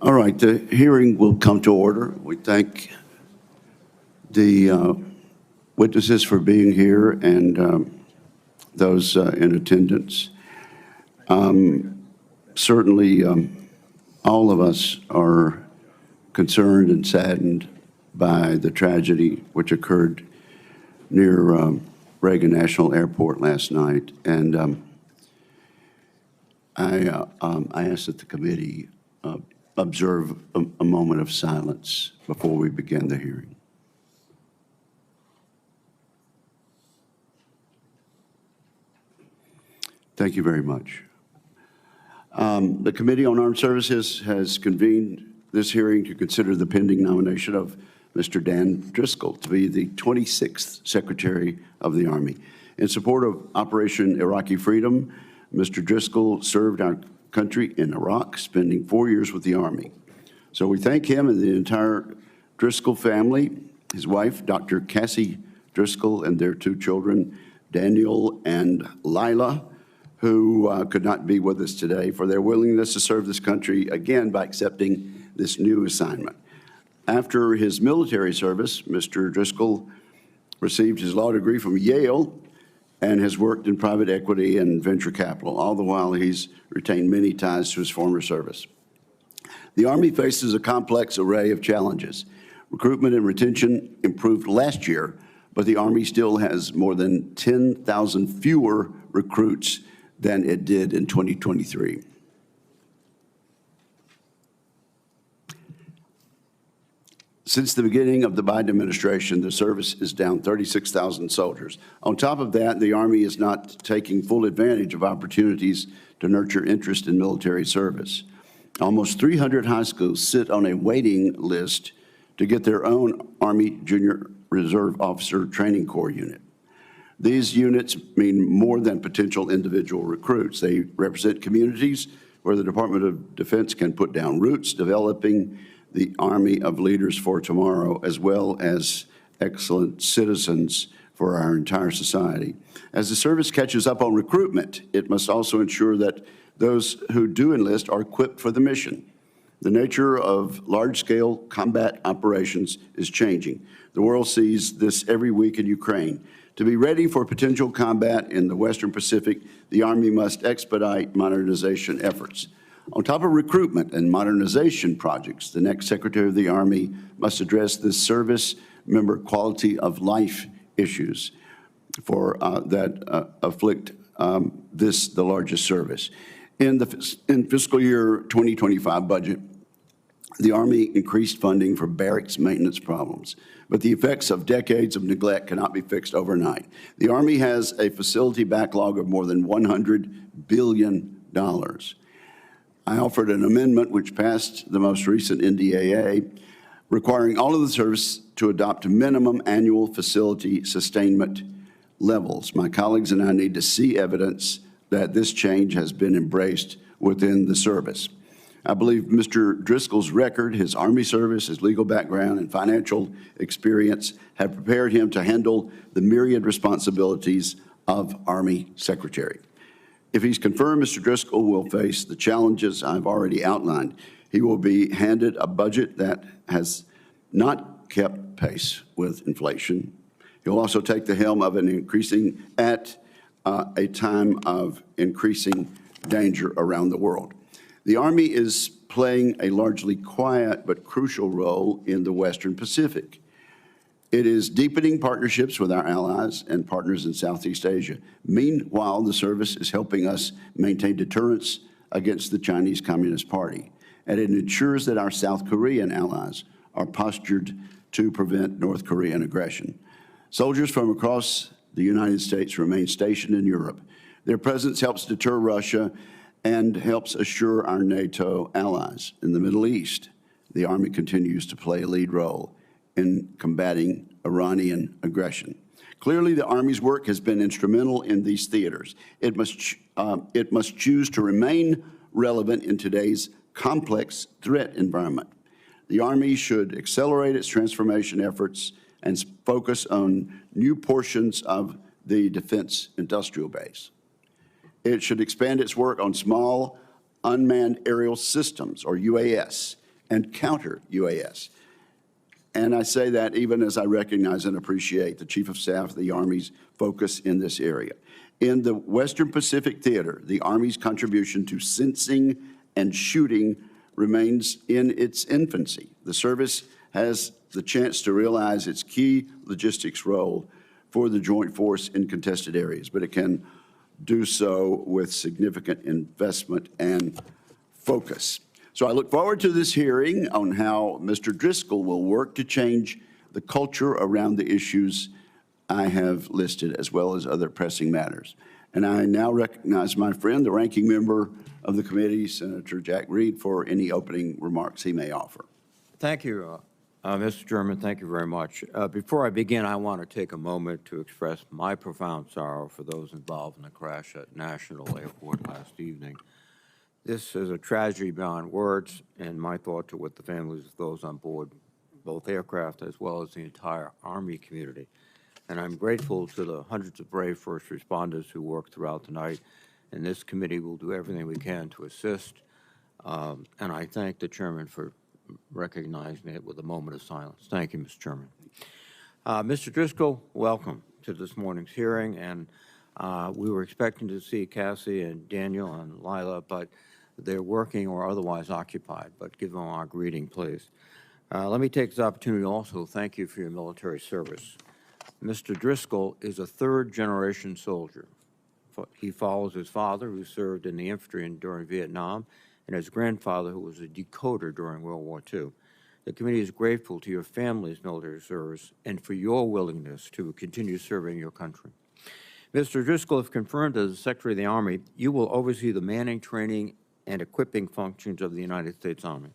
All right, the hearing will come to order. We thank the witnesses for being here and those in attendance. Certainly, all of us are concerned and saddened by the tragedy which occurred near Reagan National Airport last night. And I ask that the committee observe a moment of silence before we begin the hearing. Thank you very much. The Committee on Armed Services has convened this hearing to consider the pending nomination of Mr. Dan Driscoll to be the 26th Secretary of the Army. In support of Operation Iraqi Freedom, Mr. Driscoll served our country in Iraq, spending 4 years with the Army. So we thank him and the entire Driscoll family, his wife, Dr. Cassie Driscoll, and their 2 children, Daniel and Lila, who could not be with us today, for their willingness to serve this country again by accepting this new assignment. After his military service, Mr. Driscoll received his law degree from Yale and has worked in private equity and venture capital. All the while, he's retained many ties to his former service. The Army faces a complex array of challenges. Recruitment and retention improved last year, but the Army still has more than 10,000 fewer recruits than it did in 2023. Since the beginning of the Biden administration, the service is down 36,000 soldiers. On top of that, the Army is not taking full advantage of opportunities to nurture interest in military service. Almost 300 high schools sit on a waiting list to get their own Army Junior Reserve Officer Training Corps unit. These units mean more than potential individual recruits. They represent communities where the Department of Defense can put down roots, developing the army of leaders for tomorrow, as well as excellent citizens for our entire society. As the service catches up on recruitment, it must also ensure that those who do enlist are equipped for the mission. The nature of large-scale combat operations is changing. The world sees this every week in Ukraine. To be ready for potential combat in the Western Pacific, the Army must expedite modernization efforts. On top of recruitment and modernization projects, the next Secretary of the Army must address the service member quality of life issues that afflict the largest service. In fiscal year 2025 budget, the Army increased funding for barracks maintenance problems, but the effects of decades of neglect cannot be fixed overnight. The Army has a facility backlog of more than $100 billion. I offered an amendment which passed the most recent NDAA, requiring all of the service to adopt minimum annual facility sustainment levels. My colleagues and I need to see evidence that this change has been embraced within the service. I believe Mr. Driscoll's record, his Army service, his legal background, and financial experience have prepared him to handle the myriad responsibilities of Army Secretary. If he's confirmed, Mr. Driscoll will face the challenges I've already outlined. He will be handed a budget that has not kept pace with inflation. He'll also take the helm of a time of increasing danger around the world. The Army is playing a largely quiet but crucial role in the Western Pacific. It is deepening partnerships with our allies and partners in Southeast Asia. Meanwhile, the service is helping us maintain deterrence against the Chinese Communist Party, and it ensures that our South Korean allies are postured to prevent North Korean aggression. Soldiers from across the United States remain stationed in Europe. Their presence helps deter Russia and helps assure our NATO allies. In the Middle East, the Army continues to play a lead role in combating Iranian aggression. Clearly, the Army's work has been instrumental in these theaters. It must choose to remain relevant in today's complex threat environment. The Army should accelerate its transformation efforts and focus on new portions of the defense industrial base. It should expand its work on small unmanned aerial systems, or UAS, and counter UAS. And I say that even as I recognize and appreciate the Chief of Staff of the Army's focus in this area. In the Western Pacific Theater, the Army's contribution to sensing and shooting remains in its infancy. The service has the chance to realize its key logistics role for the joint force in contested areas, but it can do so with significant investment and focus. So I look forward to this hearing on how Mr. Driscoll will work to change the culture around the issues I have listed, as well as other pressing matters. And I now recognize my friend, the ranking member of the committee, Senator Jack Reed, for any opening remarks he may offer. Thank you, Mr. Chairman. Thank you very much. Before I begin, I want to take a moment to express my profound sorrow for those involved in the crash at National Airport last evening. This is a tragedy beyond words, and my thoughts are with the families of those on board both aircraft as well as the entire Army community. And I'm grateful to the hundreds of brave first responders who worked throughout the night, and this committee will do everything we can to assist. And I thank the chairman for recognizing it with a moment of silence. Thank you, Mr. Chairman. Mr. Driscoll, welcome to this morning's hearing, and we were expecting to see Cassie and Daniel and Lila, but they're working or otherwise occupied, but give them our greeting, please. Let me take this opportunity to also thank you for your military service. Mr. Driscoll is a third-generation soldier. He follows his father, who served in the infantry during Vietnam, and his grandfather, who was a decoder during World War II. The committee is grateful to your family's military service and for your willingness to continue serving your country. Mr. Driscoll, if confirmed as the Secretary of the Army, you will oversee the manning, training, and equipping functions of the United States Army.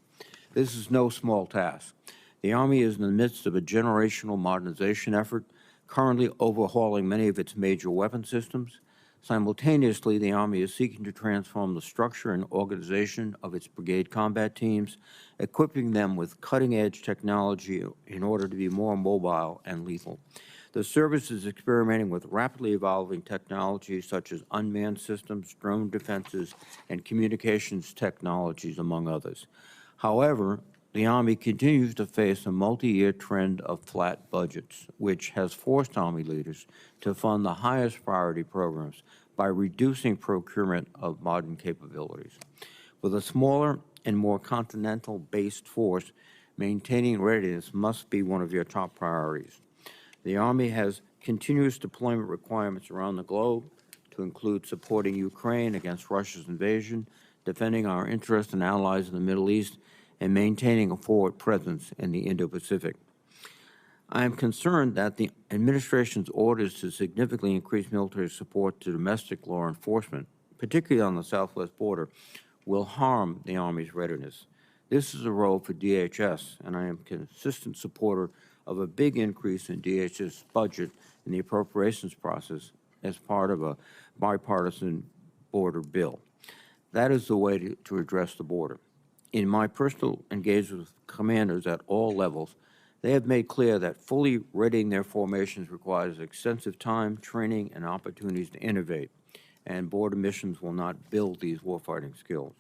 This is no small task. The Army is in the midst of a generational modernization effort, currently overhauling many of its major weapon systems. Simultaneously, the Army is seeking to transform the structure and organization of its brigade combat teams, equipping them with cutting-edge technology in order to be more mobile and lethal. The service is experimenting with rapidly evolving technologies such as unmanned systems, drone defenses, and communications technologies, among others. However, the Army continues to face a multi-year trend of flat budgets, which has forced Army leaders to fund the highest priority programs by reducing procurement of modern capabilities. With a smaller and more continental-based force, maintaining readiness must be one of your top priorities. The Army has continuous deployment requirements around the globe to include supporting Ukraine against Russia's invasion, defending our interests and allies in the Middle East, and maintaining a forward presence in the Indo-Pacific. I am concerned that the administration's orders to significantly increase military support to domestic law enforcement, particularly on the southwest border, will harm the Army's readiness. This is a role for DHS, and I am a consistent supporter of a big increase in DHS budget in the appropriations process as part of a bipartisan border bill. That is the way to address the border. In my personal engagement with commanders at all levels, they have made clear that fully readying their formations requires extensive time, training, and opportunities to innovate, and border missions will not build these warfighting skills.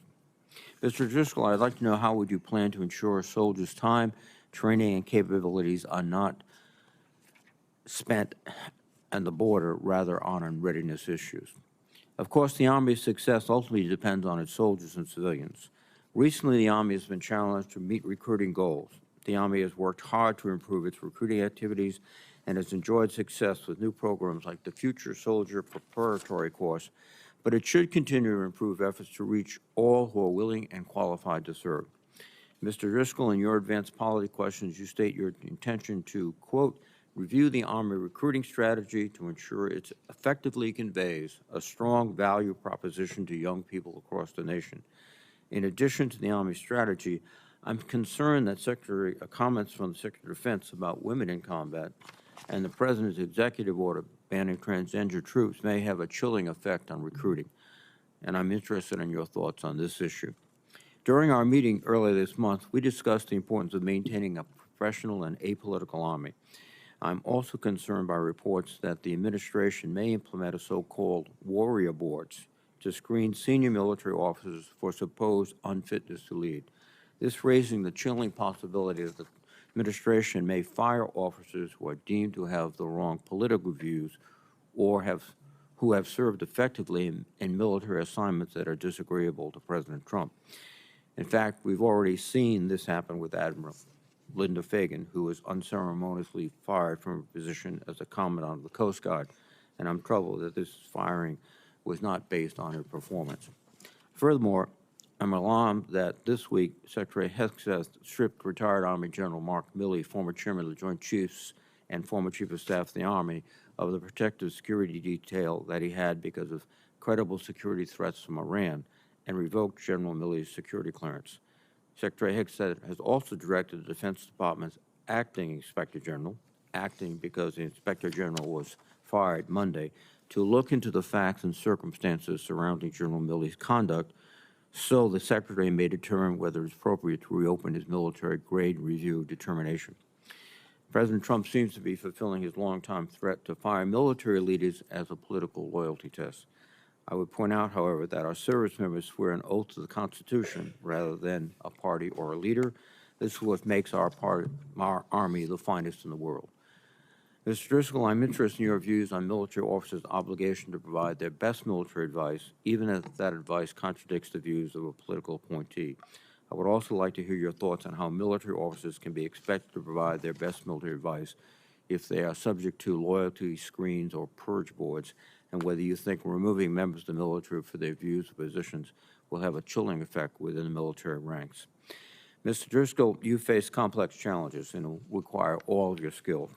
Mr. Driscoll, I'd like to know how would you plan to ensure soldiers' time, training, and capabilities are not spent on the border, rather on readiness issues. Of course, the Army's success ultimately depends on its soldiers and civilians. Recently, the Army has been challenged to meet recruiting goals. The Army has worked hard to improve its recruiting activities and has enjoyed success with new programs like the Future Soldier Preparatory Course, but it should continue to improve efforts to reach all who are willing and qualified to serve. Mr. Driscoll, in your advanced policy questions, you state your intention to, quote, review the Army recruiting strategy to ensure it effectively conveys a strong value proposition to young people across the nation. In addition to the Army strategy, I'm concerned that comments from the Secretary of Defense about women in combat and the President's executive order banning transgender troops may have a chilling effect on recruiting, and I'm interested in your thoughts on this issue. During our meeting earlier this month, we discussed the importance of maintaining a professional and apolitical Army. I'm also concerned by reports that the administration may implement a so-called warrior boards to screen senior military officers for supposed unfitness to lead. this raising the chilling possibility that the administration may fire officers who are deemed to have the wrong political views or who have served effectively in military assignments that are disagreeable to President Trump. In fact, we've already seen this happen with Admiral Linda Fagan, who was unceremoniously fired from her position as a commandant of the Coast Guard, and I'm troubled that this firing was not based on her performance. Furthermore, I'm alarmed that this week Secretary Hegseth stripped retired Army General Mark Milley, former chairman of the Joint Chiefs and former Chief of Staff of the Army, of the protective security detail that he had because of credible security threats from Iran, and revoked General Milley's security clearance. Secretary Hegseth has also directed the Defense Department's acting Inspector General, acting because the Inspector General was fired Monday, to look into the facts and circumstances surrounding General Milley's conduct so the Secretary may determine whether it's appropriate to reopen his military grade review determination. President Trump seems to be fulfilling his longtime threat to fire military leaders as a political loyalty test. I would point out, however, that our service members swear an oath to the Constitution rather than a party or a leader. This is what makes our Army the finest in the world. Mr. Driscoll, I'm interested in your views on military officers' obligation to provide their best military advice, even if that advice contradicts the views of a political appointee. I would also like to hear your thoughts on how military officers can be expected to provide their best military advice if they are subject to loyalty screens or purge boards, and whether you think removing members of the military for their views or positions will have a chilling effect within the military ranks. Mr. Driscoll, you face complex challenges and will require all of your skill.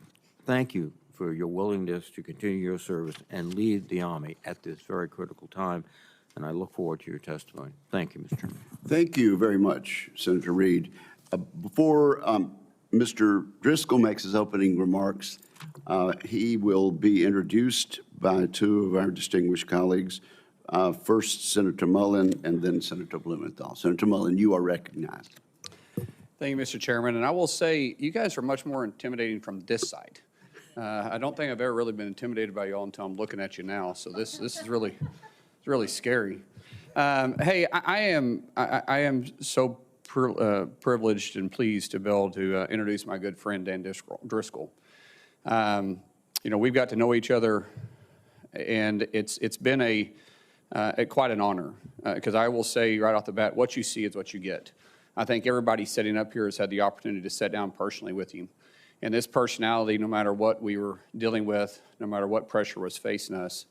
Thank you for your willingness to continue your service and lead the Army at this very critical time, and I look forward to your testimony. Thank you, Mr. Chairman. Thank you very much, Senator Reed. Before Mr. Driscoll makes his opening remarks, he will be introduced by two of our distinguished colleagues, first Senator Mullen and then Senator Blumenthal. Senator Mullen, you are recognized. Thank you, Mr. Chairman. And I will say, you guys are much more intimidating from this side. I don't think I've ever really been intimidated by you all until I'm looking at you now. So this is really scary. Hey, I am so privileged and pleased to be able to introduce my good friend Dan Driscoll. You know, we've got to know each other, and it's been quite an honor. Because I will say right off the bat, what you see is what you get. I think everybody sitting up here has had the opportunity to sit down personally with you. And this personality, no matter what we were dealing with, no matter what pressure was facing us,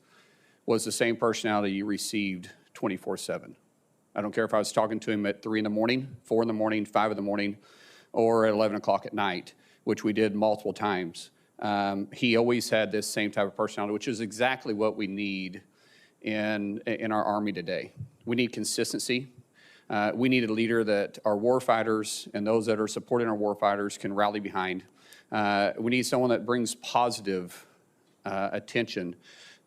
was the same personality you received 24/7. I don't care if I was talking to him at 3 in the morning, 4 in the morning, 5 in the morning, or at 11 o'clock at night, which we did multiple times. He always had this same type of personality, which is exactly what we need in our Army today. We need consistency. We need a leader that our warfighters and those that are supporting our warfighters can rally behind. We need someone that brings positive attention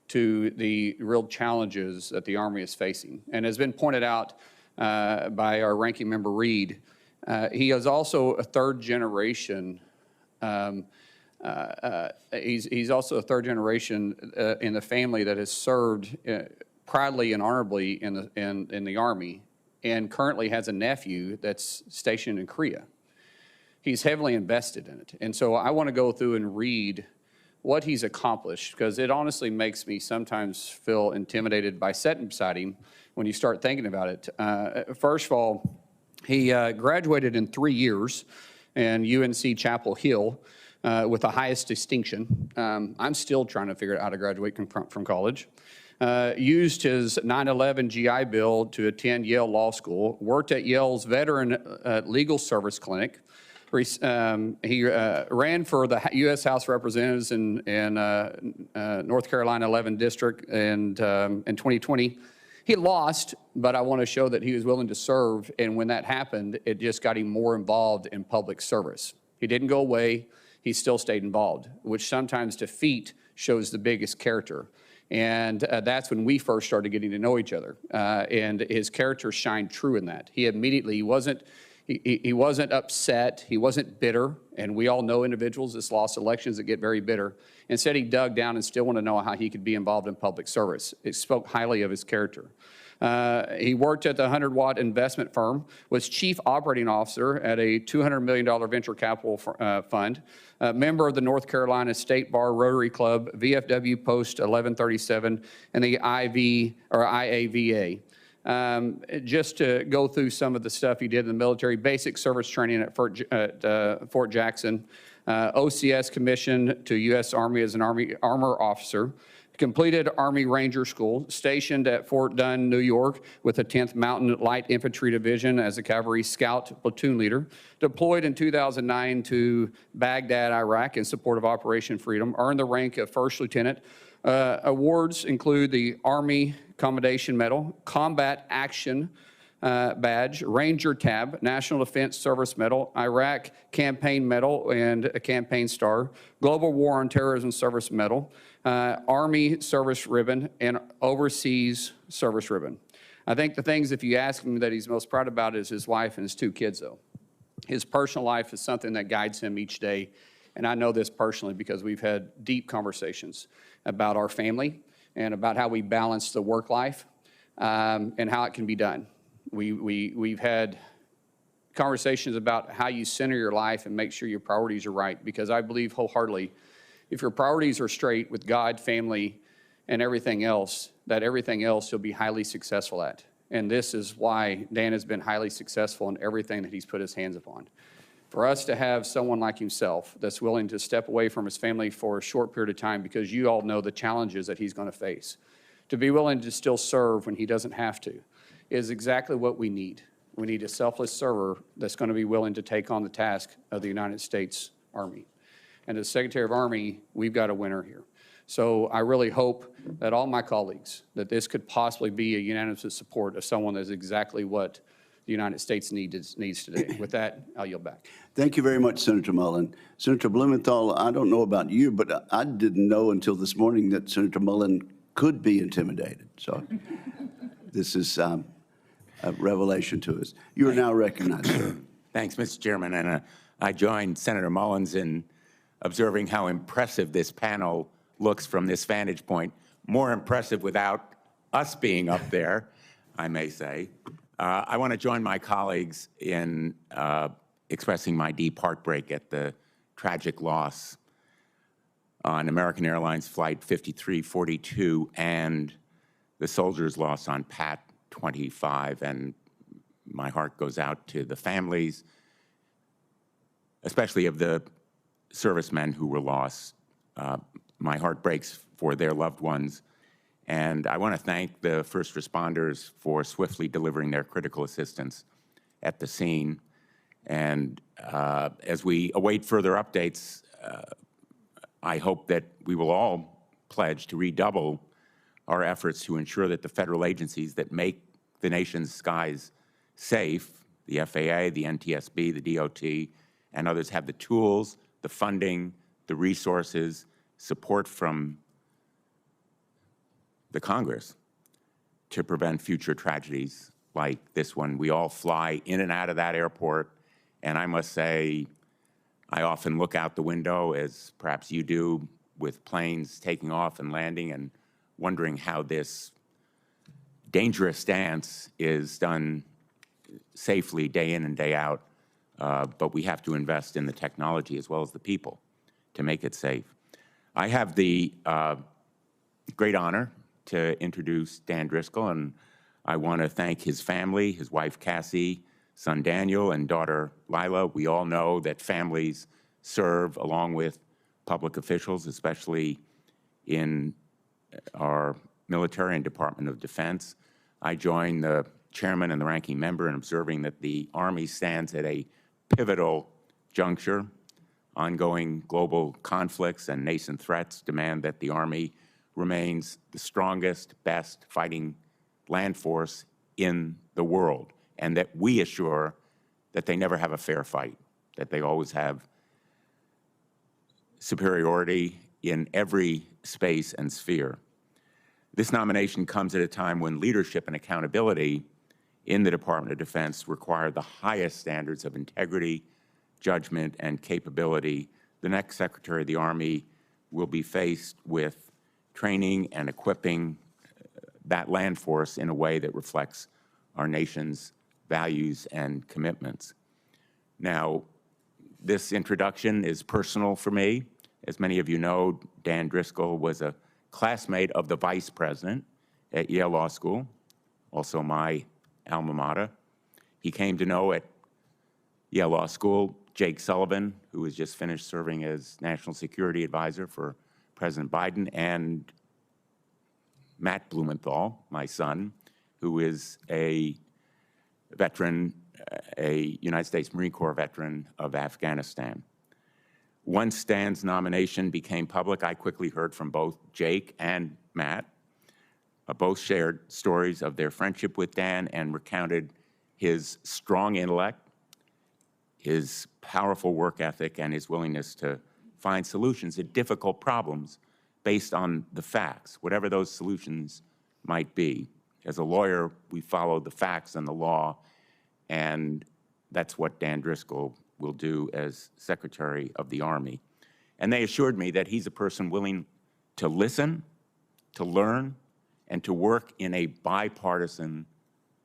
to the real challenges that the Army is facing. And as been pointed out by our ranking member Reed, he is also a third generation. He's also a third generation in the family that has served proudly and honorably in the Army, and currently has a nephew that's stationed in Korea. He's heavily invested in it. And so I want to go through and read what he's accomplished, because it honestly makes me sometimes feel intimidated by sitting beside him when you start thinking about it. First of all, he graduated in 3 years in UNC Chapel Hill with the highest distinction. I'm still trying to figure out how to graduate from college. Used his 9/11 GI Bill to attend Yale Law School, worked at Yale's Veteran Legal Service Clinic. He ran for the U.S. House of Representatives in North Carolina 11 District in 2020. He lost, but I want to show that he was willing to serve, and when that happened, it just got him more involved in public service. He didn't go away. He still stayed involved, which sometimes defeat shows the biggest character. And that's when we first started getting to know each other. And his character shined true in that. He immediately, he wasn't upset, he wasn't bitter, and we all know individuals that's lost elections that get very bitter. Instead, he dug down and still wanted to know how he could be involved in public service. It spoke highly of his character. He worked at the 100-watt investment firm, was chief operating officer at a $200 million venture capital fund, member of the North Carolina State Bar Rotary Club, VFW Post 1137, and the IAVA. Just to go through some of the stuff he did in the military: basic service training at Fort Jackson, OCS commission to U.S. Army as an armor officer, completed Army Ranger School, stationed at Fort Dunn, New York, with the 10th Mountain Light Infantry Division as a cavalry scout platoon leader, deployed in 2009 to Baghdad, Iraq, in support of Operation Freedom, earned the rank of first lieutenant. Awards include the Army Commendation Medal, Combat Action Badge, Ranger Tab, National Defense Service Medal, Iraq Campaign Medal and a Campaign Star, Global War on Terrorism Service Medal, Army Service Ribbon, and Overseas Service Ribbon. I think the things, if you ask him, that he's most proud about is his wife and his 2 kids, though. His personal life is something that guides him each day, and I know this personally because we've had deep conversations about our family and about how we balance the work life and how it can be done. We've had conversations about how you center your life and make sure your priorities are right, because I believe wholeheartedly if your priorities are straight with God, family, and everything else, that everything else you'll be highly successful at. And this is why Dan has been highly successful in everything that he's put his hands upon. For us to have someone like himself that's willing to step away from his family for a short period of time, because you all know the challenges that he's going to face, to be willing to still serve when he doesn't have to, is exactly what we need. We need a selfless server that's going to be willing to take on the task of the United States Army. And as Secretary of Army, we've got a winner here. So I really hope that all my colleagues, that this could possibly be a unanimous support of someone that's exactly what the United States needs today. With that, I'll yield back. Thank you very much, Senator Mullen. Senator Blumenthal, I don't know about you, but I didn't know until this morning that Senator Mullen could be intimidated. So this is a revelation to us. You are now recognized, sir. Thanks, Mr. Chairman. And I joined Senator Mullins in observing how impressive this panel looks from this vantage point. More impressive without us being up there, I may say. I want to join my colleagues in expressing my deep heartbreak at the tragic loss on American Airlines Flight 5342 and the soldiers' loss on PAT 25. And my heart goes out to the families, especially of the servicemen who were lost. My heart breaks for their loved ones. And I want to thank the first responders for swiftly delivering their critical assistance at the scene. And as we await further updates, I hope that we will all pledge to redouble our efforts to ensure that the federal agencies that make the nation's skies safe, the FAA, the NTSB, the DOT, and others, have the tools, the funding, the resources, support from the Congress to prevent future tragedies like this one. We all fly in and out of that airport, and I must say, I often look out the window, as perhaps you do, with planes taking off and landing and wondering how this dangerous dance is done safely day in and day out. But we have to invest in the technology as well as the people to make it safe. I have the great honor to introduce Dan Driscoll, and I want to thank his family, his wife Cassie, son Daniel, and daughter Lila. We all know that families serve along with public officials, especially in our military and Department of Defense. I join the chairman and the ranking member in observing that the Army stands at a pivotal juncture. Ongoing global conflicts and nascent threats demand that the Army remains the strongest, best fighting land force in the world, and that we assure that they never have a fair fight, that they always have superiority in every space and sphere. This nomination comes at a time when leadership and accountability in the Department of Defense require the highest standards of integrity, judgment, and capability. The next Secretary of the Army will be faced with training and equipping that land force in a way that reflects our nation's values and commitments. Now, this introduction is personal for me. As many of you know, Dan Driscoll was a classmate of the vice president at Yale Law School, also my alma mater. He came to know at Yale Law School Jake Sullivan, who has just finished serving as National Security Advisor for President Biden, and Matt Blumenthal, my son, who is a veteran, a United States Marine Corps veteran of Afghanistan. Once Dan's nomination became public, I quickly heard from both Jake and Matt. Both shared stories of their friendship with Dan and recounted his strong intellect, his powerful work ethic, and his willingness to find solutions to difficult problems based on the facts, whatever those solutions might be. As a lawyer, we follow the facts and the law, and that's what Dan Driscoll will do as Secretary of the Army. And they assured me that he's a person willing to listen, to learn, and to work in a bipartisan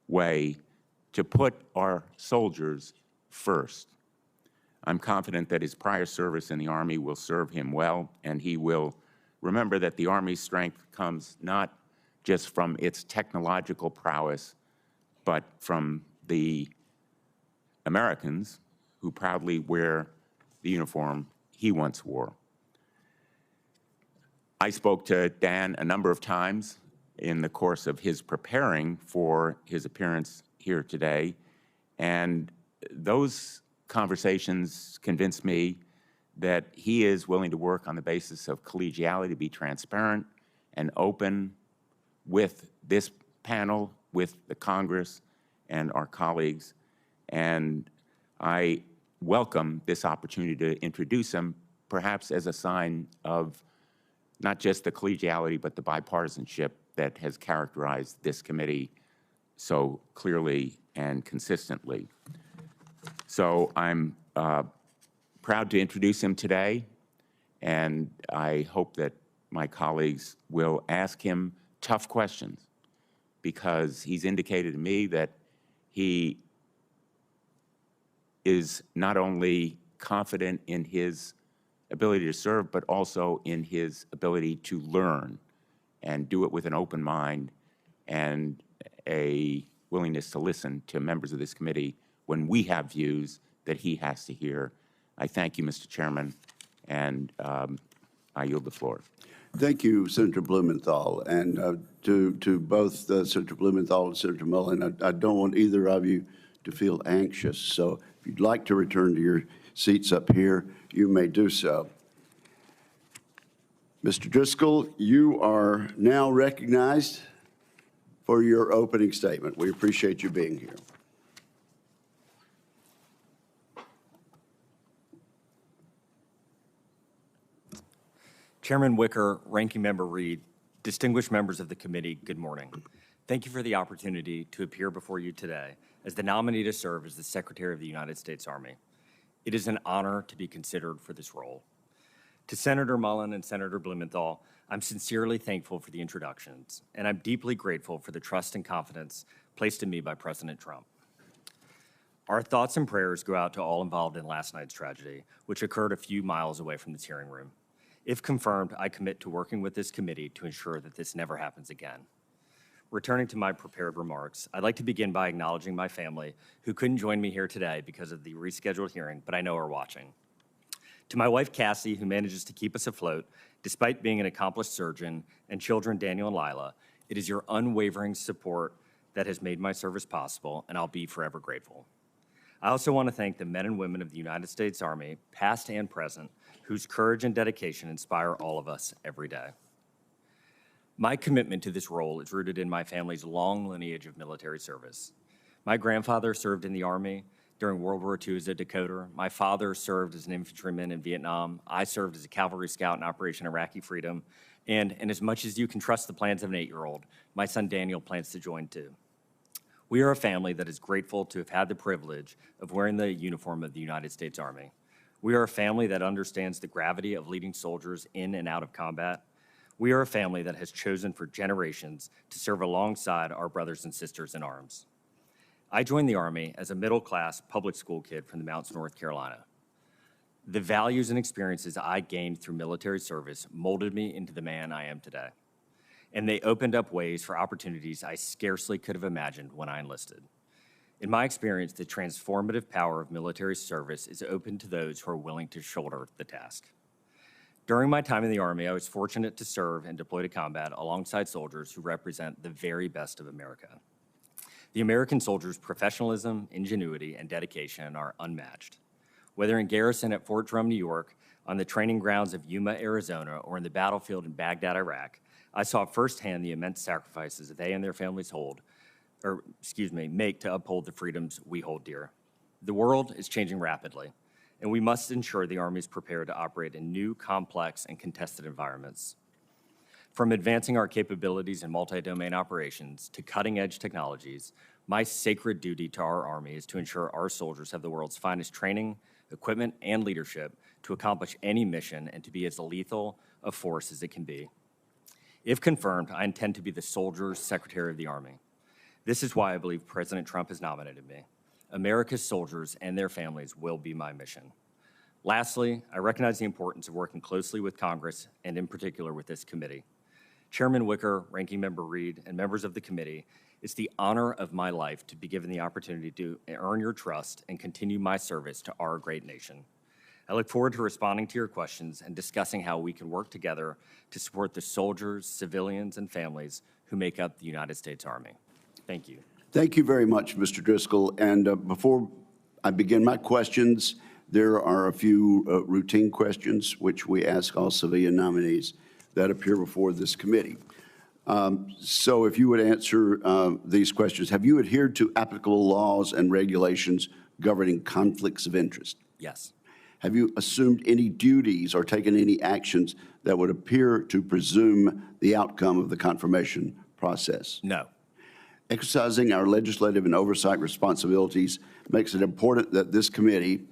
way to put our soldiers first. I'm confident that his prior service in the Army will serve him well, and he will remember that the Army's strength comes not just from its technological prowess, but from the Americans who proudly wear the uniform he once wore. I spoke to Dan a number of times in the course of his preparing for his appearance here today, and those conversations convinced me that he is willing to work on the basis of collegiality, to be transparent and open with this panel, with the Congress and our colleagues. And I welcome this opportunity to introduce him, perhaps as a sign of not just the collegiality, but the bipartisanship that has characterized this committee so clearly and consistently. So I'm proud to introduce him today, and I hope that my colleagues will ask him tough questions, because he's indicated to me that he is not only confident in his ability to serve, but also in his ability to learn and do it with an open mind and a willingness to listen to members of this committee when we have views that he has to hear. I thank you, Mr. Chairman, and I yield the floor. Thank you, Senator Blumenthal. And to both Senator Blumenthal and Senator Mullen, I don't want either of you to feel anxious. So if you'd like to return to your seats up here, you may do so. Mr. Driscoll, you are now recognized for your opening statement. We appreciate you being here. Chairman Wicker, Ranking Member Reed, distinguished members of the committee, good morning. Thank you for the opportunity to appear before you today as the nominee to serve as the Secretary of the United States Army. It is an honor to be considered for this role. To Senator Mullen and Senator Blumenthal, I'm sincerely thankful for the introductions, and I'm deeply grateful for the trust and confidence placed in me by President Trump. Our thoughts and prayers go out to all involved in last night's tragedy, which occurred a few miles away from this hearing room. If confirmed, I commit to working with this committee to ensure that this never happens again. Returning to my prepared remarks, I'd like to begin by acknowledging my family who couldn't join me here today because of the rescheduled hearing, but I know are watching. To my wife, Cassie, who manages to keep us afloat despite being an accomplished surgeon, and children, Daniel and Lila, it is your unwavering support that has made my service possible, and I'll be forever grateful. I also want to thank the men and women of the United States Army, past and present, whose courage and dedication inspire all of us every day. My commitment to this role is rooted in my family's long lineage of military service. My grandfather served in the Army during World War II as a decoder. My father served as an infantryman in Vietnam. I served as a cavalry scout in Operation Iraqi Freedom. And as much as you can trust the plans of an 8-year-old, my son Daniel plans to join too. We are a family that is grateful to have had the privilege of wearing the uniform of the United States Army. We are a family that understands the gravity of leading soldiers in and out of combat. We are a family that has chosen for generations to serve alongside our brothers and sisters in arms. I joined the Army as a middle-class public school kid from the mountains of North Carolina. The values and experiences I gained through military service molded me into the man I am today, and they opened up ways for opportunities I scarcely could have imagined when I enlisted. In my experience, the transformative power of military service is open to those who are willing to shoulder the task. During my time in the Army, I was fortunate to serve and deploy to combat alongside soldiers who represent the very best of America. The American soldier's professionalism, ingenuity, and dedication are unmatched. Whether in garrison at Fort Drum, New York, on the training grounds of Yuma, Arizona, or in the battlefield in Baghdad, Iraq, I saw firsthand the immense sacrifices that they and their families make to uphold the freedoms we hold dear. The world is changing rapidly, and we must ensure the Army is prepared to operate in new, complex, and contested environments. From advancing our capabilities in multi-domain operations to cutting-edge technologies, my sacred duty to our Army is to ensure our soldiers have the world's finest training, equipment, and leadership to accomplish any mission and to be as lethal a force as it can be. If confirmed, I intend to be the Soldier's Secretary of the Army. This is why I believe President Trump has nominated me. America's soldiers and their families will be my mission. Lastly, I recognize the importance of working closely with Congress and in particular with this committee. Chairman Wicker, Ranking Member Reed, and members of the committee, it's the honor of my life to be given the opportunity to earn your trust and continue my service to our great nation. I look forward to responding to your questions and discussing how we can work together to support the soldiers, civilians, and families who make up the United States Army. Thank you. Thank you very much, Mr. Driscoll. And before I begin my questions, there are a few routine questions which we ask all civilian nominees that appear before this committee. So if you would answer these questions, have you adhered to applicable laws and regulations governing conflicts of interest? Yes. Have you assumed any duties or taken any actions that would appear to presume the outcome of the confirmation process? No. Exercising our legislative and oversight responsibilities makes it important that this committee,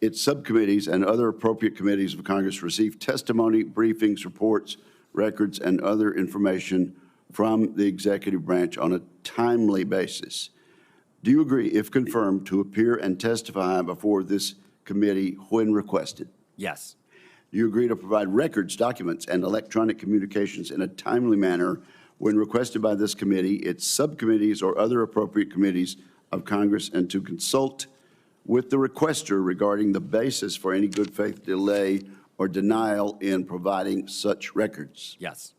its subcommittees, and other appropriate committees of Congress receive testimony, briefings, reports, records, and other information from the executive branch on a timely basis. Do you agree, if confirmed, to appear and testify before this committee when requested? Yes. Do you agree to provide records, documents, and electronic communications in a timely manner when requested by this committee, its subcommittees, or other appropriate committees of Congress, and to consult with the requester regarding the basis for any good faith delay or denial in providing such records? Yes.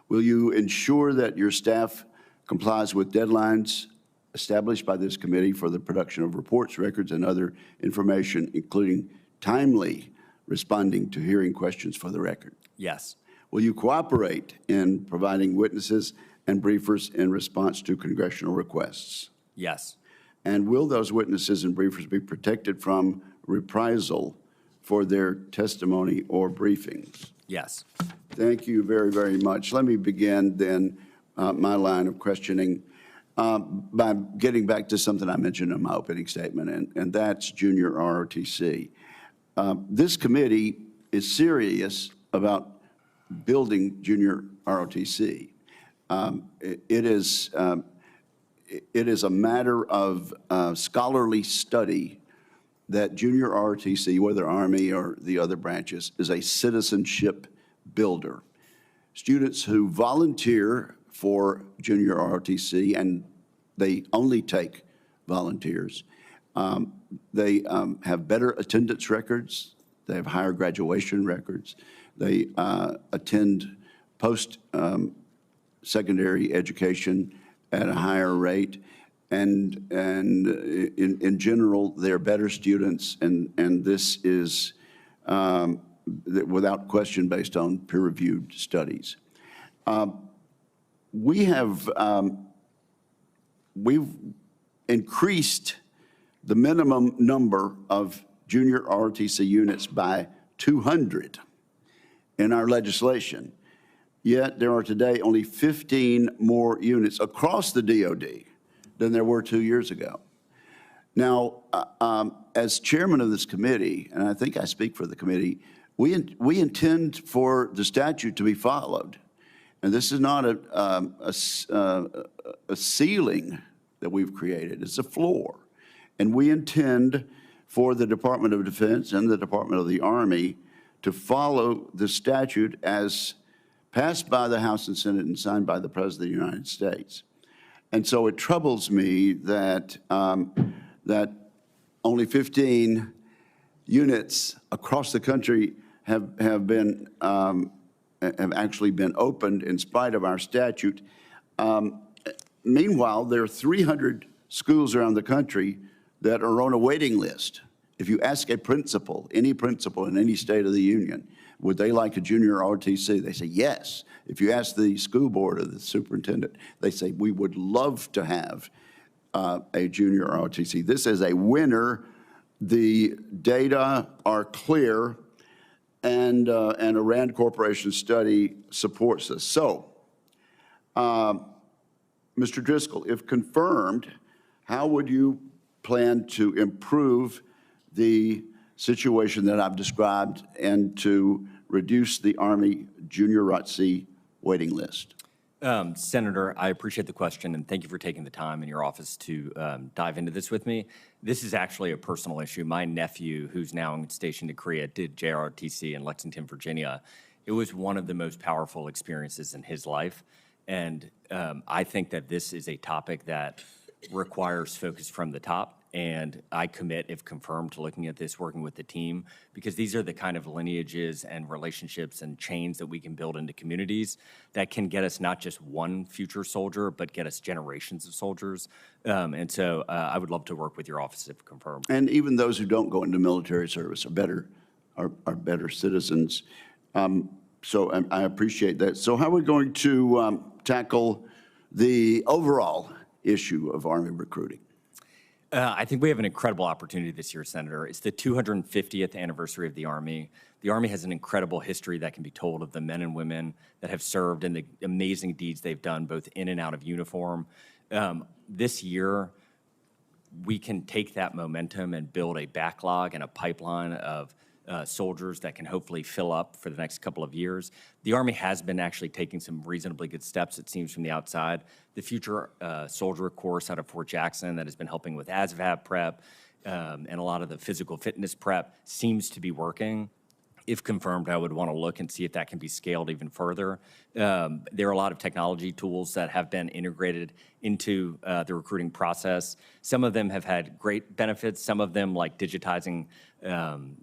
Will you ensure that your staff complies with deadlines established by this committee for the production of reports, records, and other information, including timely responding to hearing questions for the record? Yes. Will you cooperate in providing witnesses and briefers in response to congressional requests? Yes. And will those witnesses and briefers be protected from reprisal for their testimony or briefings? Yes. Thank you very, very much. Let me begin then my line of questioning by getting back to something I mentioned in my opening statement, and that's junior ROTC. This committee is serious about building junior ROTC. It is a matter of scholarly study that junior ROTC, whether Army or the other branches, is a citizenship builder. Students who volunteer for junior ROTC, and they only take volunteers, they have better attendance records, they have higher graduation records, they attend post-secondary education at a higher rate, and in general, they're better students, and this is without question based on peer-reviewed studies. We've increased the minimum number of junior ROTC units by 200 in our legislation, yet there are today only 15 more units across the DOD than there were 2 years ago. Now, as chairman of this committee, and I think I speak for the committee, we intend for the statute to be followed. And this is not a ceiling that we've created, it's a floor. And we intend for the Department of Defense and the Department of the Army to follow the statute as passed by the House and Senate and signed by the President of the United States. And so it troubles me that, that only 15 units across the country have actually been opened in spite of our statute. Meanwhile, there are 300 schools around the country that are on a waiting list. If you ask a principal, any principal in any state of the union, would they like a junior ROTC? They say yes. If you ask the school board or the superintendent, they say we would love to have a junior ROTC. This is a winner. The data are clear, and a Rand Corporation study supports this. So, Mr. Driscoll, if confirmed, how would you plan to improve the situation that I've described and to reduce the Army junior ROTC waiting list? Senator, I appreciate the question, and thank you for taking the time in your office to dive into this with me. This is actually a personal issue. My nephew, who's now stationed at Korea, did JROTC in Lexington, Virginia. It was one of the most powerful experiences in his life, and I think that this is a topic that requires focus from the top, and I commit, if confirmed, to looking at this, working with the team, because these are the kind of lineages and relationships and chains that we can build into communities that can get us not just one future soldier, but get us generations of soldiers. And so I would love to work with your office, if confirmed. And even those who don't go into military service are better citizens. So I appreciate that. So how are we going to tackle the overall issue of Army recruiting? I think we have an incredible opportunity this year, Senator. It's the 250th anniversary of the Army. The Army has an incredible history that can be told of the men and women that have served and the amazing deeds they've done both in and out of uniform. This year, we can take that momentum and build a backlog and a pipeline of soldiers that can hopefully fill up for the next couple of years. The Army has been actually taking some reasonably good steps, it seems, from the outside. The Future Soldier course out of Fort Jackson that has been helping with ASVAB prep and a lot of the physical fitness prep seems to be working. If confirmed, I would want to look and see if that can be scaled even further. There are a lot of technology tools that have been integrated into the recruiting process. Some of them have had great benefits. Some of them, like digitizing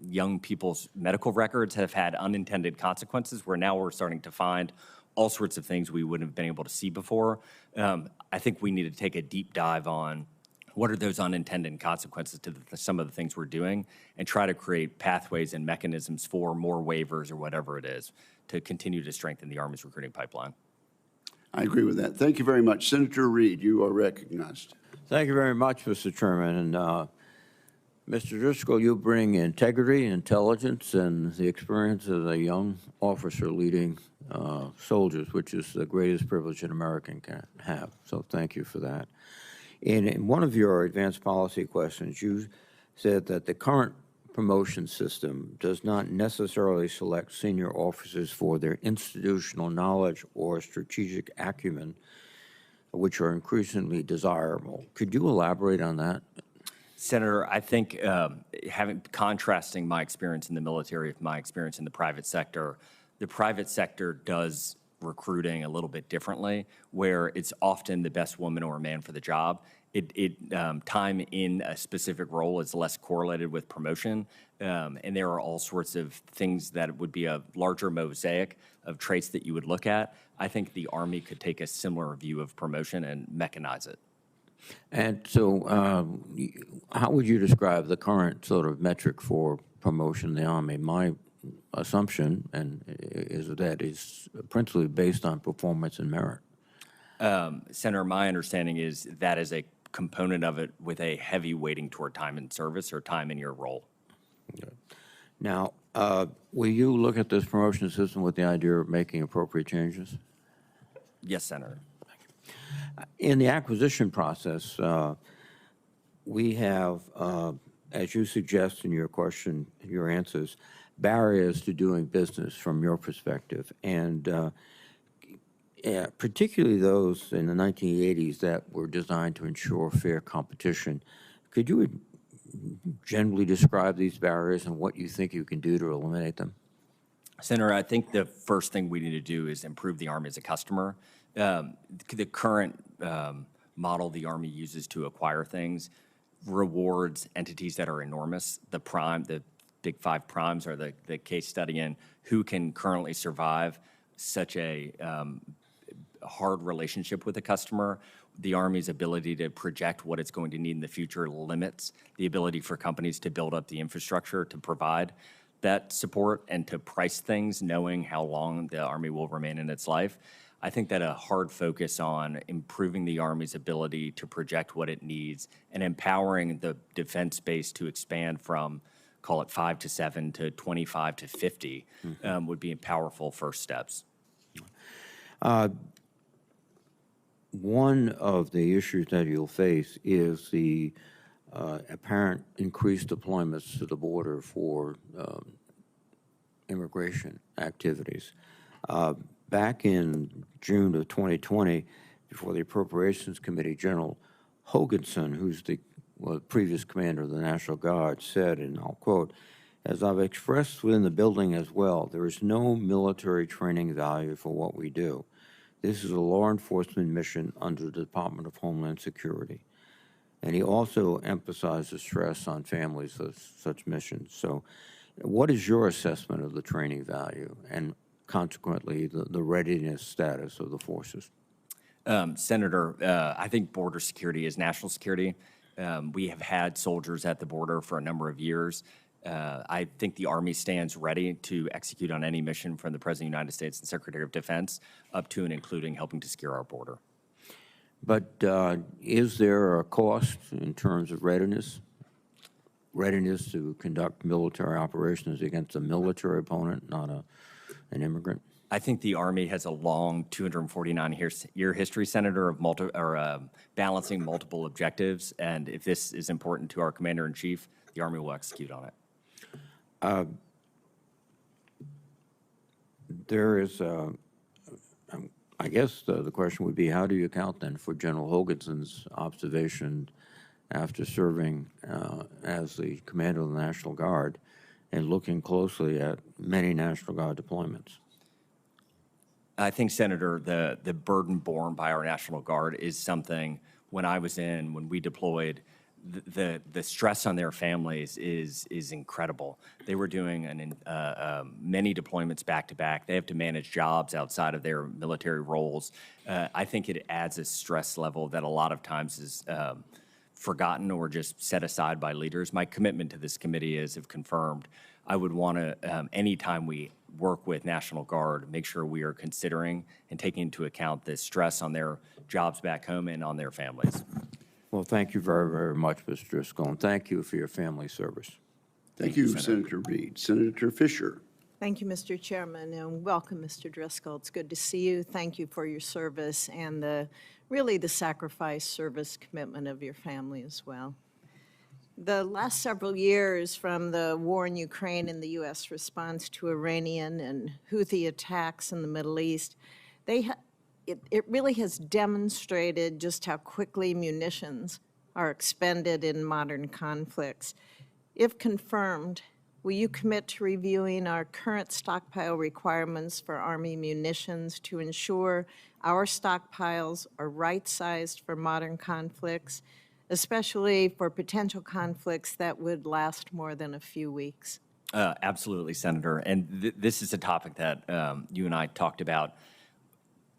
young people's medical records, have had unintended consequences, where now we're starting to find all sorts of things we wouldn't have been able to see before. I think we need to take a deep dive on what are those unintended consequences to some of the things we're doing, and try to create pathways and mechanisms for more waivers or whatever it is to continue to strengthen the Army's recruiting pipeline. I agree with that. Thank you very much. Senator Reed, you are recognized. Thank you very much, Mr. Chairman. And Mr. Driscoll, you bring integrity, intelligence, and the experience of a young officer leading soldiers, which is the greatest privilege an American can have. So thank you for that. In one of your advanced policy questions, you said that the current promotion system does not necessarily select senior officers for their institutional knowledge or strategic acumen, which are increasingly desirable. Could you elaborate on that? Senator, I think contrasting my experience in the military with my experience in the private sector does recruiting a little bit differently, where it's often the best woman or man for the job. Time in a specific role is less correlated with promotion, and there are all sorts of things that would be a larger mosaic of traits that you would look at. I think the Army could take a similar view of promotion and mechanize it. And so how would you describe the current sort of metric for promotion in the Army? My assumption is that it's principally based on performance and merit. Senator, my understanding is that is a component of it with a heavy weighting toward time in service or time in your role. Okay. Now, will you look at this promotion system with the idea of making appropriate changes? Yes, Senator. In the acquisition process, we have, as you suggest in your question, your answers, barriers to doing business from your perspective. And yeah, particularly those in the 1980s that were designed to ensure fair competition. Could you generally describe these barriers and what you think you can do to eliminate them? Senator, I think the first thing we need to do is improve the Army as a customer. The current model the Army uses to acquire things rewards entities that are enormous. The big five primes are the case study in who can currently survive such a hard relationship with a customer. The Army's ability to project what it's going to need in the future limits the ability for companies to build up the infrastructure to provide that support and to price things knowing how long the Army will remain in its life. I think that a hard focus on improving the Army's ability to project what it needs and empowering the defense base to expand from, call it 5 to 7 to 25 to 50 would be powerful first steps. One of the issues that you'll face is the apparent increased deployments to the border for immigration activities. Back in June of 2020, before the Appropriations Committee, General Hoganson, who's the previous commander of the National Guard, said, and I'll quote, "As I've expressed within the building as well, there is no military training value for what we do. This is a law enforcement mission under the Department of Homeland Security." And he also emphasized the stress on families of such missions. So what is your assessment of the training value and consequently the readiness status of the forces? Senator, I think border security is national security. We have had soldiers at the border for a number of years. I think the Army stands ready to execute on any mission from the President of the United States and Secretary of Defense up to and including helping to secure our border. But is there a cost in terms of readiness? Readiness to conduct military operations against a military opponent, not an immigrant? I think the Army has a long 249-year history, Senator, of balancing multiple objectives. And if this is important to our Commander-in-Chief, the Army will execute on it. There is, I guess the question would be, how do you account then for General Hoganson's observation after serving as the commander of the National Guard and looking closely at many National Guard deployments? I think, Senator, the burden borne by our National Guard is something when we deployed, the stress on their families is incredible. They were doing many deployments back to back. They have to manage jobs outside of their military roles. I think it adds a stress level that a lot of times is forgotten or just set aside by leaders. My commitment to this committee is, if confirmed, I would want to, anytime we work with National Guard, make sure we are considering and taking into account the stress on their jobs back home and on their families. Well, thank you very, very much, Mr. Driscoll, and thank you for your family service. Thank you, Senator Reed. Senator Fisher. Thank you, Mr. Chairman, and welcome, Mr. Driscoll. It's good to see you. Thank you for your service and really the sacrifice, service, commitment of your family as well. The last several years, from the war in Ukraine and the U.S. response to Iranian and Houthi attacks in the Middle East, it really has demonstrated just how quickly munitions are expended in modern conflicts. If confirmed, will you commit to reviewing our current stockpile requirements for Army munitions to ensure our stockpiles are right-sized for modern conflicts, especially for potential conflicts that would last more than a few weeks? Absolutely, Senator. And this is a topic that you and I talked about.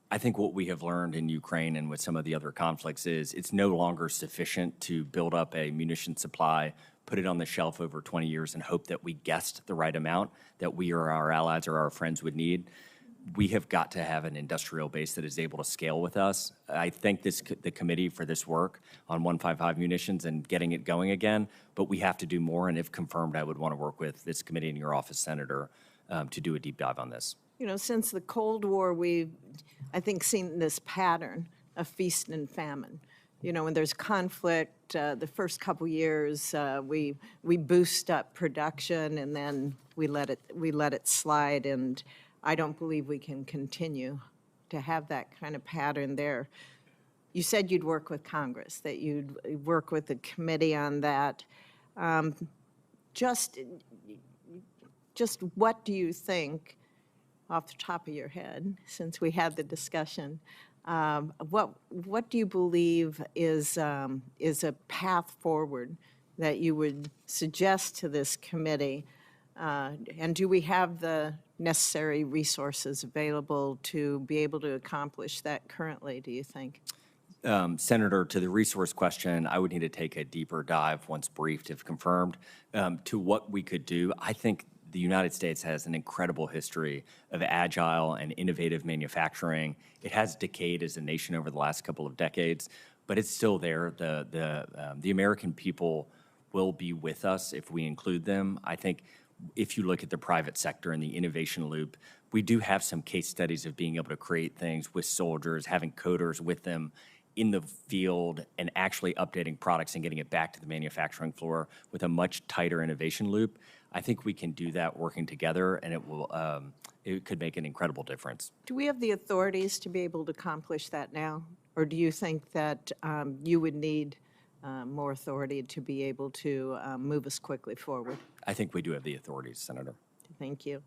I think what we have learned in Ukraine and with some of the other conflicts is it's no longer sufficient to build up a munition supply, put it on the shelf over 20 years and hope that we guessed the right amount that we or our allies or our friends would need. We have got to have an industrial base that is able to scale with us. I thank the committee for this work on 155 munitions and getting it going again, but we have to do more, and if confirmed, I would want to work with this committee and your office, Senator, to do a deep dive on this. You know, since the Cold War, we've, I think, seen this pattern of feast and famine. You know, when there's conflict, the first couple years, we boost up production, and then we let it slide, and I don't believe we can continue to have that kind of pattern there. You said you'd work with Congress, that you'd work with the committee on that. Just what do you think, off the top of your head, since we had the discussion, what do you believe is a path forward that you would suggest to this committee? And do we have the necessary resources available to be able to accomplish that currently, do you think? Senator, to the resource question, I would need to take a deeper dive once briefed, if confirmed, to what we could do. I think the United States has an incredible history of agile and innovative manufacturing. It has decayed as a nation over the last couple of decades, but it's still there. The American people will be with us if we include them. I think if you look at the private sector and the innovation loop, we do have some case studies of being able to create things with soldiers, having coders with them in the field and actually updating products and getting it back to the manufacturing floor with a much tighter innovation loop. I think we can do that working together, and it could make an incredible difference. Do we have the authorities to be able to accomplish that now? Or do you think that you would need more authority to be able to move us quickly forward? I think we do have the authorities, Senator. Thank you.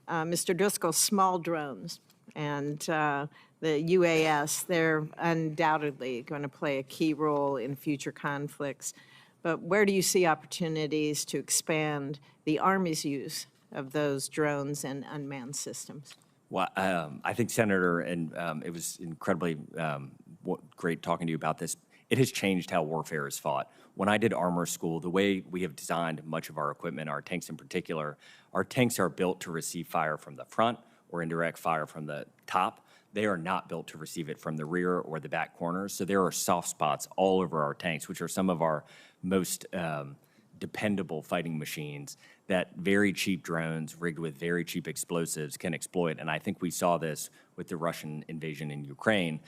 Mr. Driscoll, small drones and the UAS, they're undoubtedly going to play a key role in future conflicts. But where do you see opportunities to expand the Army's use of those drones and unmanned systems? Well, I think, Senator, and it was incredibly great talking to you about this. It has changed how warfare is fought. When I did armor school, the way we have designed much of our equipment, our tanks in particular, our tanks are built to receive fire from the front or indirect fire from the top. They are not built to receive it from the rear or the back corners. So there are soft spots all over our tanks, which are some of our most dependable fighting machines that very cheap drones rigged with very cheap explosives can exploit. And I think we saw this with the Russian invasion in Ukraine,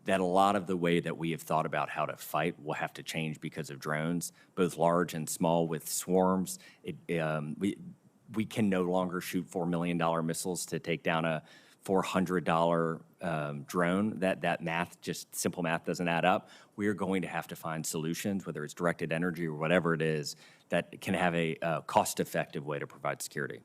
that a lot of the way that we have thought about how to fight will have to change because of drones, both large and small with swarms. We can no longer shoot $4 million missiles to take down a $400 drone. That math, just simple math, doesn't add up. We are going to have to find solutions, whether it's directed energy or whatever it is, that can have a cost-effective way to provide security.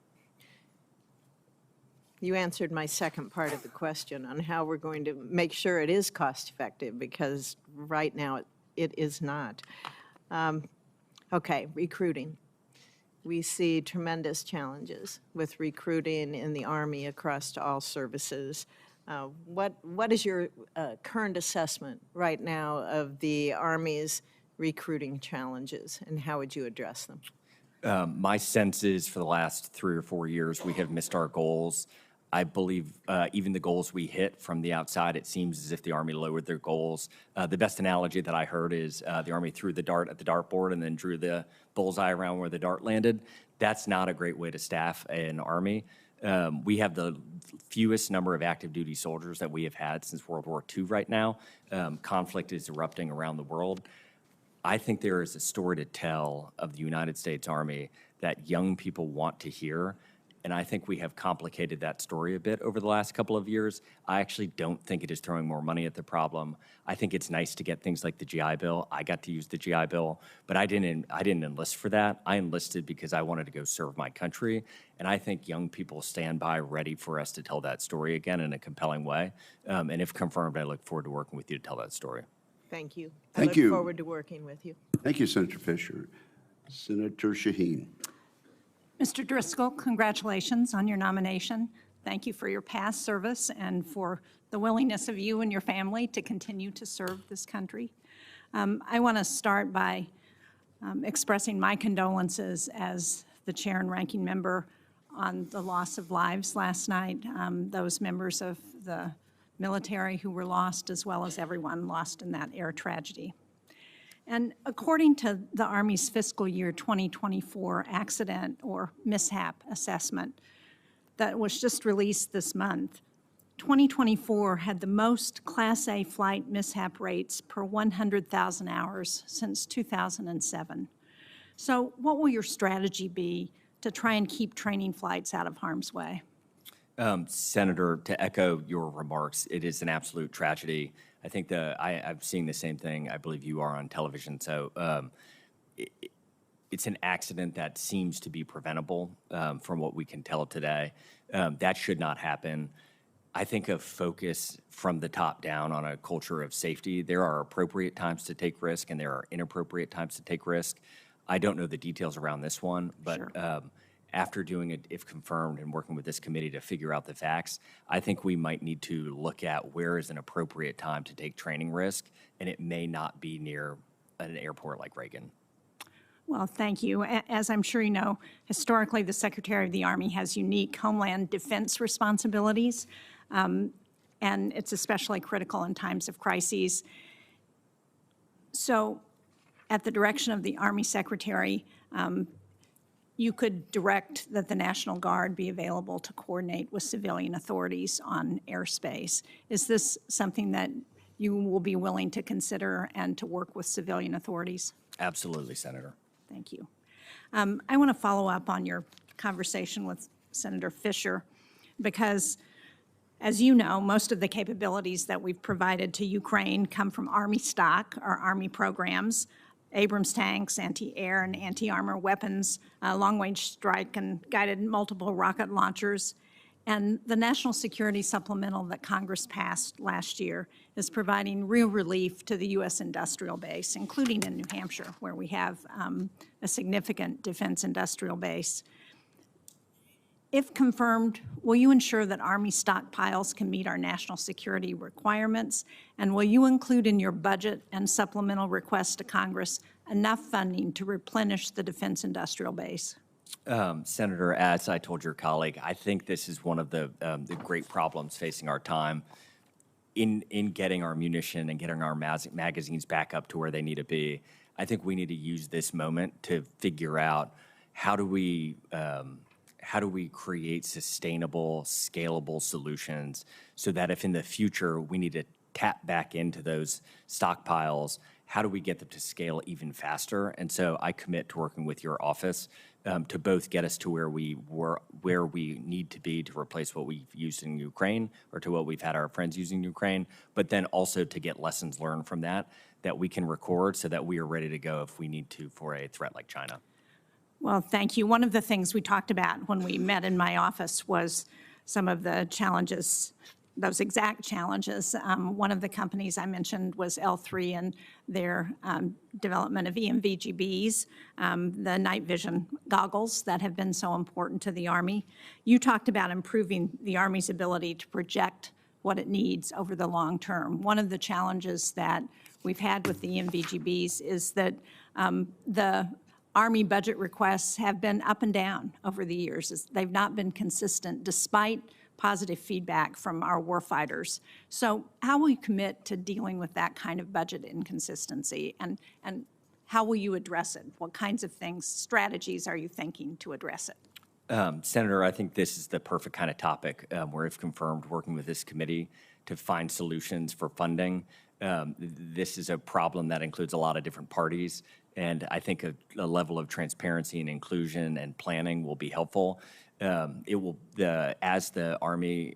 You answered my second part of the question on how we're going to make sure it is cost-effective, because right now it is not. Okay, recruiting. We see tremendous challenges with recruiting in the Army across all services. What is your current assessment right now of the Army's recruiting challenges, and how would you address them? My sense is for the last 3 or 4 years, we have missed our goals. I believe even the goals we hit from the outside, it seems as if the Army lowered their goals. The best analogy that I heard is the Army threw the dart at the dartboard and then drew the bullseye around where the dart landed. That's not a great way to staff an Army. We have the fewest number of active duty soldiers that we have had since World War II right now. Conflict is erupting around the world. I think there is a story to tell of the United States Army that young people want to hear. And I think we have complicated that story a bit over the last couple of years. I actually don't think it is throwing more money at the problem. I think it's nice to get things like the GI Bill. I got to use the GI Bill, but I didn't enlist for that. I enlisted because I wanted to go serve my country. And I think young people stand by ready for us to tell that story again in a compelling way. And if confirmed, I look forward to working with you to tell that story. Thank you. Thank I you. look forward to working with you. Thank you, Senator Fisher. Senator Shaheen. Mr. Driscoll, congratulations on your nomination. Thank you for your past service and for the willingness of you and your family to continue to serve this country. I want to start by expressing my condolences as the chair and ranking member on the loss of lives last night, those members of the military who were lost, as well as everyone lost in that air tragedy. And according to the Army's fiscal year 2024 accident or mishap assessment that was just released this month, 2024 had the most Class A flight mishap rates per 100,000 hours since 2007. So what will your strategy be to try and keep training flights out of harm's way? Senator, to echo your remarks, it is an absolute tragedy. I think I'm seeing the same thing. I believe you are on television. So it's an accident that seems to be preventable from what we can tell today. That should not happen. I think a focus from the top down on a culture of safety. There are appropriate times to take risk and there are inappropriate times to take risk. I don't know the details around this one, but sure. After doing it, if confirmed, and working with this committee to figure out the facts, I think we might need to look at where is an appropriate time to take training risk, and it may not be near an airport like Reagan. Well, thank you. As I'm sure you know, historically, the Secretary of the Army has unique homeland defense responsibilities, and it's especially critical in times of crises. So, at the direction of the Army Secretary, you could direct that the National Guard be available to coordinate with civilian authorities on airspace. Is this something that you will be willing to consider and to work with civilian authorities? Absolutely, Senator. Thank you. I want to follow up on your conversation with Senator Fisher because, as you know, most of the capabilities that we've provided to Ukraine come from Army stock or Army programs. Abrams tanks, anti-air and anti-armor weapons, long-range strike and guided multiple rocket launchers. And the National Security Supplemental that Congress passed last year is providing real relief to the U.S. industrial base, including in New Hampshire, where we have a significant defense industrial base. If confirmed, will you ensure that Army stockpiles can meet our national security requirements? And will you include in your budget and supplemental request to Congress enough funding to replenish the defense industrial base? Senator, as I told your colleague, I think this is one of the great problems facing our time in getting our munition and getting our magazines back up to where they need to be. I think we need to use this moment to figure out how do we create sustainable, scalable solutions so that if in the future we need to tap back into those stockpiles, how do we get them to scale even faster? And so I commit to working with your office to both get us to where we need to be to replace what we've used in Ukraine or to what we've had our friends using in Ukraine, but then also to get lessons learned from that we can record so that we are ready to go if we need to for a threat like China. Well, thank you. One of the things we talked about when we met in my office was some of the challenges, those exact challenges. One of the companies I mentioned was L3 and their development of EMVGBs, the night vision goggles that have been so important to the Army. You talked about improving the Army's ability to project what it needs over the long term. One of the challenges that we've had with the EMVGBs is that the Army budget requests have been up and down over the years. They've not been consistent despite positive feedback from our warfighters. So how will you commit to dealing with that kind of budget inconsistency, and how will you address it? What kinds of things, strategies are you thinking to address it? Senator, I think this is the perfect kind of topic where, if confirmed, working with this committee to find solutions for funding. This is a problem that includes a lot of different parties, and I think a level of transparency and inclusion and planning will be helpful. It will, as the Army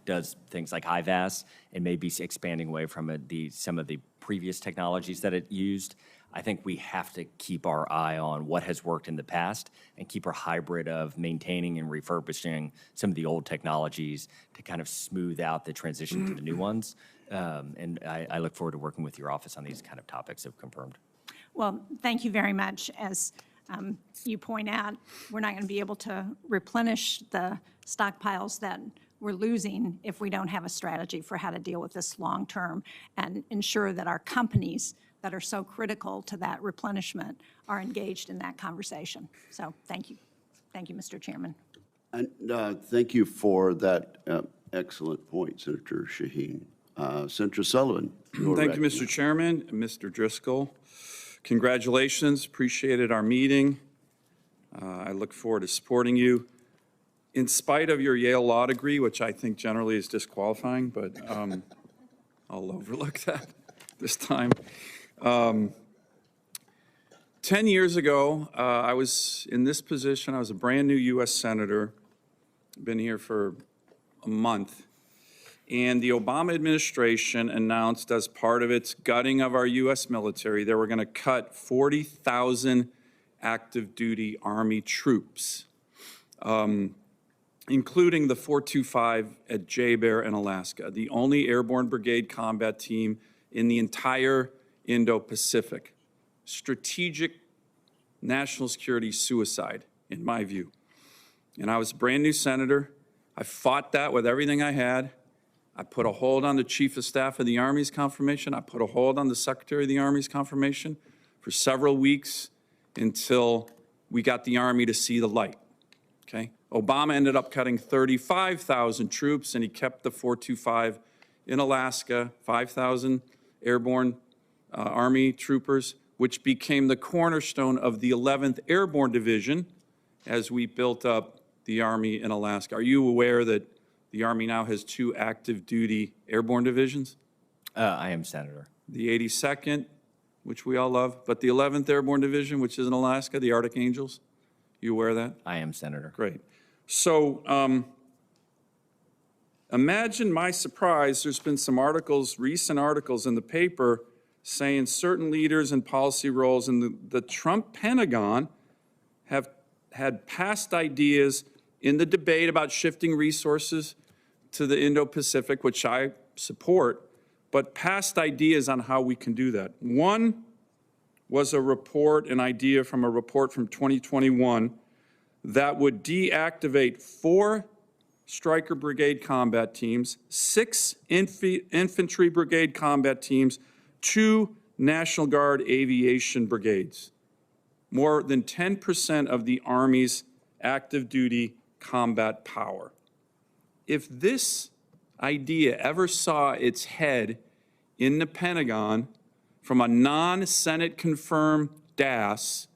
does things like IVAS and maybe expanding away from some of the previous technologies that it used, I think we have to keep our eye on what has worked in the past and keep our hybrid of maintaining and refurbishing some of the old technologies to kind of smooth out the transition to the new ones. And I look forward to working with your office on these kind of topics if confirmed. Well, thank you very much. As you point out, we're not going to be able to replenish the stockpiles that we're losing if we don't have a strategy for how to deal with this long term and ensure that our companies that are so critical to that replenishment are engaged in that conversation. So thank you. Thank you, Mr. Chairman. And thank you for that excellent point, Senator Shaheen. Senator Sullivan. Thank you, Mr. Chairman. Mr. Driscoll, congratulations. Appreciated our meeting. I look forward to supporting you. In spite of your Yale Law degree, which I think generally is disqualifying, but I'll overlook that this time. 10 years ago, I was in this position. I was a brand new U.S. Senator, been here for a month. And the Obama administration announced as part of its gutting of our U.S. military, they were going to cut 40,000 active duty Army troops, including the 425 at J-Bear in Alaska, the only airborne brigade combat team in the entire Indo-Pacific. Strategic national security suicide, in my view. And I was a brand new senator. I fought that with everything I had. I put a hold on the Chief of Staff of the Army's confirmation. I put a hold on the Secretary of the Army's confirmation for several weeks until we got the Army to see the light, okay? Obama ended up cutting 35,000 troops, and he kept the 425 in Alaska, 5,000 airborne Army troopers, which became the cornerstone of the 11th Airborne Division as we built up the Army in Alaska. Are you aware that the Army now has 2 active duty airborne divisions? I am, Senator. The 82nd, which we all love, but the 11th Airborne Division, which is in Alaska, the Arctic Angels. You aware of that? I am, Senator. Great. So imagine my surprise. There's been some articles, recent articles in the paper saying certain leaders in policy roles in the Trump Pentagon have had past ideas in the debate about shifting resources to the Indo-Pacific, which I support, but past ideas on how we can do that. One was an idea from a report from 2021 that would deactivate 4 Stryker Brigade combat teams, 6 Infantry Brigade combat teams, 2 National Guard Aviation Brigades. More than 10% of the Army's active duty combat power. If this idea ever saw its head in the Pentagon from a non-Senate confirmed DAS,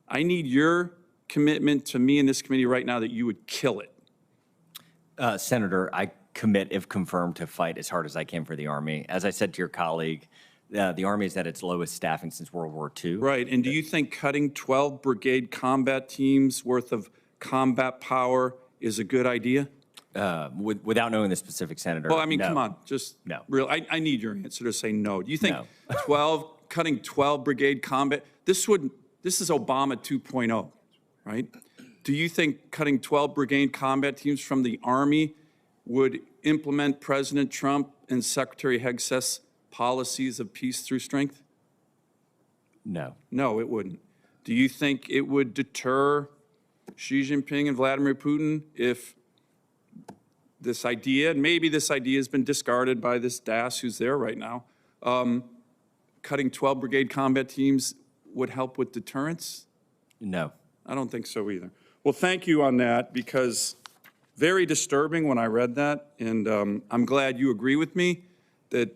I need your commitment to me and this committee right now that you would kill it. Senator, I commit, if confirmed, to fight as hard as I can for the Army. As I said to your colleague, the Army is at its lowest staffing since World War II. Right, and do you think cutting 12 brigade combat teams worth of combat power is a good idea? Without knowing the specific, Senator, Well, I mean, no. come on, just No. real. I need your answer to say no. Do you think No. cutting 12 brigade combat, this is Obama 2.0, right? Do you think cutting 12 brigade combat teams from the Army would implement President Trump and Secretary Hegseth's policies of peace through strength? No. No, it wouldn't. Do you think it would deter Xi Jinping and Vladimir Putin if this idea, and maybe this idea has been discarded by this DAS who's there right now, cutting 12 brigade combat teams would help with deterrence? No. I don't think so either. Well, thank you on that, because very disturbing when I read that, and I'm glad you agree with me that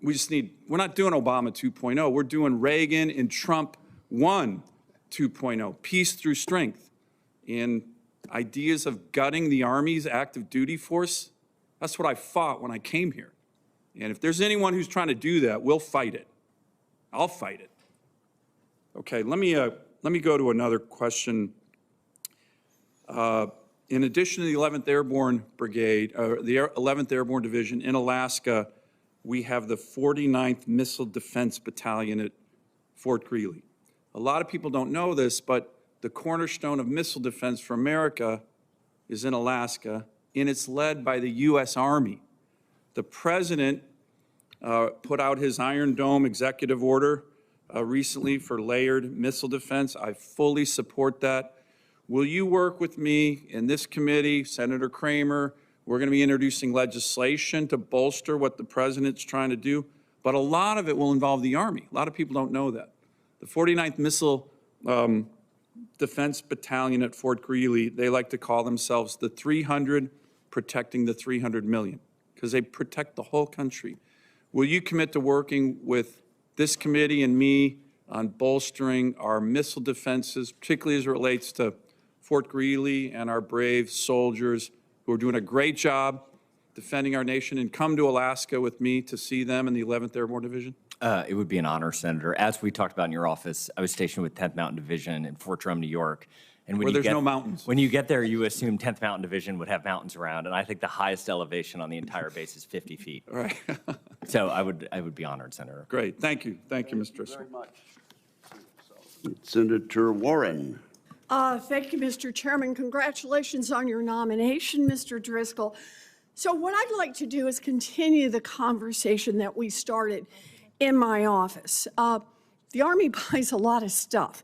we're not doing Obama 2.0, we're doing Reagan and Trump 2.0, peace through strength. And ideas of gutting the Army's active duty force, that's what I fought when I came here. And if there's anyone who's trying to do that, we'll fight it. I'll fight it. Okay, let me go to another question. In addition to the 11th Airborne Brigade, the 11th Airborne Division in Alaska, we have the 49th Missile Defense Battalion at Fort Greely. A lot of people don't know this, but the cornerstone of missile defense for America is in Alaska, and it's led by the U.S. Army. The President put out his Iron Dome executive order recently for layered missile defense. I fully support that. Will you work with me in this committee, Senator Kramer? We're going to be introducing legislation to bolster what the President's trying to do, but a lot of it will involve the Army. A lot of people don't know that. The 49th Missile Defense Battalion at Fort Greely, they like to call themselves the 300 protecting the 300 million, because they protect the whole country. Will you commit to working with this committee and me on bolstering our missile defenses, particularly as it relates to Fort Greely and our brave soldiers who are doing a great job defending our nation, and come to Alaska with me to see them in the 11th Airborne Division? It would be an honor, Senator. As we talked about in your office, I was stationed with 10th Mountain Division in Fort Drum, New York. And when Where you there's get, no mountains. When you get there, you assume 10th Mountain Division would have mountains around, and I think the highest elevation on the entire base is 50 feet. Right. So I would be honored, Senator. Great. Thank you. Thank you, Mr. Driscoll. Senator Warren. Thank you, Mr. Chairman. Congratulations on your nomination, Mr. Driscoll. So what I'd like to do is continue the conversation that we started in my office. The Army buys a lot of stuff,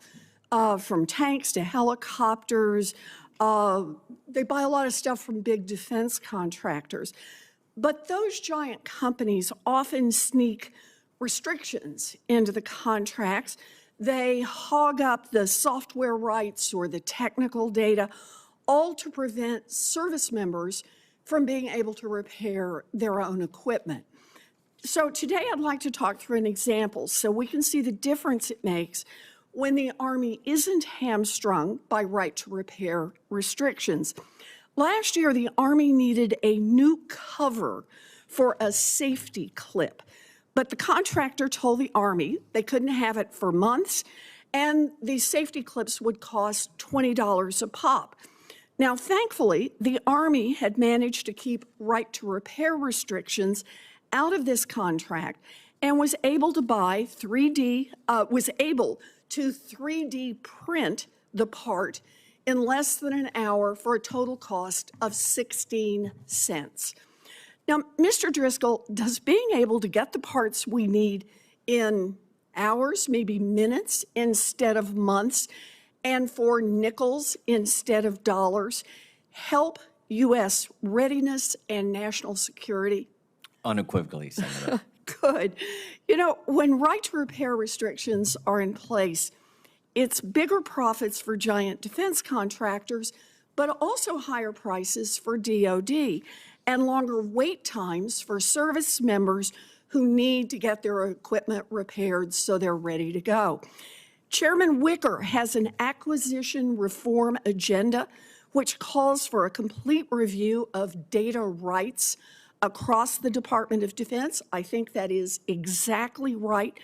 from tanks to helicopters. They buy a lot of stuff from big defense contractors. But those giant companies often sneak restrictions into the contracts. They hog up the software rights or the technical data, all to prevent service members from being able to repair their own equipment. So today I'd like to talk through an example so we can see the difference it makes when the Army isn't hamstrung by right to repair restrictions. Last year, the Army needed a new cover for a safety clip, but the contractor told the Army they couldn't have it for months, and these safety clips would cost $20 a pop. Now, thankfully, the Army had managed to keep right to repair restrictions out of this contract and was able to 3D print the part in less than an hour for a total cost of 16 cents. Now, Mr. Driscoll, does being able to get the parts we need in hours, maybe minutes instead of months, and for nickels instead of dollars, help U.S. readiness and national security? Unequivocally, Senator. Good. You know, when right to repair restrictions are in place, it's bigger profits for giant defense contractors, but also higher prices for DOD and longer wait times for service members who need to get their equipment repaired so they're ready to go. Chairman Wicker has an acquisition reform agenda which calls for a complete review of data rights across the Department of Defense. I think that is exactly right,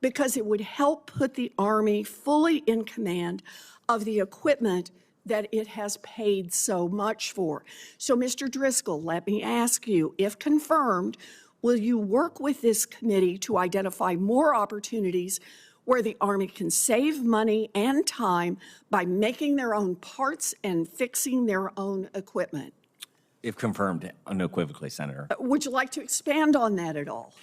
because it would help put the Army fully in command of the equipment that it has paid so much for. So, Mr. Driscoll, let me ask you, if confirmed, will you work with this committee to identify more opportunities where the Army can save money and time by making their own parts and fixing their own equipment? If confirmed, unequivocally, Senator. Would you like to expand on that at all?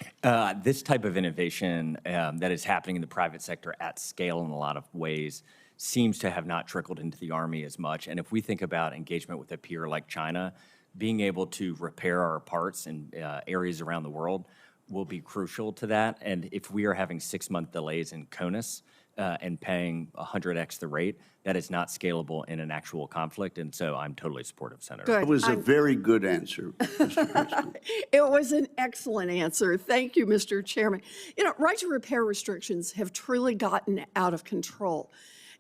This type of innovation that is happening in the private sector at scale in a lot of ways seems to have not trickled into the Army as much. And if we think about engagement with a peer like China, being able to repair our parts in areas around the world will be crucial to that. And if we are having 6-month delays in CONUS and paying 100x the rate, that is not scalable in an actual conflict. And so I'm totally supportive, Senator. Good. That was a very good answer, Mr. Driscoll. It was an excellent answer. Thank you, Mr. Chairman. You know, right to repair restrictions have truly gotten out of control,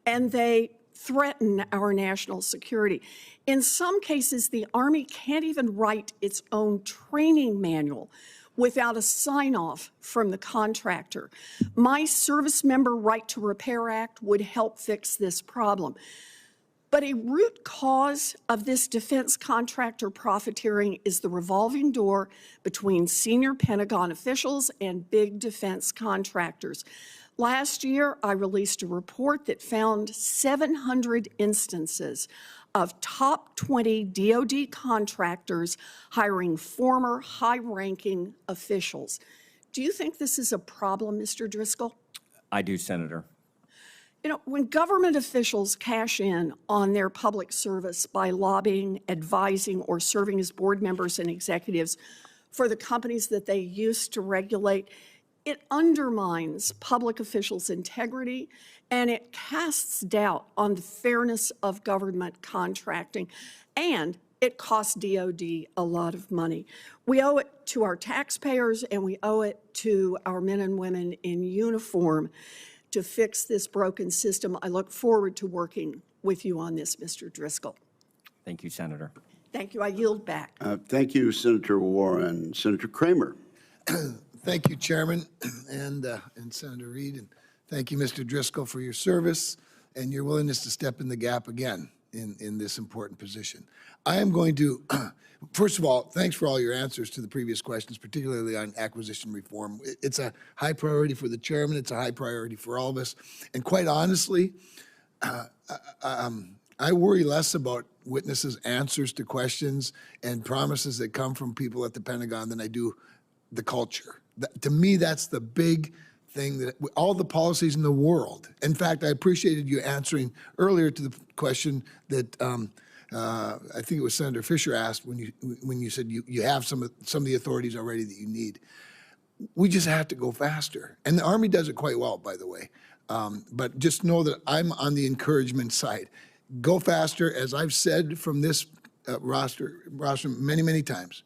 and they threaten our national security. In some cases, the Army can't even write its own training manual without a sign-off from the contractor. My Service Member Right to Repair Act would help fix this problem. But a root cause of this defense contractor profiteering is the revolving door between senior Pentagon officials and big defense contractors. Last year, I released a report that found 700 instances of top 20 DoD contractors hiring former high-ranking officials. Do you think this is a problem, Mr. Driscoll? I do, Senator. You know, when government officials cash in on their public service by lobbying, advising, or serving as board members and executives for the companies that they used to regulate, it undermines public officials' integrity, and it casts doubt on the fairness of government contracting, and it costs DOD a lot of money. We owe it to our taxpayers, and we owe it to our men and women in uniform to fix this broken system. I look forward to working with you on this, Mr. Driscoll. Thank you, Senator. Thank you. I yield back. Thank you, Senator Warren. Senator Kramer. Thank you, Chairman, and Senator Reed, and thank you, Mr. Driscoll, for your service and your willingness to step in the gap again in this important position. I am going to, first of all, thanks for all your answers to the previous questions, particularly on acquisition reform. It's a high priority for the chairman. It's a high priority for all of us. And quite honestly, I worry less about witnesses' answers to questions and promises that come from people at the Pentagon than I do the culture. To me, that's the big thing, that all the policies in the world. In fact, I appreciated you answering earlier to the question that I think it was Senator Fisher asked when you said you have some of the authorities already that you need. We just have to go faster, and the Army does it quite well, by the way. But just know that I'm on the encouragement side. Go faster, as I've said from this roster many times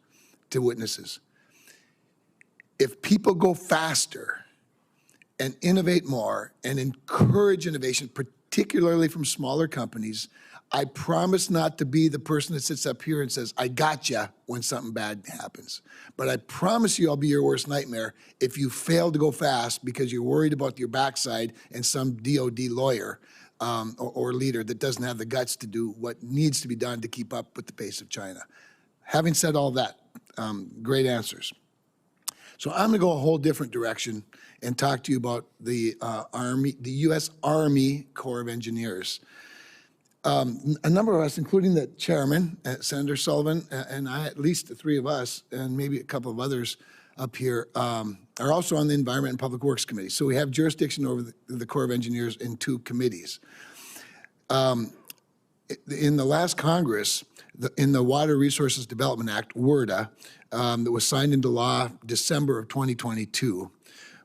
to witnesses. If people go faster and innovate more and encourage innovation, particularly from smaller companies, I promise not to be the person that sits up here and says, I gotcha when something bad happens. But I promise you I'll be your worst nightmare if you fail to go fast because you're worried about your backside and some DOD lawyer or leader that doesn't have the guts to do what needs to be done to keep up with the pace of China. Having said all that, great answers. So I'm going to go a whole different direction and talk to you about the the U.S. Army Corps of Engineers. A number of us, including the chairman, Senator Sullivan, and I, at least the three of us, and maybe a couple of others up here, are also on the Environment and Public Works Committee. So we have jurisdiction over the Corps of Engineers in two committees. In the last Congress, in the Water Resources Development Act, WRDA, that was signed into law December of 2022,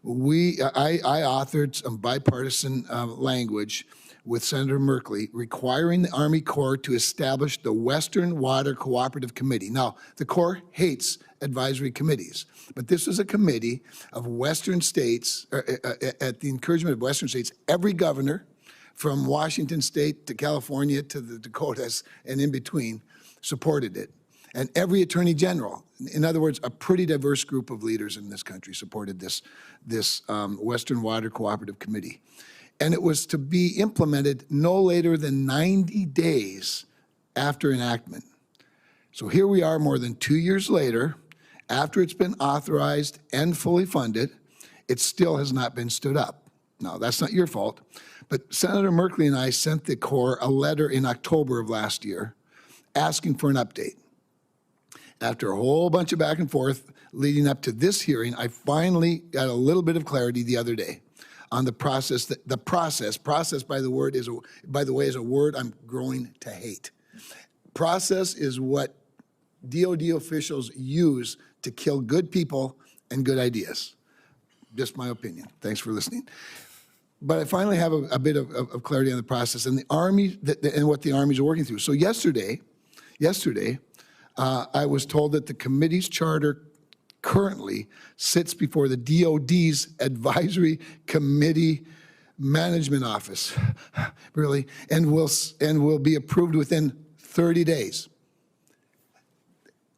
I authored some bipartisan language with Senator Merkley requiring the Army Corps to establish the Western Water Cooperative Committee. Now, the Corps hates advisory committees, but this is a committee of Western states, at the encouragement of Western states. Every governor from Washington State to California to the Dakotas and in between supported it. And every attorney general, in other words, a pretty diverse group of leaders in this country supported this Western Water Cooperative Committee. And it was to be implemented no later than 90 days after enactment. So here we are more than 2 years later, after it's been authorized and fully funded, it still has not been stood up. Now, that's not your fault, but Senator Merkley and I sent the Corps a letter in October of last year asking for an update. After a whole bunch of back and forth leading up to this hearing, I finally got a little bit of clarity the other day on the process. Process, by the way, is a word I'm growing to hate. Process is what DOD officials use to kill good people and good ideas. Just my opinion. Thanks for listening. But I finally have a bit of clarity on the process and the Army and what the Army's working through. So yesterday, I was told that the committee's charter currently sits before the DOD's Advisory Committee Management Office, really, and will be approved within 30 days.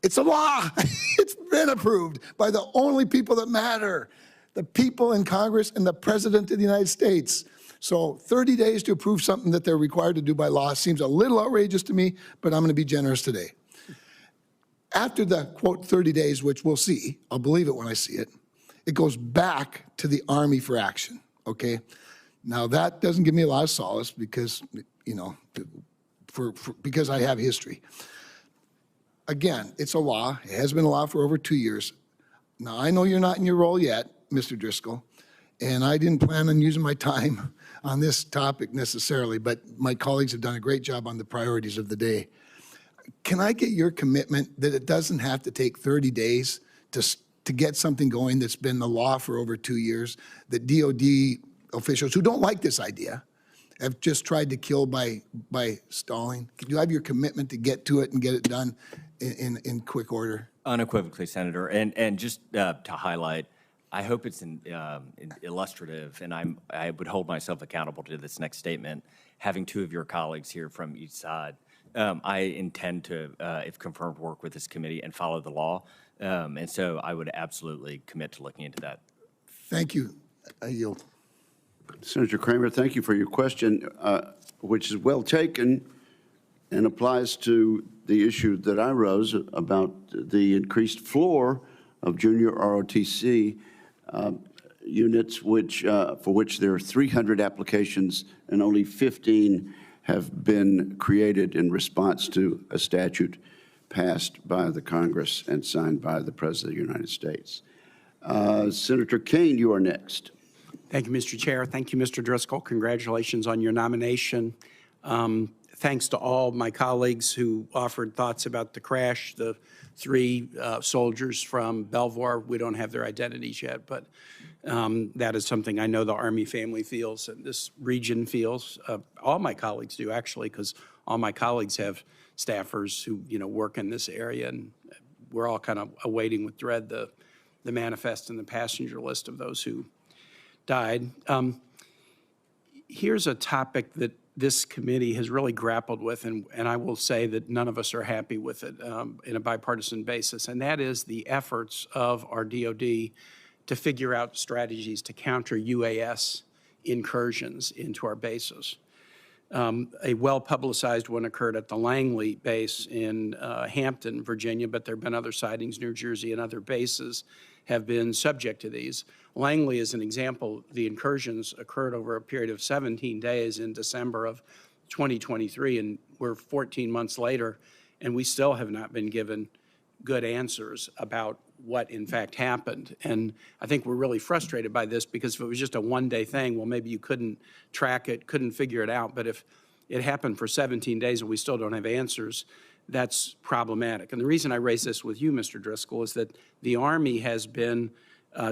It's a law. It's been approved by the only people that matter, the people in Congress and the President of the United States. So 30 days to approve something that they're required to do by law seems a little outrageous to me, but I'm going to be generous today. After the, quote, 30 days, which we'll see, I'll believe it when I see it, it goes back to the Army for action, okay? Now, that doesn't give me a lot of solace because, you know, because I have history. Again, it's a law. It has been a law for over 2 years. Now, I know you're not in your role yet, Mr. Driscoll, and I didn't plan on using my time on this topic necessarily, but my colleagues have done a great job on the priorities of the day. Can I get your commitment that it doesn't have to take 30 days to get something going that's been the law for over 2 years, that DOD officials who don't like this idea have just tried to kill by stalling? Can you have your commitment to get to it and get it done in quick order? Unequivocally, Senator. And just to highlight, I hope it's illustrative, and I would hold myself accountable to this next statement. having two of your colleagues here from each side. I intend to, if confirmed, work with this committee and follow the law. And so I would absolutely commit to looking into that. Thank you. I yield. Senator Kramer, thank you for your question, which is well taken and applies to the issue that I rose about the increased floor of junior ROTC units, for which there are 300 applications and only 15 have been created in response to a statute passed by the Congress and signed by the President of the United States. Senator Kane, you are next. Thank you, Mr. Chair. Thank you, Mr. Driscoll. Congratulations on your nomination. Thanks to all my colleagues who offered thoughts about the crash, the three soldiers from Belvoir. We don't have their identities yet, but that is something I know the Army family feels and this region feels. All my colleagues do, actually, because all my colleagues have staffers who, work in this area, and we're all kind of awaiting with dread the manifest and the passenger list of those who died. Here's a topic that this committee has really grappled with, and I will say that none of us are happy with it in a bipartisan basis, and that is the efforts of our DOD to figure out strategies to counter UAS incursions into our bases. A well-publicized one occurred at the Langley base in Hampton, Virginia, but there have been other sightings. New Jersey and other bases have been subject to these. Langley is an example. The incursions occurred over a period of 17 days in December of 2023, and we're 14 months later, and we still have not been given good answers about what in fact happened. And I think we're really frustrated by this, because if it was just a one-day thing, well, maybe you couldn't track it, couldn't figure it out. But if it happened for 17 days and we still don't have answers, that's problematic. And the reason I raise this with you, Mr. Driscoll, is that the Army has been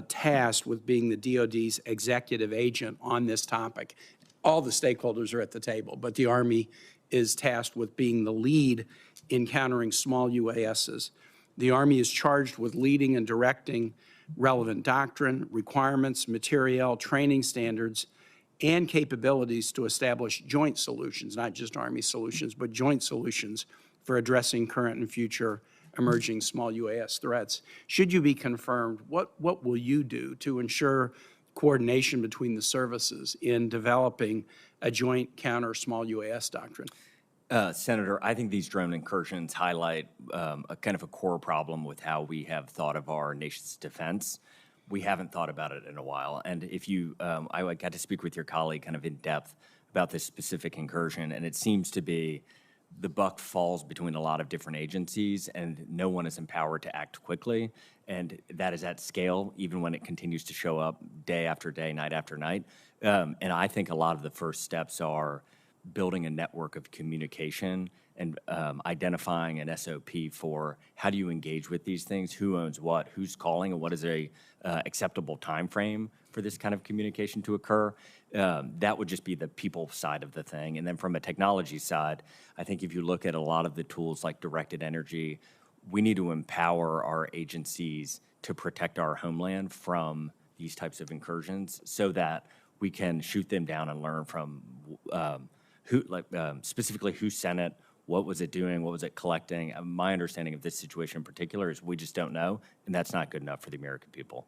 tasked with being the DOD's executive agent on this topic. All the stakeholders are at the table, but the Army is tasked with being the lead in countering small UASs. The Army is charged with leading and directing relevant doctrine, requirements, materiel, training standards, and capabilities to establish joint solutions, not just Army solutions, but joint solutions for addressing current and future emerging small UAS threats. Should you be confirmed, what will you do to ensure coordination between the services in developing a joint counter small UAS doctrine? Senator, I think these drone incursions highlight a kind of a core problem with how we have thought of our nation's defense. We haven't thought about it in a while. And if you, I got to speak with your colleague kind of in depth about this specific incursion, and it seems to be the buck falls between a lot of different agencies, and no one is empowered to act quickly. And that is at scale, even when it continues to show up day after day, night after night. And I think a lot of the first steps are building a network of communication and identifying an SOP for how do you engage with these things, who owns what, who's calling, and what is a acceptable time frame for this kind of communication to occur. That would just be the people side of the thing. And then from a technology side, I think if you look at a lot of the tools like directed energy, we need to empower our agencies to protect our homeland from these types of incursions so that we can shoot them down and learn from specifically who sent it, what was it doing, what was it collecting. My understanding of this situation in particular is we just don't know, and that's not good enough for the American people.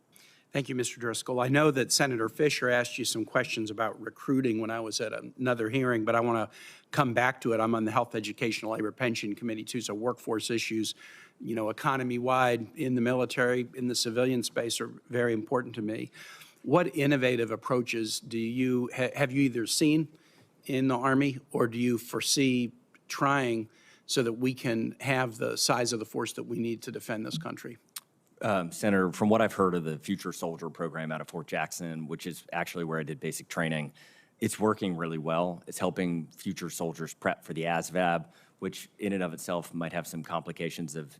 Thank you, Mr. Driscoll. I know that Senator Fisher asked you some questions about recruiting when I was at another hearing, but I want to come back to it. I'm on the Health, Education, Labor, Pension Committee, too, so workforce issues, economy-wide, in the military, in the civilian space are very important to me. What innovative approaches have you either seen in the Army, or do you foresee trying so that we can have the size of the force that we need to defend this country? Senator, from what I've heard of the Future Soldier program out of Fort Jackson, which is actually where I did basic training, it's working really well. It's helping future soldiers prep for the ASVAB, which in and of itself might have some complications of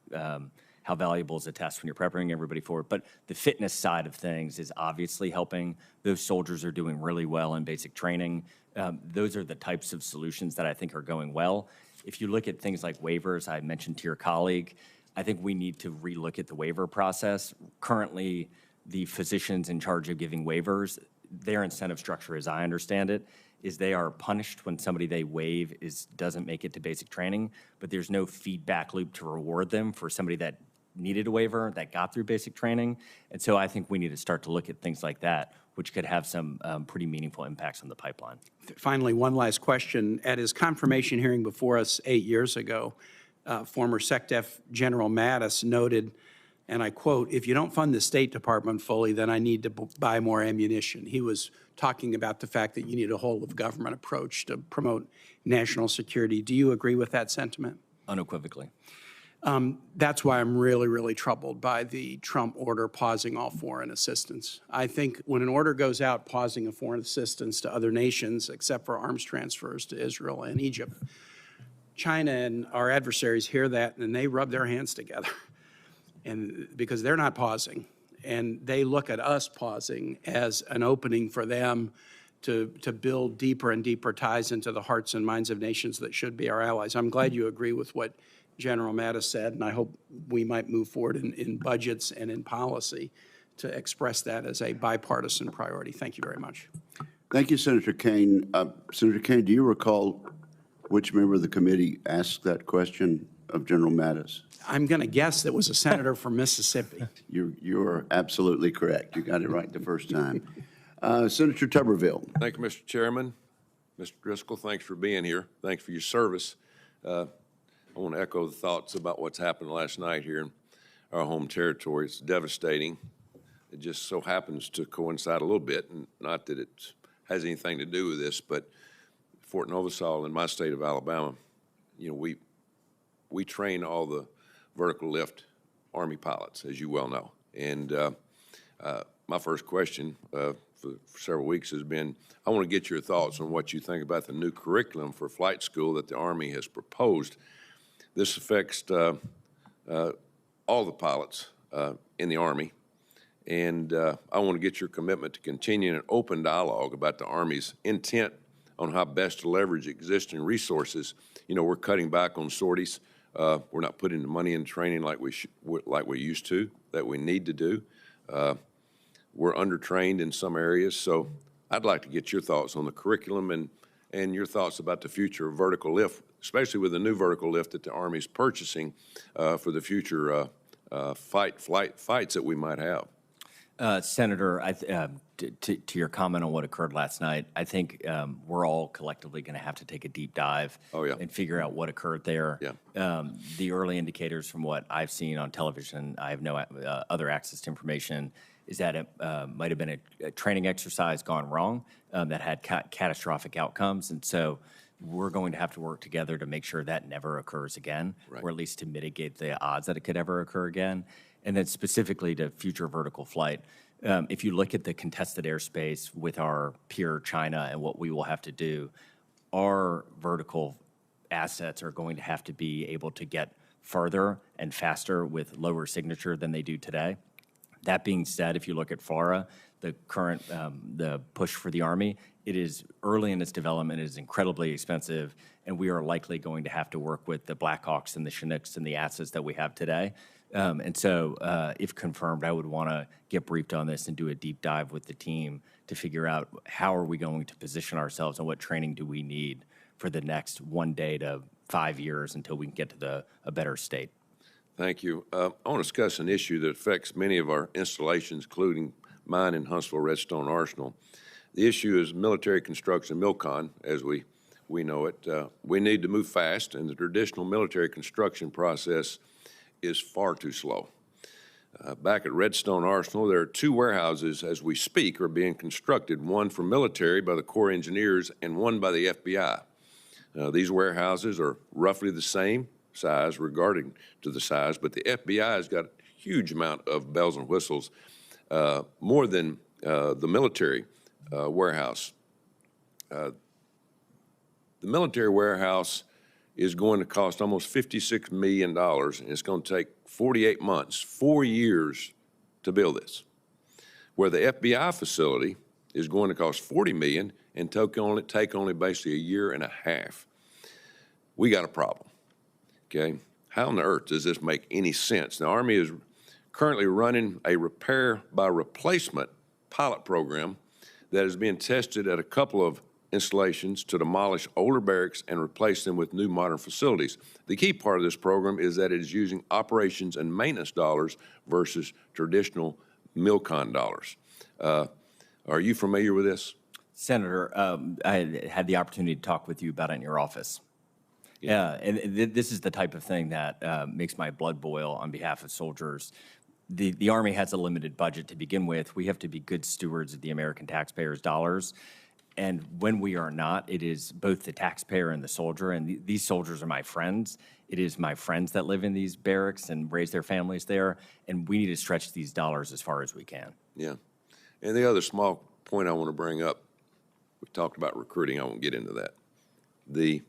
how valuable is a test when you're preparing everybody for it. But the fitness side of things is obviously helping. Those soldiers are doing really well in basic training. Those are the types of solutions that I think are going well. If you look at things like waivers, I mentioned to your colleague, I think we need to relook at the waiver process. Currently, the physicians in charge of giving waivers, their incentive structure, as I understand it, is they are punished when somebody they waive doesn't make it to basic training, but there's no feedback loop to reward them for somebody that needed a waiver, that got through basic training. And so I think we need to start to look at things like that, which could have some pretty meaningful impacts on the pipeline. Finally, one last question. At his confirmation hearing before us 8 years ago, former SecDef General Mattis noted, and I quote, "If you don't fund the State Department fully, then I need to buy more ammunition." He was talking about the fact that you need a whole-of-government approach to promote national security. Do you agree with that sentiment? Unequivocally. That's why I'm really, really troubled by the Trump order pausing all foreign assistance. I think when an order goes out pausing a foreign assistance to other nations, except for arms transfers to Israel and Egypt, China and our adversaries hear that and they rub their hands together, and because they're not pausing. And they look at us pausing as an opening for them to build deeper and deeper ties into the hearts and minds of nations that should be our allies. I'm glad you agree with what General Mattis said, and I hope we might move forward in budgets and in policy to express that as a bipartisan priority. Thank you very much. Thank you, Senator Kane. Senator Kane, do you recall which member of the committee asked that question of General Mattis? I'm going to guess that was a senator from Mississippi. You're absolutely correct. You got it right the first time. Senator Tuberville. Thank you, Mr. Chairman. Mr. Driscoll, thanks for being here. Thanks for your service. I want to echo the thoughts about what's happened last night here in our home territory. It's devastating. It just so happens to coincide a little bit, and not that it has anything to do with this, but Fort Novosol in my state of Alabama, you know, we train all the vertical lift Army pilots, as you well know. And my first question for several weeks has been, I want to get your thoughts on what you think about the new curriculum for flight school that the Army has proposed. This affects all the pilots in the Army, and I want to get your commitment to continue an open dialogue about the Army's intent on how best to leverage existing resources. You know, we're cutting back on sorties. We're not putting the money in training like we used to, that we need to do. We're undertrained in some areas, so I'd like to get your thoughts on the curriculum and your thoughts about the future of vertical lift, especially with the new vertical lift that the Army is purchasing for the future fights that we might have. Senator, to your comment on what occurred last night, I think we're all collectively going to have to take a deep dive and figure out what occurred there. Yeah. The early indicators from what I've seen on television, I have no other access to information, is that it might have been a training exercise gone wrong that had catastrophic outcomes. And so we're going to have to work together to make sure that never occurs again, or at least to mitigate the odds that it could ever occur again. And then specifically to future vertical flight, if you look at the contested airspace with our peer China and what we will have to do, our vertical assets are going to have to be able to get further and faster with lower signature than they do today. That being said, if you look at FARA, the current the push for the Army, it is early in its development, it is incredibly expensive, and we are likely going to have to work with the Blackhawks and the Chinooks and the assets that we have today. And so if confirmed, I would want to get briefed on this and do a deep dive with the team to figure out how are we going to position ourselves and what training do we need for the next 1 day to 5 years until we can get to a better state. Thank you. I want to discuss an issue that affects many of our installations, including mine in Huntsville Redstone Arsenal. The issue is military construction, MILCON, as we know it. We need to move fast, and the traditional military construction process is far too slow. Back at Redstone Arsenal, there are 2 warehouses as we speak are being constructed, one for military by the Corps Engineers and one by the FBI. These warehouses are roughly the same size regarding to the size, but the FBI has got a huge amount of bells and whistles, more than the military warehouse. The military warehouse is going to cost almost $56 million, and it's going to take 48 months, 4 years to build this. Where the FBI facility is going to cost $40 million and take only basically a year and a half. We got a problem. Okay, how on earth does this make any sense? The Army is currently running a repair by replacement pilot program that is being tested at a couple of installations to demolish older barracks and replace them with new modern facilities. The key part of this program is that it is using operations and maintenance dollars versus traditional MILCON dollars. Are you familiar with this? Senator, I had the opportunity to talk with you about it in your office. Yeah, and this is the type of thing that makes my blood boil on behalf of soldiers. The Army has a limited budget to begin with. We have to be good stewards of the American taxpayers' dollars. And when we are not, it is both the taxpayer and the soldier. And these soldiers are my friends. It is my friends that live in these barracks and raise their families there. And we need to stretch these dollars as far as we can. Yeah. And the other small point I want to bring up, we talked about recruiting. I won't get into that. The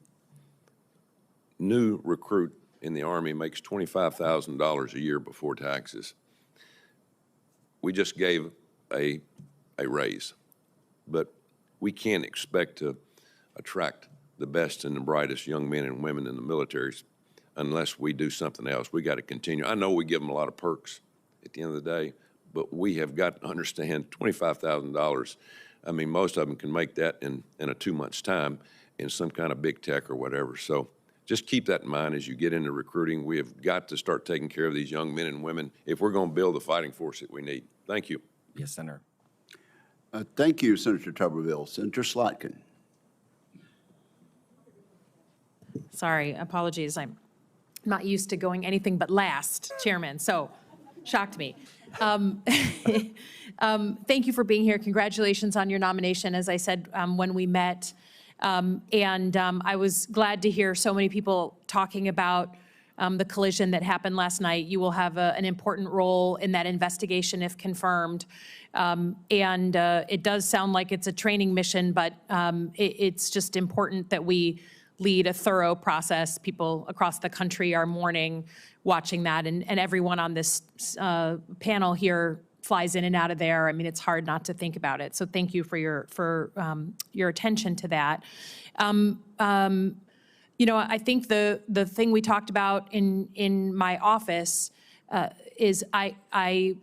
new recruit in the Army makes $25,000 a year before taxes. We just gave a raise, but we can't expect to attract the best and the brightest young men and women in the militaries unless we do something else. We got to continue. I know we give them a lot of perks at the end of the day, but we have got to understand $25,000. I mean, most of them can make that in a 2 months' time in some kind of big tech or whatever. So just keep that in mind as you get into recruiting. We have got to start taking care of these young men and women if we're going to build the fighting force that we need. Thank you. Yes, Senator. Thank you, Senator Tuberville. Senator Slotkin. Sorry, apologies. I'm not used to going anything but last, Chairman, so shocked me. Thank you for being here. Congratulations on your nomination, as I said when we met. I was glad to hear so many people talking about the collision that happened last night. You will have an important role in that investigation if confirmed. It does sound like it's a training mission, but it's just important that we lead a thorough process. People across the country are mourning, watching that, and everyone on this panel here flies in and out of there. I mean, it's hard not to think about it. So thank you for your attention to that. You know, I think the thing we talked about in my office is I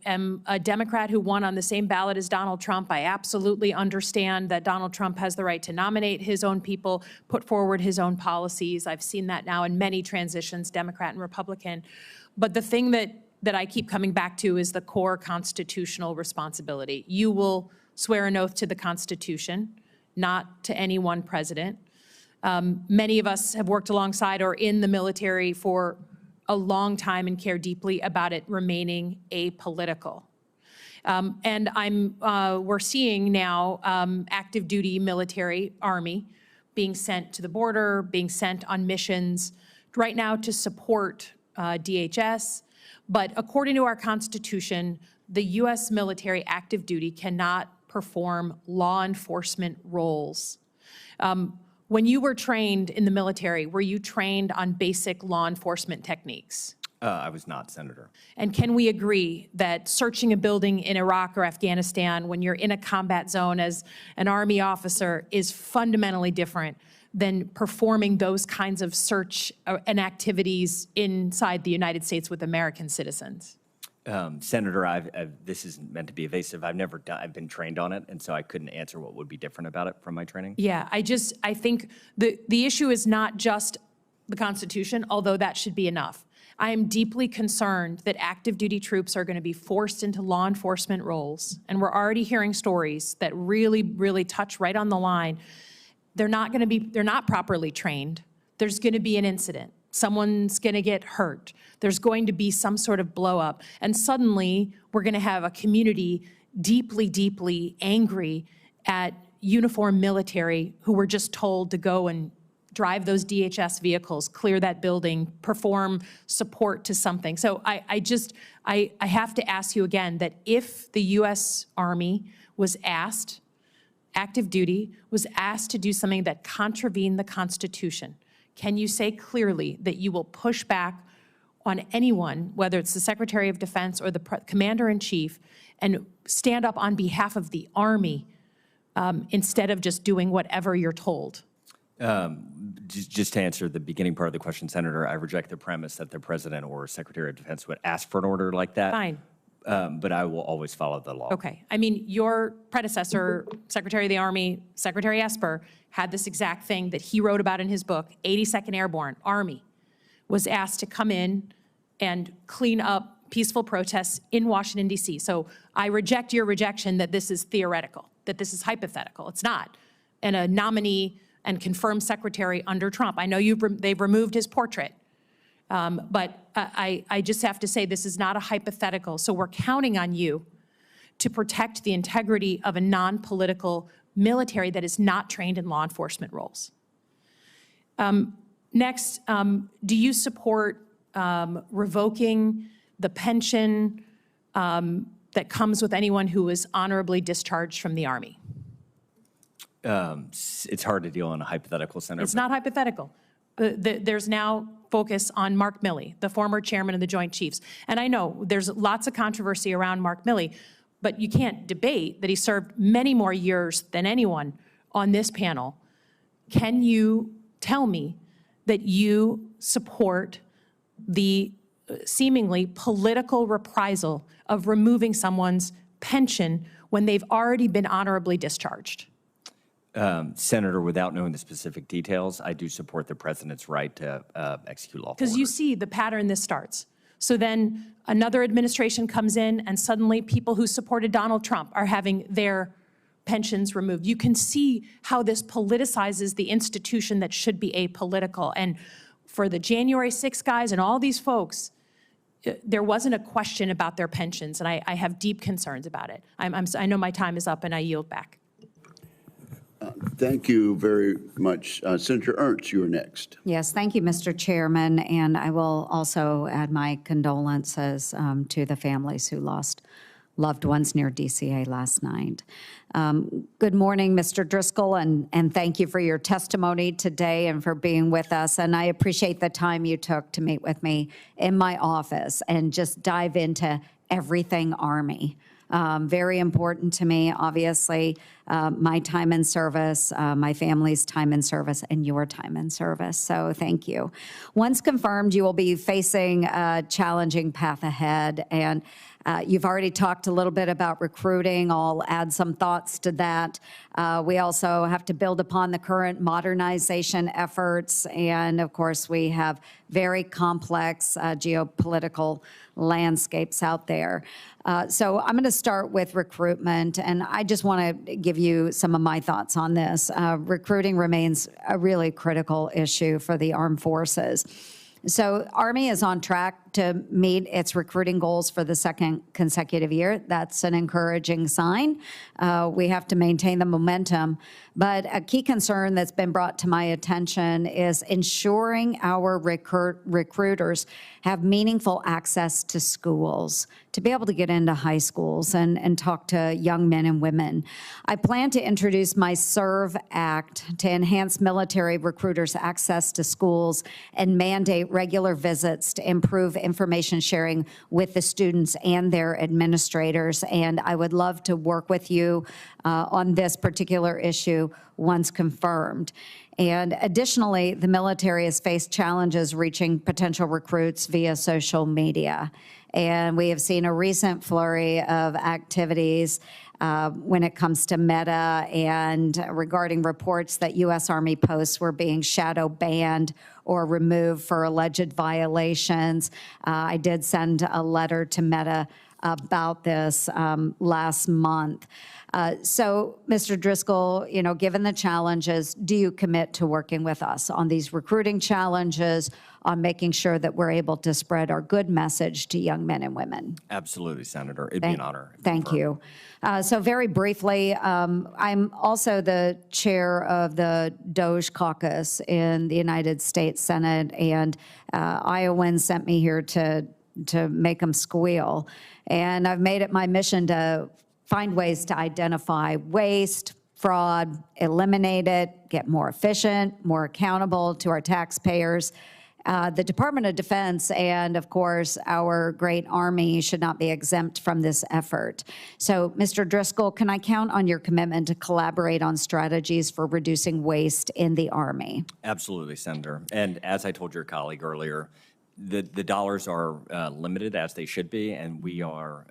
am a Democrat who won on the same ballot as Donald Trump. I absolutely understand that Donald Trump has the right to nominate his own people, put forward his own policies. I've seen that now in many transitions, Democrat and Republican. But the thing that I keep coming back to is the core constitutional responsibility. You will swear an oath to the Constitution, not to any one president. Many of us have worked alongside or in the military for a long time and care deeply about it remaining apolitical. We're seeing now active duty military, Army, being sent to the border, being sent on missions right now to support DHS. But according to our Constitution, the U.S. military active duty cannot perform law enforcement roles. When you were trained in the military, were you trained on basic law enforcement techniques? I was not, Senator. And can we agree that searching a building in Iraq or Afghanistan when you're in a combat zone as an Army officer is fundamentally different than performing those kinds of search and activities inside the United States with American citizens? Senator, this isn't meant to be evasive. I've been trained on it, and so I couldn't answer what would be different about it from my training. Yeah, I think the issue is not just the Constitution, although that should be enough. I am deeply concerned that active duty troops are going to be forced into law enforcement roles, and we're already hearing stories that really, really touch right on the line. They're not properly trained. There's going to be an incident. Someone's going to get hurt. There's going to be some sort of blow up. And suddenly, we're going to have a community deeply, deeply angry at uniformed military who were just told to go and drive those DHS vehicles, clear that building, perform support to something. So I have to ask you again that if the U.S. Army was asked, active duty, was asked to do something that contravened the Constitution, can you say clearly that you will push back on anyone, whether it's the Secretary of Defense or the Commander-in-Chief, and stand up on behalf of the Army instead of just doing whatever you're told? Just to answer the beginning part of the question, Senator, I reject the premise that the President or Secretary of Defense would ask for an order like that. Fine. but I will always follow the law. Okay. I mean, your predecessor, Secretary of the Army, Secretary Esper, had this exact thing that he wrote about in his book, 82nd Airborne Army, was asked to come in and clean up peaceful protests in Washington, D.C. So I reject your rejection that this is theoretical, that this is hypothetical. It's not. And a nominee and confirmed secretary under Trump. I know they've removed his portrait, but I just have to say this is not a hypothetical. So we're counting on you to protect the integrity of a non-political military that is not trained in law enforcement roles. Next, do you support revoking the pension that comes with anyone who is honorably discharged from the Army? It's hard to deal in a hypothetical, Senator. It's not hypothetical. There's now focus on Mark Milley, the former chairman of the Joint Chiefs. And I know there's lots of controversy around Mark Milley, but you can't debate that he served many more years than anyone on this panel. Can you tell me that you support the seemingly political reprisal of removing someone's pension when they've already been honorably discharged? Senator, without knowing the specific details, I do support the president's right to execute lawful Because you orders. see the pattern this starts. So then another administration comes in and suddenly people who supported Donald Trump are having their pensions removed. You can see how this politicizes the institution that should be apolitical. And for the January 6 guys and all these folks, there wasn't a question about their pensions, and I have deep concerns about it. I know my time is up, and I yield back. Thank you very much. Senator Ernst, you're next. Yes, thank you, Mr. Chairman, and I will also add my condolences to the families who lost loved ones near DCA last night. Good morning, Mr. Driscoll, and thank you for your testimony today and for being with us. And I appreciate the time you took to meet with me in my office and just dive into everything Army. Very important to me, obviously, my time in service, my family's time in service, and your time in service. So thank you. Once confirmed, you will be facing a challenging path ahead. And you've already talked a little bit about recruiting. I'll add some thoughts to that. We also have to build upon the current modernization efforts. And of course, we have very complex geopolitical landscapes out there. So I'm going to start with recruitment, and I just want to give you some of my thoughts on this. Recruiting remains a really critical issue for the armed forces. So Army is on track to meet its recruiting goals for the second consecutive year. That's an encouraging sign. We have to maintain the momentum. But a key concern that's been brought to my attention is ensuring our recruiters have meaningful access to schools, to be able to get into high schools and talk to young men and women. I plan to introduce my SERVE Act to enhance military recruiters' access to schools and mandate regular visits to improve information sharing with the students and their administrators. And I would love to work with you on this particular issue once confirmed. And additionally, the military has faced challenges reaching potential recruits via social media. And we have seen a recent flurry of activities when it comes to Meta and regarding reports that U.S. Army posts were being shadow banned or removed for alleged violations. I did send a letter to Meta about this last month. So, Mr. Driscoll, you know, given the challenges, do you commit to working with us on these recruiting challenges, on making sure that we're able to spread our good message to young men and women? Absolutely, Senator. It'd be an honor. Thank you. So very briefly, I'm also the chair of the Doge Caucus in the United States Senate, and Iowans sent me here to make them squeal. And I've made it my mission to find ways to identify waste, fraud, eliminate it, get more efficient, more accountable to our taxpayers. The Department of Defense and, of course, our great Army should not be exempt from this effort. So, Mr. Driscoll, can I count on your commitment to collaborate on strategies for reducing waste in the Army? Absolutely, Senator. And as I told your colleague earlier, The dollars are limited, as they should be, and we are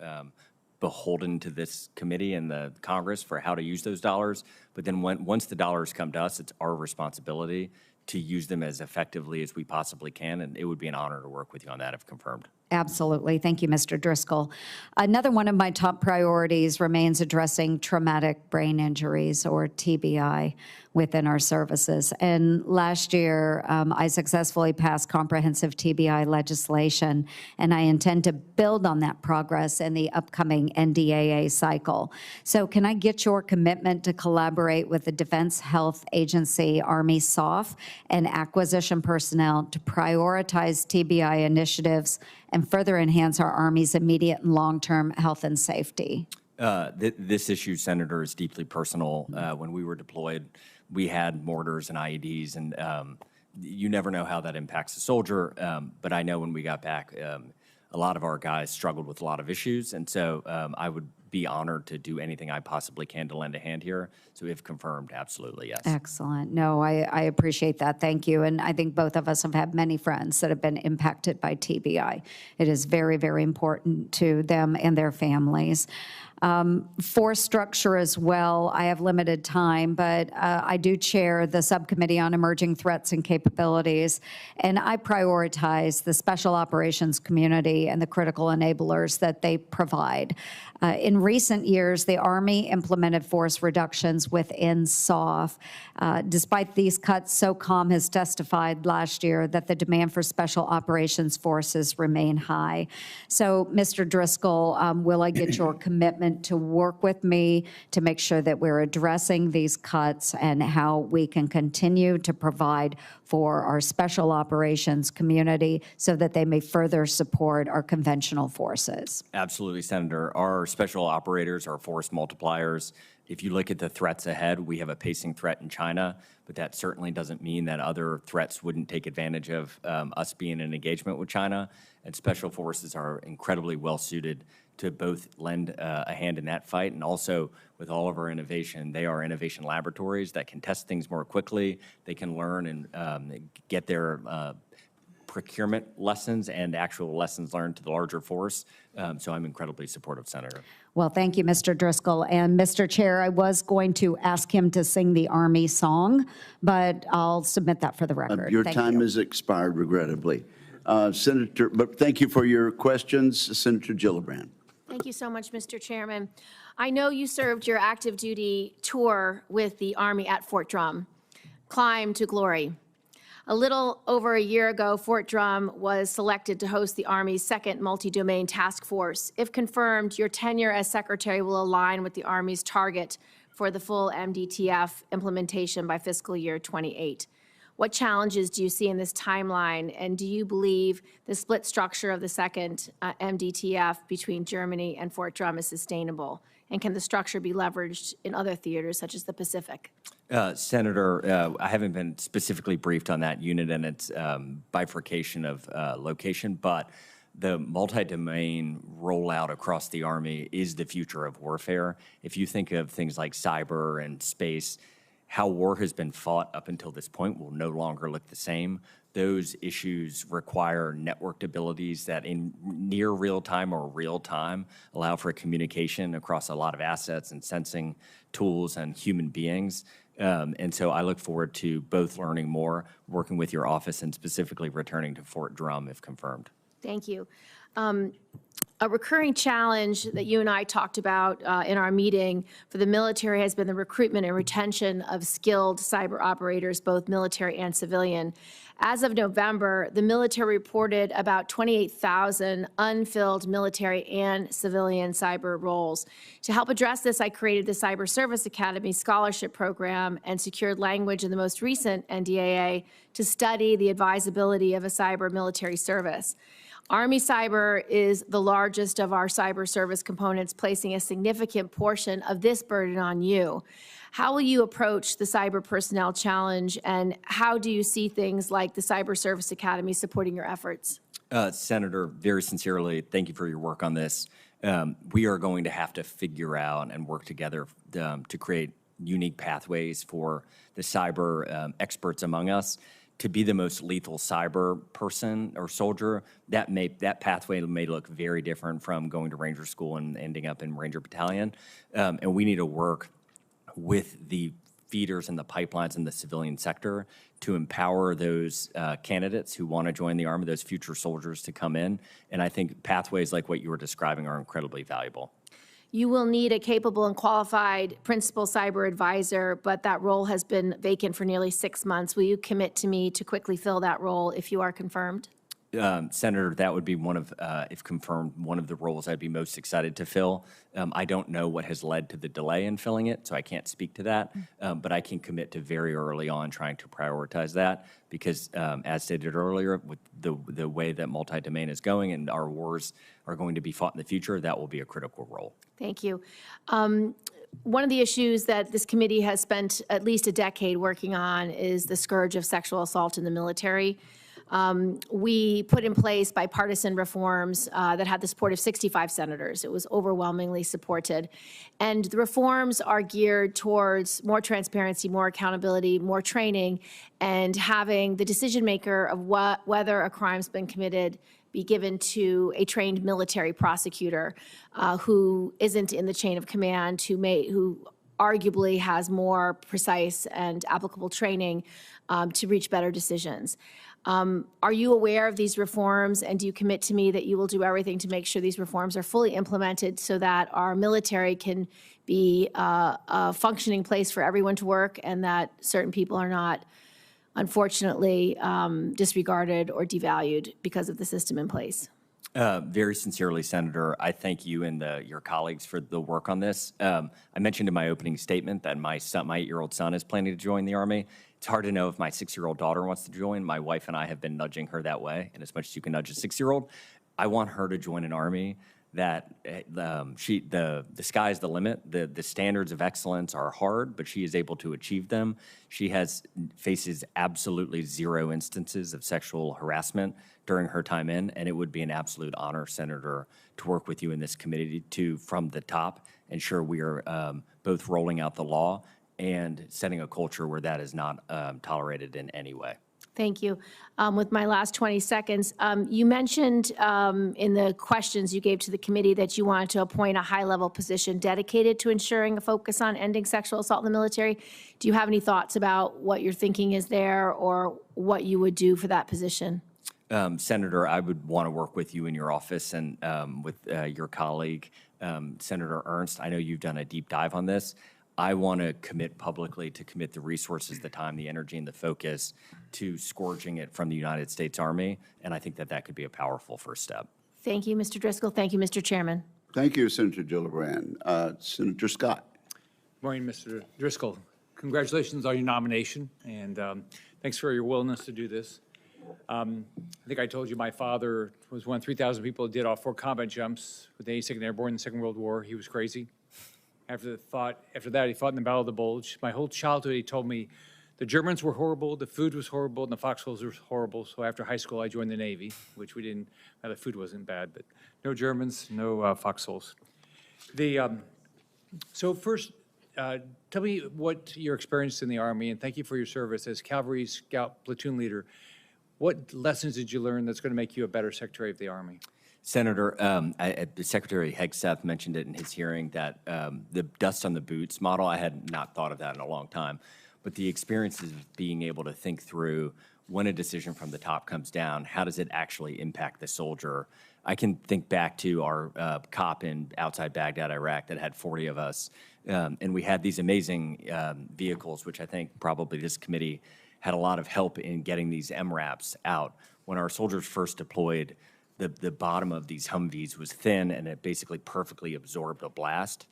beholden to this committee and the Congress for how to use those dollars. But then once the dollars come to us, it's our responsibility to use them as effectively as we possibly can, and it would be an honor to work with you on that if confirmed. Absolutely. Thank you, Mr. Driscoll. Another one of my top priorities remains addressing traumatic brain injuries, or TBI, within our services. And last year, I successfully passed comprehensive TBI legislation, and I intend to build on that progress in the upcoming NDAA cycle. So can I get your commitment to collaborate with the Defense Health Agency, Army SOF, and acquisition personnel to prioritize TBI initiatives and further enhance our Army's immediate and long-term health and safety? This issue, Senator, is deeply personal. When we were deployed, we had mortars and IEDs, and you never know how that impacts a soldier. But I know when we got back, a lot of our guys struggled with a lot of issues, and so I would be honored to do anything I possibly can to lend a hand here. So if confirmed, absolutely, yes. Excellent. No, I appreciate that. Thank you. And I think both of us have had many friends that have been impacted by TBI. It is very, very important to them and their families. Force structure as well. I have limited time, but I do chair the Subcommittee on Emerging Threats and Capabilities, and I prioritize the special operations community and the critical enablers that they provide. In recent years, the Army implemented force reductions within SOF. Despite these cuts, SOCOM has testified last year that the demand for special operations forces remain high. So, Mr. Driscoll, will I get your commitment to work with me to make sure that we're addressing these cuts and how we can continue to provide for our special operations community so that they may further support our conventional forces? Absolutely, Senator. Our special operators are force multipliers. If you look at the threats ahead, we have a pacing threat in China, but that certainly doesn't mean that other threats wouldn't take advantage of us being in engagement with China. And special forces are incredibly well-suited to both lend a hand in that fight, and also with all of our innovation, they are innovation laboratories that can test things more quickly. They can learn and get their procurement lessons and actual lessons learned to the larger force. So I'm incredibly supportive, Senator. Well, thank you, Mr. Driscoll. And Mr. Chair, I was going to ask him to sing the Army song, but I'll submit that for the record. Your Thank time you. has expired, regrettably. Senator, but thank you for your questions. Senator Gillibrand. Thank you so much, Mr. Chairman. I know you served your active duty tour with the Army at Fort Drum, Climb to Glory. A little over a year ago, Fort Drum was selected to host the Army's second multi-domain task force. If confirmed, your tenure as secretary will align with the Army's target for the full MDTF implementation by fiscal year 28. What challenges do you see in this timeline, and do you believe the split structure of the second MDTF between Germany and Fort Drum is sustainable? And can the structure be leveraged in other theaters such as the Pacific? Senator, I haven't been specifically briefed on that unit and its bifurcation of location, but the multi-domain rollout across the Army is the future of warfare. If you think of things like cyber and space, how war has been fought up until this point will no longer look the same. Those issues require networked abilities that in near real time or real time allow for communication across a lot of assets and sensing tools and human beings. And so I look forward to both learning more, working with your office, and specifically returning to Fort Drum if confirmed. Thank you. A recurring challenge that you and I talked about in our meeting for the military has been the recruitment and retention of skilled cyber operators, both military and civilian. As of November, the military reported about 28,000 unfilled military and civilian cyber roles. To help address this, I created the Cyber Service Academy Scholarship Program and secured language in the most recent NDAA to study the advisability of a cyber military service. Army Cyber is the largest of our cyber service components, placing a significant portion of this burden on you. How will you approach the cyber personnel challenge, and how do you see things like the Cyber Service Academy supporting your efforts? Senator, very sincerely, thank you for your work on this. We are going to have to figure out and work together to create unique pathways for the cyber experts among us to be the most lethal cyber person or soldier, that pathway may look very different from going to Ranger School and ending up in Ranger Battalion. And we need to work with the feeders and the pipelines in the civilian sector to empower those candidates who want to join the Army, those future soldiers to come in. And I think pathways like what you were describing are incredibly valuable. You will need a capable and qualified principal cyber advisor, but that role has been vacant for nearly 6 months. Will you commit to me to quickly fill that role if you are confirmed? Senator, that would be one of, if confirmed, one of the roles I'd be most excited to fill. I don't know what has led to the delay in filling it, so I can't speak to that. But I can commit to very early on trying to prioritize that because, as stated earlier, with the way that multi-domain is going and our wars are going to be fought in the future, that will be a critical role. Thank you. One of the issues that this committee has spent at least a decade working on is the scourge of sexual assault in the military. We put in place bipartisan reforms that had the support of 65 senators. It was overwhelmingly supported. And the reforms are geared towards more transparency, more accountability, more training, and having the decision maker of whether a crime's been committed be given to a trained military prosecutor who isn't in the chain of command, who arguably has more precise and applicable training to reach better decisions. Are you aware of these reforms, and do you commit to me that you will do everything to make sure these reforms are fully implemented so that our military can be a functioning place for everyone to work and that certain people are not, unfortunately, disregarded or devalued because of the system in place? Very sincerely, Senator, I thank you and your colleagues for the work on this. I mentioned in my opening statement that my 8-year-old son is planning to join the Army. It's hard to know if my 6-year-old daughter wants to join. My wife and I have been nudging her that way, and as much as you can nudge a 6-year-old, I want her to join an Army that the sky's the limit. The standards of excellence are hard, but she is able to achieve them. She faces absolutely 0 instances of sexual harassment during her time in, and it would be an absolute honor, Senator, to work with you in this committee to, from the top, ensure we are both rolling out the law and setting a culture where that is not tolerated in any way. Thank you. With my last 20 seconds, you mentioned in the questions you gave to the committee that you wanted to appoint a high-level position dedicated to ensuring a focus on ending sexual assault in the military. Do you have any thoughts about what your thinking is there or what you would do for that position? Senator, I would want to work with you in your office and with your colleague, Senator Ernst. I know you've done a deep dive on this. I want to commit publicly to commit the resources, the time, the energy, and the focus to scourging it from the United States Army, and I think that that could be a powerful first step. Thank you, Mr. Driscoll. Thank you, Mr. Chairman. Thank you, Senator Gillibrand. Senator Scott. Morning, Mr. Driscoll. Congratulations on your nomination, and thanks for your willingness to do this. I think I told you my father was one of 3,000 people who did all 4 combat jumps with the 82nd Airborne in the Second World War. He was crazy. After that, he fought in the Battle of the Bulge. My whole childhood, he told me the Germans were horrible, the food was horrible, and the foxholes were horrible. So after high school, I joined the Navy, which we didn't, the food wasn't bad, but no Germans, no foxholes. So first, tell me what your experience in the Army, and thank you for your service as Cavalry Scout Platoon Leader. What lessons did you learn that's going to make you a better Secretary of the Army? Senator, Secretary Hegseth mentioned it in his hearing that the dust on the boots model, I had not thought of that in a long time, but the experiences of being able to think through when a decision from the top comes down, how does it actually impact the soldier? I can think back to our COP outside Baghdad, Iraq, that had 40 of us, and we had these amazing vehicles, which I think probably this committee had a lot of help in getting these MRAPs out. When our soldiers first deployed, the bottom of these Humvees was thin, and it basically perfectly absorbed a blast.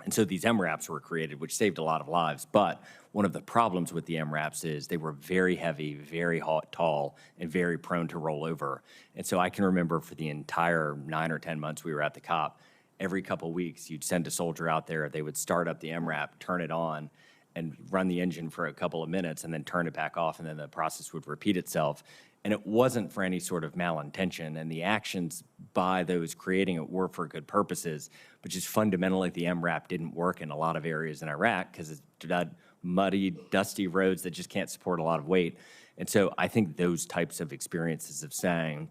And so these MRAPs were created, which saved a lot of lives. But one of the problems with the MRAPs is they were very heavy, very tall, and very prone to roll over. And so I can remember for the entire 9 or 10 months we were at the COP, every couple of weeks you'd send a soldier out there, they would start up the MRAP, turn it on, and run the engine for a couple of minutes, and then turn it back off, and then the process would repeat itself. And it wasn't for any sort of malintention, and the actions by those creating it were for good purposes, but just fundamentally the MRAP didn't work in a lot of areas in Iraq because it's muddy, dusty roads that just can't support a lot of weight. And so I think those types of experiences of saying,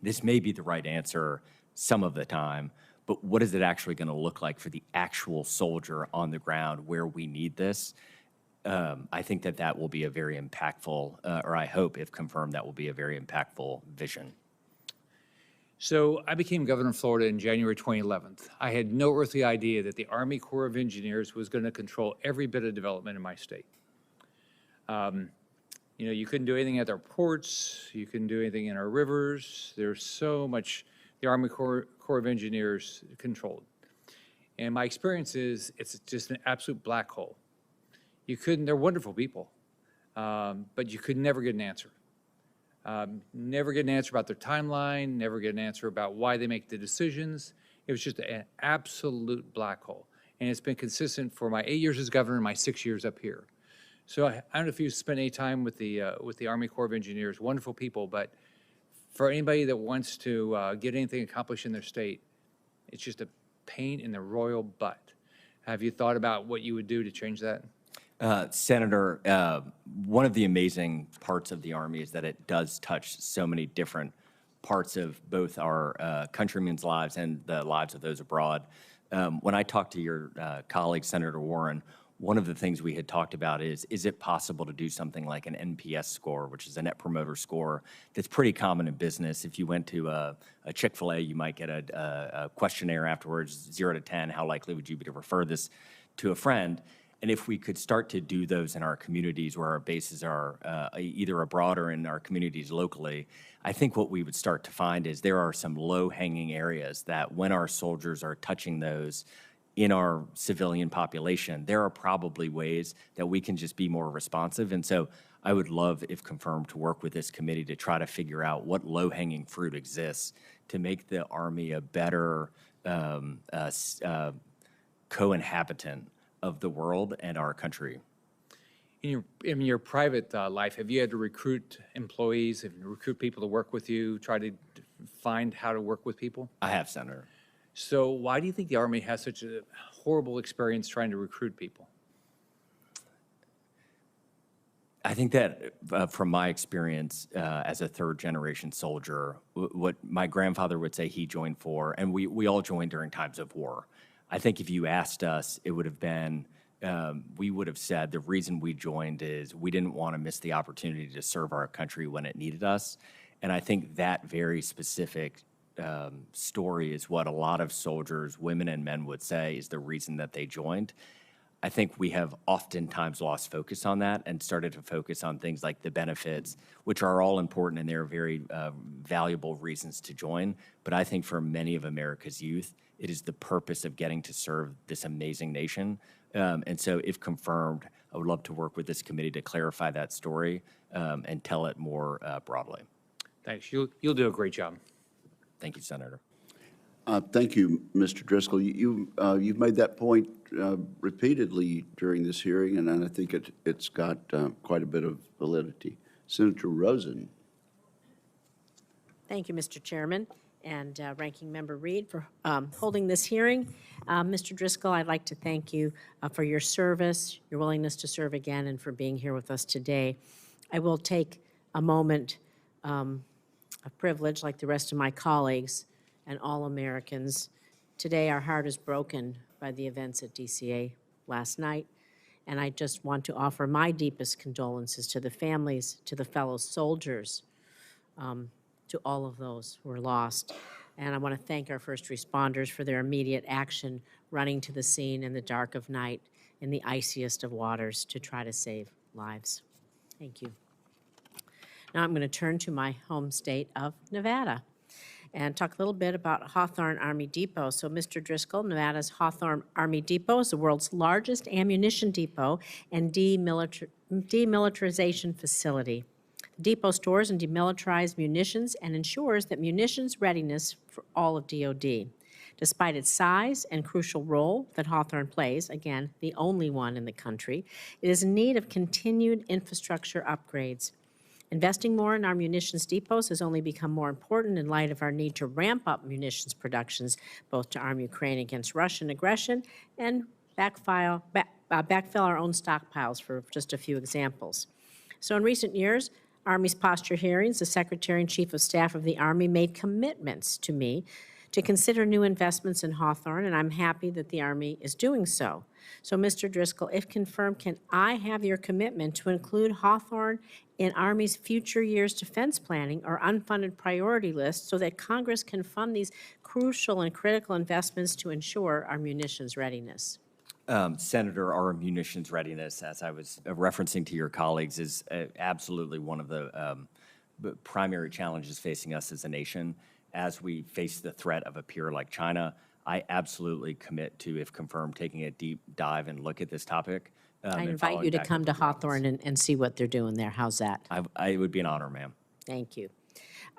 this may be the right answer some of the time, but what is it actually going to look like for the actual soldier on the ground where we need this? I think that will be a very impactful, or I hope, if confirmed, that will be a very impactful vision. So I became governor of Florida in January 2011. I had no earthly idea that the Army Corps of Engineers was going to control every bit of development in my state. You know, you couldn't do anything at our ports. You couldn't do anything in our rivers. There's so much the Army Corps of Engineers controlled. And my experience is it's just an absolute black hole. They're wonderful people, but you could never get an answer. Never get an answer about their timeline, never get an answer about why they make the decisions. It was just an absolute black hole. And it's been consistent for my 8 years as governor and my 6 years up here. So I don't know if you've spent any time with the Army Corps of Engineers, wonderful people, but for anybody that wants to get anything accomplished in their state, it's just a pain in the royal butt. Have you thought about what you would do to change that? Senator, one of the amazing parts of the Army is that it does touch so many different parts of both our countrymen's lives and the lives of those abroad. When I talked to your colleague, Senator Warren, one of the things we had talked about is it possible to do something like an NPS score, which is a Net Promoter Score that's pretty common in business. If you went to a Chick-fil-A, you might get a questionnaire afterwards, 0 to 10, how likely would you be to refer this to a friend? And if we could start to do those in our communities where our bases are either abroad or in our communities locally, I think what we would start to find is there are some low-hanging areas that when our soldiers are touching those in our civilian population, there are probably ways that we can just be more responsive. And so I would love, if confirmed, to work with this committee to try to figure out what low-hanging fruit exists to make the Army a better co-inhabitant of the world and our country. In your private life, have you had to recruit employees, have you recruit people to work with you, try to find how to work with people? I have, Senator. So why do you think the Army has such a horrible experience trying to recruit people? I think that from my experience as a third-generation soldier, what my grandfather would say he joined for, and we all joined during times of war. I think if you asked us, it would have been, we would have said the reason we joined is we didn't want to miss the opportunity to serve our country when it needed us. And I think that very specific story is what a lot of soldiers, women and men, would say is the reason that they joined. I think we have oftentimes lost focus on that and started to focus on things like the benefits, which are all important and they're very valuable reasons to join. But I think for many of America's youth, it is the purpose of getting to serve this amazing nation. And so if confirmed, I would love to work with this committee to clarify that story and tell it more broadly. Thanks. You'll do a great job. Thank you, Senator. Thank you, Mr. Driscoll. You've made that point repeatedly during this hearing, and I think it's got quite a bit of validity. Senator Rosen. Thank you, Mr. Chairman, and Ranking Member Reed for holding this hearing. Mr. Driscoll, I'd like to thank you for your service, your willingness to serve again, and for being here with us today. I will take a moment of privilege, like the rest of my colleagues and all Americans. Today, our heart is broken by the events at DCA last night, and I just want to offer my deepest condolences to the families, to the fellow soldiers, to all of those who were lost. And I want to thank our first responders for their immediate action, running to the scene in the dark of night, in the iciest of waters, to try to save lives. Thank you. Now I'm going to turn to my home state of Nevada and talk a little bit about Hawthorne Army Depot. So, Mr. Driscoll, Nevada's Hawthorne Army Depot is the world's largest ammunition depot and demilitarization facility. The depot stores and demilitarized munitions and ensures that munitions readiness for all of DoD. Despite its size and crucial role that Hawthorne plays, again, the only one in the country, it is in need of continued infrastructure upgrades. Investing more in our munitions depots has only become more important in light of our need to ramp up munitions productions, both to arm Ukraine against Russian aggression and backfill our own stockpiles, for just a few examples. So in recent years, Army's posture hearings, the Secretary and Chief of Staff of the Army made commitments to me to consider new investments in Hawthorne, and I'm happy that the Army is doing so. So, Mr. Driscoll, if confirmed, can I have your commitment to include Hawthorne in Army's future years defense planning or unfunded priority list so that Congress can fund these crucial and critical investments to ensure our munitions readiness? Senator, our munitions readiness, as I was referencing to your colleagues, is absolutely one of the primary challenges facing us as a nation. As we face the threat of a peer like China, I absolutely commit to, if confirmed, taking a deep dive and look at this topic. I invite you to come to Hawthorne and see what they're doing there. How's that? It would be an honor, ma'am. Thank you.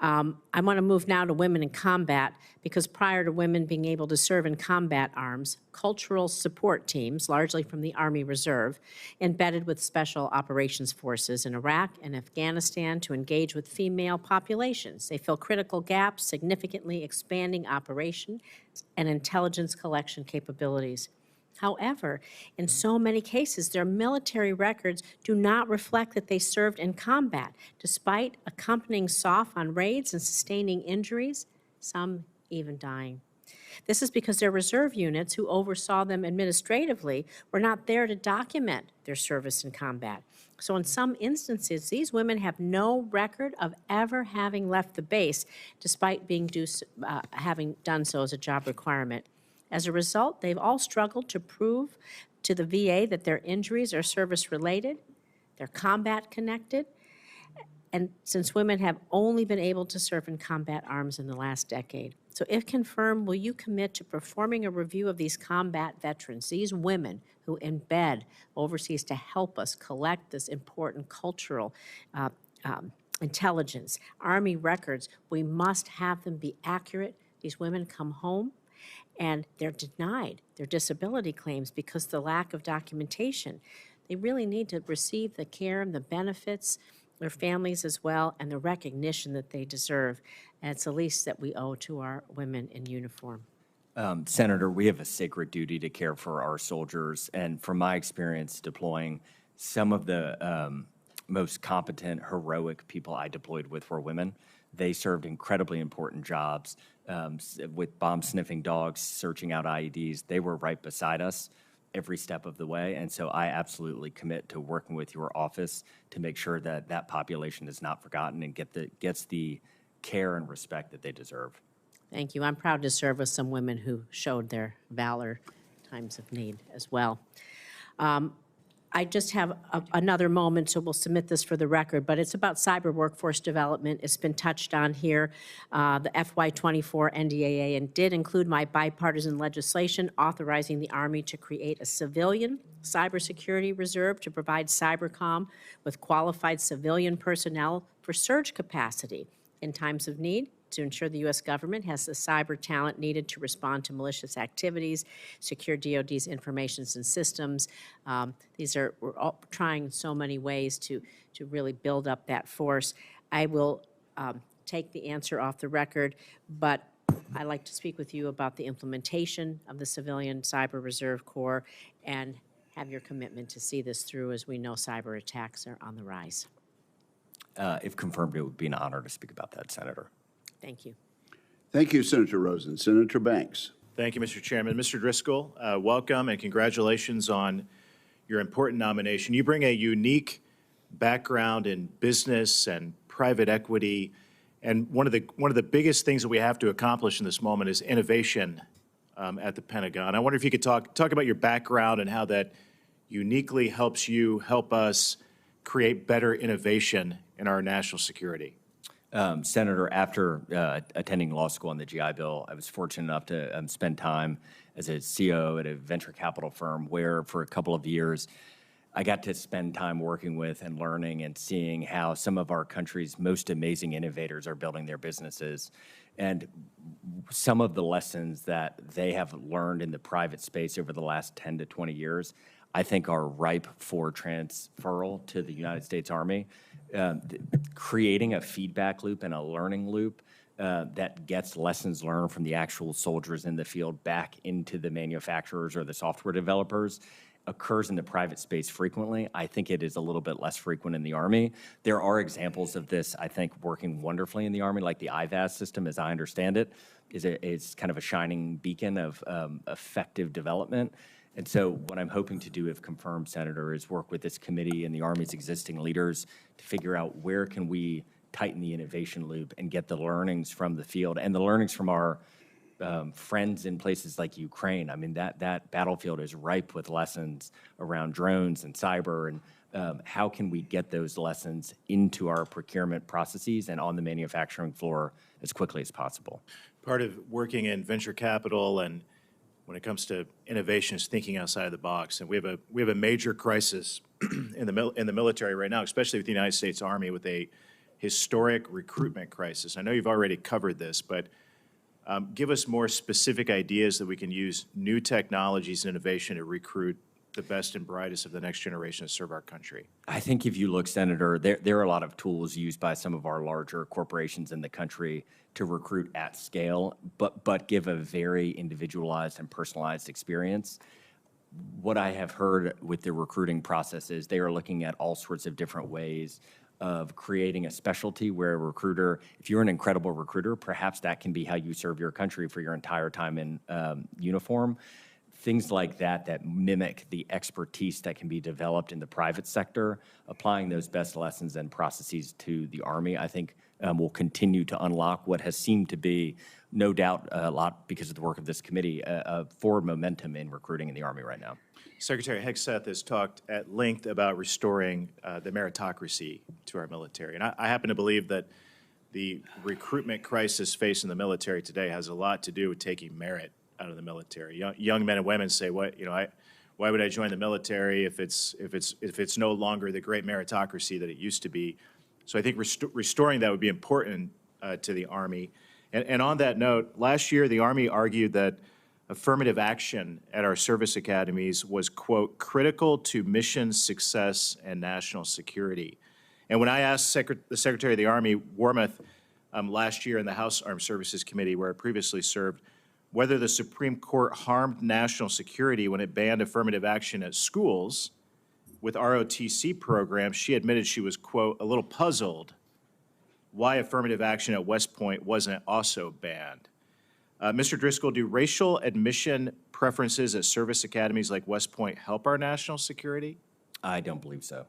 I want to move now to women in combat, because prior to women being able to serve in combat arms, cultural support teams, largely from the Army Reserve, embedded with Special Operations Forces in Iraq and Afghanistan to engage with female populations. They fill critical gaps, significantly expanding operation and intelligence collection capabilities. However, in so many cases, their military records do not reflect that they served in combat, despite accompanying SOF on raids and sustaining injuries, some even dying. This is because their reserve units, who oversaw them administratively, were not there to document their service in combat. So in some instances, these women have no record of ever having left the base, despite having done so as a job requirement. As a result, they've all struggled to prove to the VA that their injuries are service-related, they're combat-connected, and since women have only been able to serve in combat arms in the last decade. So if confirmed, will you commit to performing a review of these combat veterans, these women who embed overseas to help us collect this important cultural intelligence, Army records? We must have them be accurate. These women come home and they're denied their disability claims because of the lack of documentation. They really need to receive the care and the benefits, their families as well, and the recognition that they deserve. And it's the least that we owe to our women in uniform. Senator, we have a sacred duty to care for our soldiers, and from my experience deploying, some of the most competent, heroic people I deployed with were women. They served incredibly important jobs with bomb-sniffing dogs, searching out IEDs. They were right beside us every step of the way, and so I absolutely commit to working with your office to make sure that that population is not forgotten and gets the care and respect that they deserve. Thank you. I'm proud to serve with some women who showed their valor in times of need as well. I just have another moment, so we'll submit this for the record, but it's about cyber workforce development. It's been touched on here, the FY24 NDAA, and did include my bipartisan legislation authorizing the Army to create a civilian cybersecurity reserve to provide cybercom with qualified civilian personnel for surge capacity in times of need, to ensure the U.S. government has the cyber talent needed to respond to malicious activities, secure DoD's informations and systems. We're all trying in so many ways to really build up that force. I will take the answer off the record, but I'd like to speak with you about the implementation of the Civilian Cyber Reserve Corps and have your commitment to see this through, as we know cyber attacks are on the rise. If confirmed, it would be an honor to speak about that, Senator. Thank you. Thank you, Senator Rosen. Senator Banks. Thank you, Mr. Chairman. Mr. Driscoll, welcome and congratulations on your important nomination. You bring a unique background in business and private equity, and one of the biggest things that we have to accomplish in this moment is innovation at the Pentagon. I wonder if you could talk about your background and how that uniquely helps you help us create better innovation in our national security. Senator, after attending law school on the GI Bill, I was fortunate enough to spend time as a CEO at a venture capital firm where for a couple of years I got to spend time working with and learning and seeing how some of our country's most amazing innovators are building their businesses. And some of the lessons that they have learned in the private space over the last 10 to 20 years, I think are ripe for transferal to the United States Army. Creating a feedback loop and a learning loop that gets lessons learned from the actual soldiers in the field back into the manufacturers or the software developers occurs in the private space frequently. I think it is a little bit less frequent in the Army. There are examples of this, I think, working wonderfully in the Army, like the IVAS system, as I understand it, is kind of a shining beacon of effective development. And so what I'm hoping to do, if confirmed, Senator, is work with this committee and the Army's existing leaders to figure out where can we tighten the innovation loop and get the learnings from the field and the learnings from our friends in places like Ukraine. I mean, that battlefield is ripe with lessons around drones and cyber, and how can we get those lessons into our procurement processes and on the manufacturing floor as quickly as possible? Part of working in venture capital and when it comes to innovation is thinking outside of the box. And we have a major crisis in the military right now, especially with the United States Army, with a historic recruitment crisis. I know you've already covered this, but give us more specific ideas that we can use new technologies and innovation to recruit the best and brightest of the next generation to serve our country. I think if you look, Senator, there are a lot of tools used by some of our larger corporations in the country to recruit at scale, but give a very individualized and personalized experience. What I have heard with the recruiting process is they are looking at all sorts of different ways of creating a specialty where a recruiter, if you're an incredible recruiter, perhaps that can be how you serve your country for your entire time in uniform. Things like that mimic the expertise that can be developed in the private sector, applying those best lessons and processes to the Army, I think will continue to unlock what has seemed to be, no doubt, a lot because of the work of this committee, a forward momentum in recruiting in the Army right now. Secretary Hegseth has talked at length about restoring the meritocracy to our military. And I happen to believe that the recruitment crisis facing the military today has a lot to do with taking merit out of the military. Young men and women say, why would I join the military if it's no longer the great meritocracy that it used to be? So I think restoring that would be important to the Army. And on that note, last year the Army argued that affirmative action at our service academies was, quote, critical to mission success and national security. And when I asked the Secretary of the Army, Wormuth, last year in the House Armed Services Committee, where I previously served, whether the Supreme Court harmed national security when it banned affirmative action at schools with ROTC programs, she admitted she was, quote, a little puzzled why affirmative action at West Point wasn't also banned. Mr. Driscoll, do racial admission preferences at service academies like West Point help our national security? I don't believe so.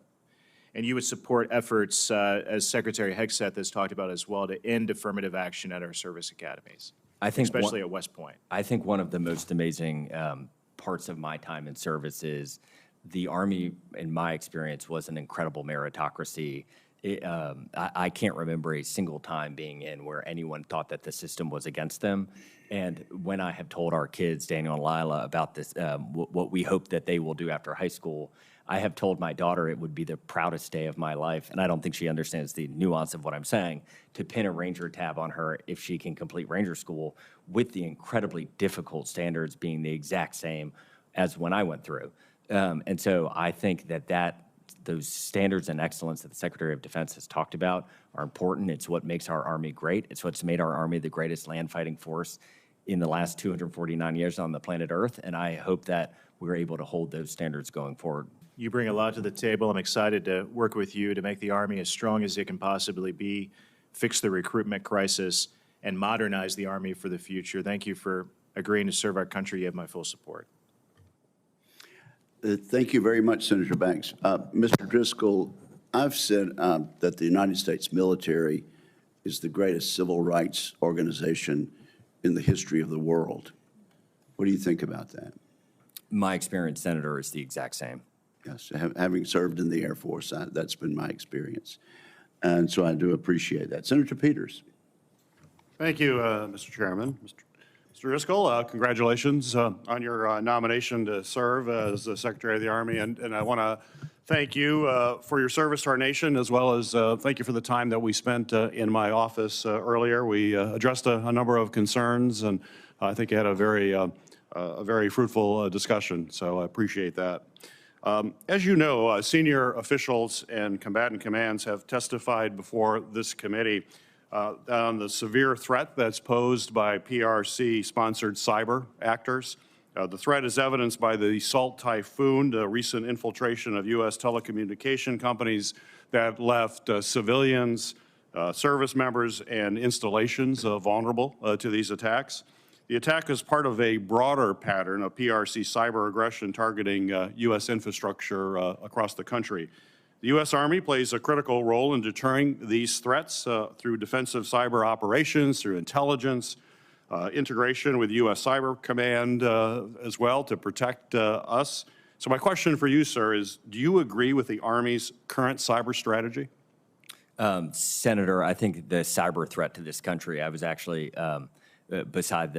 And you would support efforts, as Secretary Hegseth has talked about as well, to end affirmative action at our service academies, I think especially at West Point. I think one of the most amazing parts of my time in service is the Army, in my experience, was an incredible meritocracy. I can't remember a single time being in where anyone thought that the system was against them. And when I have told our kids, Daniel and Lila, about this, what we hope that they will do after high school, I have told my daughter it would be the proudest day of my life, and I don't think she understands the nuance of what I'm saying, to pin a Ranger tab on her if she can complete Ranger School, with the incredibly difficult standards being the exact same as when I went through. And so I think that those standards and excellence that the Secretary of Defense has talked about are important. It's what makes our Army great. It's what's made our Army the greatest land fighting force in the last 249 years on the planet Earth, and I hope that we're able to hold those standards going forward. You bring a lot to the table. I'm excited to work with you to make the Army as strong as it can possibly be, fix the recruitment crisis, and modernize the Army for the future. Thank you for agreeing to serve our country. You have my full support. Thank you very much, Senator Banks. Mr. Driscoll, I've said that the United States military is the greatest civil rights organization in the history of the world. What do you think about that? My experience, Senator, is the exact same. Yes, having served in the Air Force, that's been my experience. And so I do appreciate that. Senator Peters. Thank you, Mr. Chairman. Mr. Driscoll, congratulations on your nomination to serve as the Secretary of the Army. And I want to thank you for your service to our nation, as well as thank you for the time that we spent in my office earlier. We addressed a number of concerns, and I think you had a very fruitful discussion, so I appreciate that. As you know, senior officials and combatant commands have testified before this committee on the severe threat that's posed by PRC-sponsored cyber actors The threat is evidenced by the Salt Typhoon, the recent infiltration of U.S. telecommunication companies that left civilians, service members, and installations vulnerable to these attacks. The attack is part of a broader pattern of PRC cyber aggression targeting U.S. infrastructure across the country. The U.S. Army plays a critical role in deterring these threats through defensive cyber operations, through intelligence, integration with U.S. Cyber Command as well to protect us. So my question for you, sir, is do you agree with the Army's current cyber strategy? Senator, I think the cyber threat to this country, I was actually beside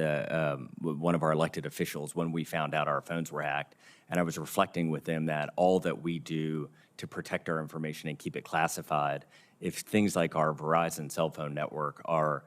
one of our elected officials when we found out our phones were hacked, and I was reflecting with them that all that we do to protect our information and keep it classified, if things like our Verizon cell phone network are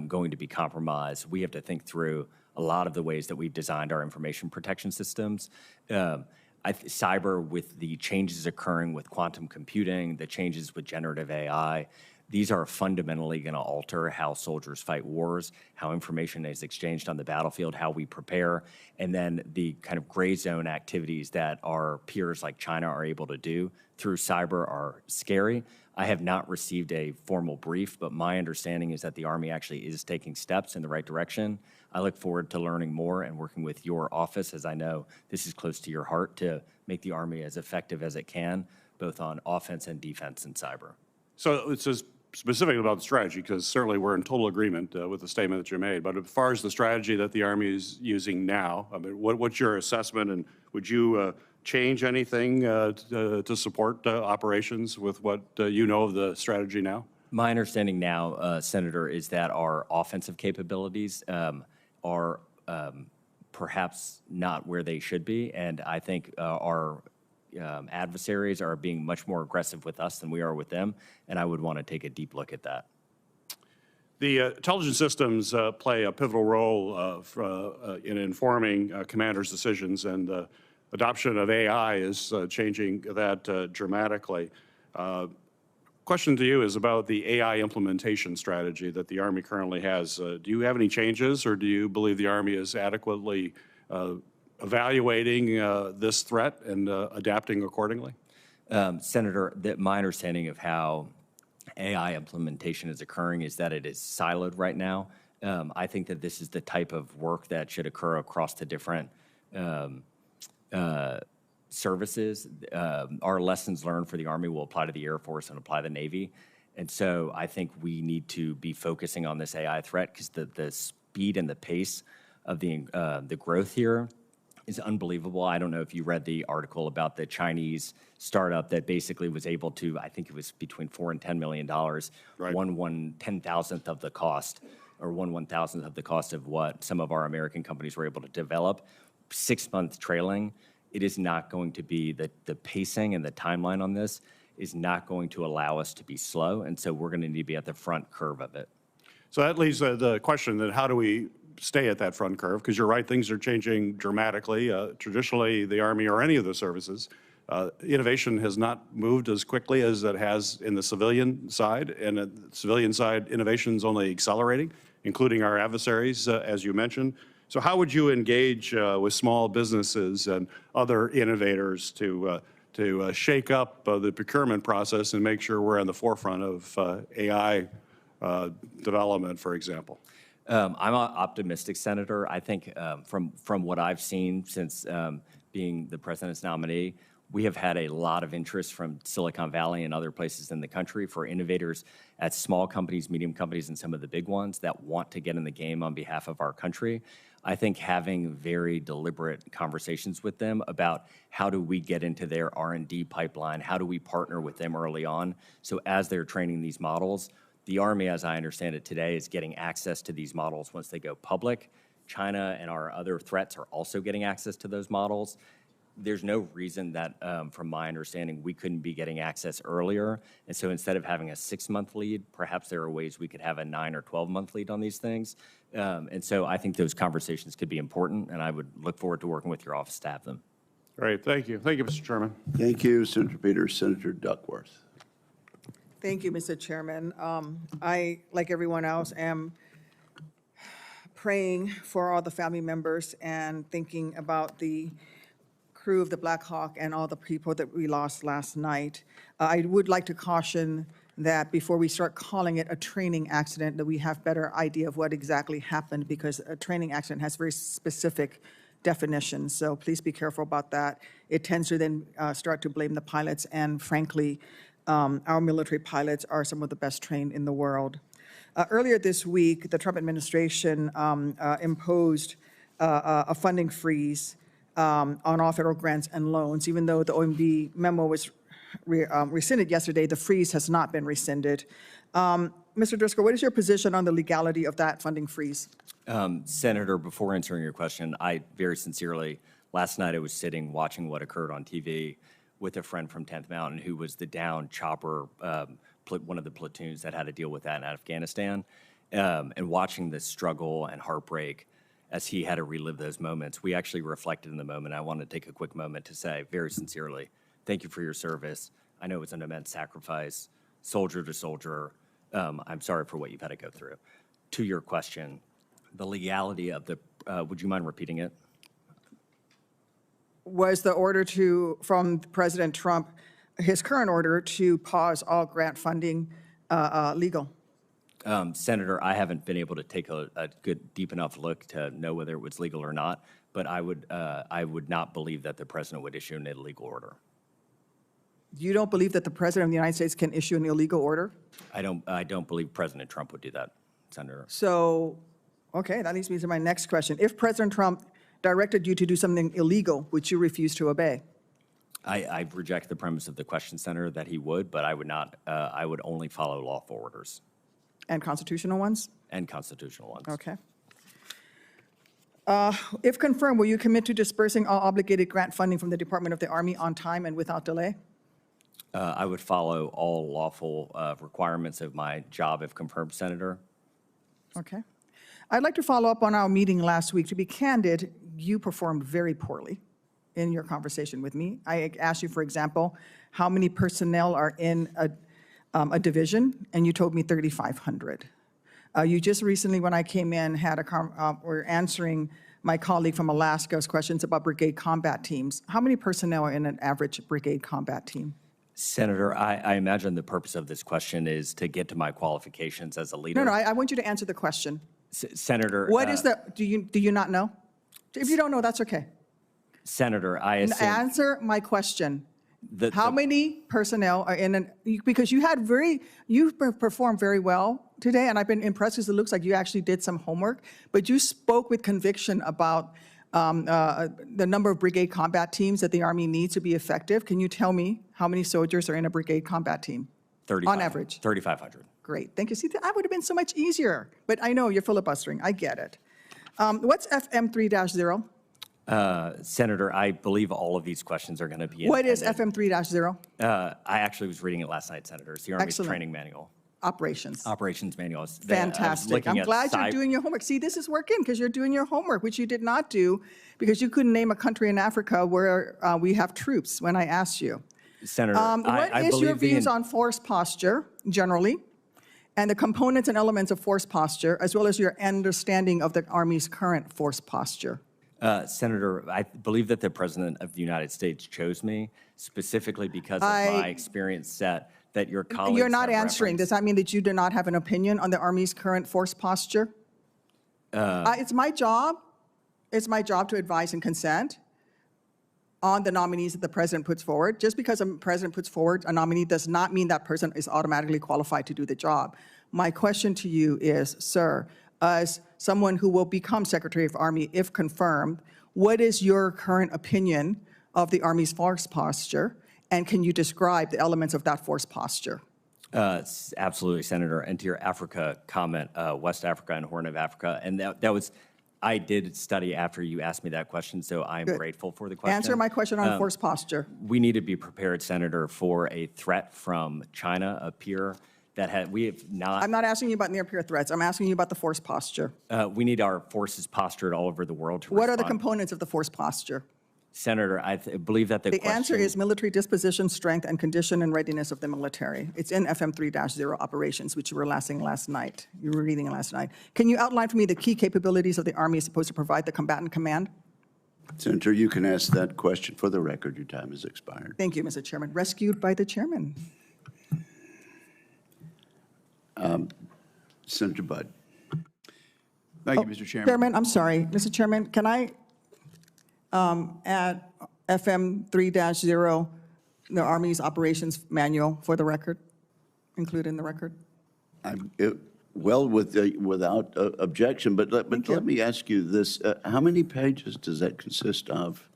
going to be compromised, we have to think through a lot of the ways that we've designed our information protection systems. Cyber, with the changes occurring with quantum computing, the changes with generative AI, these are fundamentally going to alter how soldiers fight wars, how information is exchanged on the battlefield, how we prepare, and then the kind of gray zone activities that our peers like China are able to do through cyber are scary. I have not received a formal brief, but my understanding is that the Army actually is taking steps in the right direction. I look forward to learning more and working with your office, as I know this is close to your heart, to make the Army as effective as it can, both on offense and defense and cyber. So it's just specifically about the strategy, because certainly we're in total agreement with the statement that you made. But as far as the strategy that the Army is using now, I mean, what's your assessment, and would you change anything to support operations with what you know of the strategy now? My understanding now, Senator, is that our offensive capabilities are perhaps not where they should be, and I think our adversaries are being much more aggressive with us than we are with them, and I would want to take a deep look at that. The intelligence systems play a pivotal role in informing commanders' decisions, and the adoption of AI is changing that dramatically. Question to you is about the AI implementation strategy that the Army currently has. Do you have any changes, or do you believe the Army is adequately evaluating this threat and adapting accordingly? Senator, my understanding of how AI implementation is occurring is that it is siloed right now. I think that this is the type of work that should occur across the different services. Our lessons learned for the Army will apply to the Air Force and apply to the Navy. And so I think we need to be focusing on this AI threat, because the speed and the pace of the growth here is unbelievable. I don't know if you read the article about the Chinese startup that basically was able to, I think it was between $4 and $10 million, right. one 10,000th of the cost, or 1/1000th of the cost of what some of our American companies were able to develop. 6-month trailing. It is not going to be the pacing and the timeline on this is not going to allow us to be slow, and so we're going to need to be at the front curve of it. So that leaves the question that how do we stay at that front curve? Because you're right, things are changing dramatically. Traditionally, the Army or any of the services, innovation has not moved as quickly as it has in the civilian side, and the civilian side, innovation is only accelerating, including our adversaries, as you mentioned. So how would you engage with small businesses and other innovators to shake up the procurement process and make sure we're on the forefront of AI development, for example? I'm optimistic, Senator. I think from what I've seen since being the president's nominee, we have had a lot of interest from Silicon Valley and other places in the country for innovators at small companies, medium companies, and some of the big ones that want to get in the game on behalf of our country. I think having very deliberate conversations with them about how do we get into their R&D pipeline, how do we partner with them early on, so as they're training these models, the Army, as I understand it today, is getting access to these models once they go public. China and our other threats are also getting access to those models. There's no reason that, from my understanding, we couldn't be getting access earlier. And so instead of having a 6-month lead, perhaps there are ways we could have a 9 or 12-month lead on these things. And so I think those conversations could be important, and I would look forward to working with your office to have them. Great, thank you. Thank you, Mr. Chairman. Thank you, Senator Peters. Senator Duckworth. Thank you, Mr. Chairman. I, like everyone else, am praying for all the family members and thinking about the crew of the Black Hawk and all the people that we lost last night. I would like to caution that before we start calling it a training accident, that we have better idea of what exactly happened, because a training accident has very specific definitions. So please be careful about that. It tends to then start to blame the pilots, and frankly, our military pilots are some of the best trained in the world. Earlier this week, the Trump administration imposed a funding freeze on all federal grants and loans. Even though the OMB memo was rescinded yesterday, the freeze has not been rescinded. Mr. Driscoll, what is your position on the legality of that funding freeze? Senator, before answering your question, I very sincerely, last night I was sitting watching what occurred on TV with a friend from 10th Mountain who was the down chopper, one of the platoons that had to deal with that in Afghanistan, and watching the struggle and heartbreak as he had to relive those moments. We actually reflected in the moment. I want to take a quick moment to say very sincerely, thank you for your service. I know it's an immense sacrifice, soldier to soldier. I'm sorry for what you've had to go through. To your question, the legality of the, would you mind repeating it? Was the order from President Trump, his current order to pause all grant funding legal? Senator, I haven't been able to take a good, deep enough look to know whether it was legal or not, but I would not believe that the president would issue an illegal order. You don't believe that the President of the United States can issue an illegal order? I don't believe President Trump would do that, Senator. So, okay, that leads me to my next question. If President Trump directed you to do something illegal, would you refuse to obey? I reject the premise of the question, Senator, that he would, but I would not, I would only follow lawful orders. And constitutional ones? And constitutional ones. Okay. If confirmed, will you commit to dispersing all obligated grant funding from the Department of the Army on time and without delay? I would follow all lawful requirements of my job if confirmed, Senator. Okay. I'd like to follow up on our meeting last week. To be candid, you performed very poorly in your conversation with me. I asked you, for example, how many personnel are in a division, and you told me 3,500. You just recently, when I came in, were answering my colleague from Alaska's questions about brigade combat teams. How many personnel are in an average brigade combat team? Senator, I imagine the purpose of this question is to get to my qualifications as a leader. No, I want you to answer the question. Senator. What is the, do you not know? If you don't know, that's okay. Senator, I assume. Answer my question. How many personnel are in because you performed very well today, and I've been impressed because it looks like you actually did some homework, but you spoke with conviction about the number of brigade combat teams that the Army needs to be effective. Can you tell me how many soldiers are in a brigade combat team? 35, on average. 3,500. Great, thank you. See, that would have been so much easier, but I know you're filibustering, I get it. What's FM 3-0? Senator, I believe all of these questions are going to be What is intended. FM 3-0? I actually was reading it last night, Senator. It's the Army's Excellent. training manual. Operations. Operations manual. Fantastic. I'm glad you're doing your homework. See, this is working because you're doing your homework, which you did not do because you couldn't name a country in Africa where we have troops when I asked you. Senator, What is your views on force posture generally, and the components and elements of force posture, as well as your understanding of the Army's current force posture? Senator, I believe that the President of the United States chose me specifically because of my experience set that your colleagues You're not have answering. referenced. Does that mean that you do not have an opinion on the Army's current force posture? It's my job. It's my job to advise and consent on the nominees that the President puts forward. Just because a President puts forward a nominee does not mean that person is automatically qualified to do the job. My question to you is, sir, as someone who will become Secretary of Army if confirmed, what is your current opinion of the Army's force posture, and can you describe the elements of that force posture? Absolutely, Senator. And to your Africa comment, West Africa and Horn of Africa, and that was, I did study after you asked me that question, so I'm grateful for the question. Answer my question on force posture. We need to be prepared, Senator, for a threat from China, a peer that we have not. I'm not asking you about near-peer threats. I'm asking you about the force posture. We need our forces postured all over the world to What are respond. the components of the force posture? Senator, I believe that the The question... answer is military disposition, strength, and condition and readiness of the military. It's in FM 3-0 operations, which you were last night. You were reading last night. Can you outline for me the key capabilities of the Army is supposed to provide the combatant command? Senator, you can ask that question for the record. Your time has expired. Thank you, Mr. Chairman. Rescued by the chairman. Senator Budd. Thank you, Mr. Chairman. Chairman, I'm sorry. Mr. Chairman, can I add FM 3-0, the Army's operations manual for the record, include in the record? Well, without objection, but let me ask you this. How many pages does that consist of?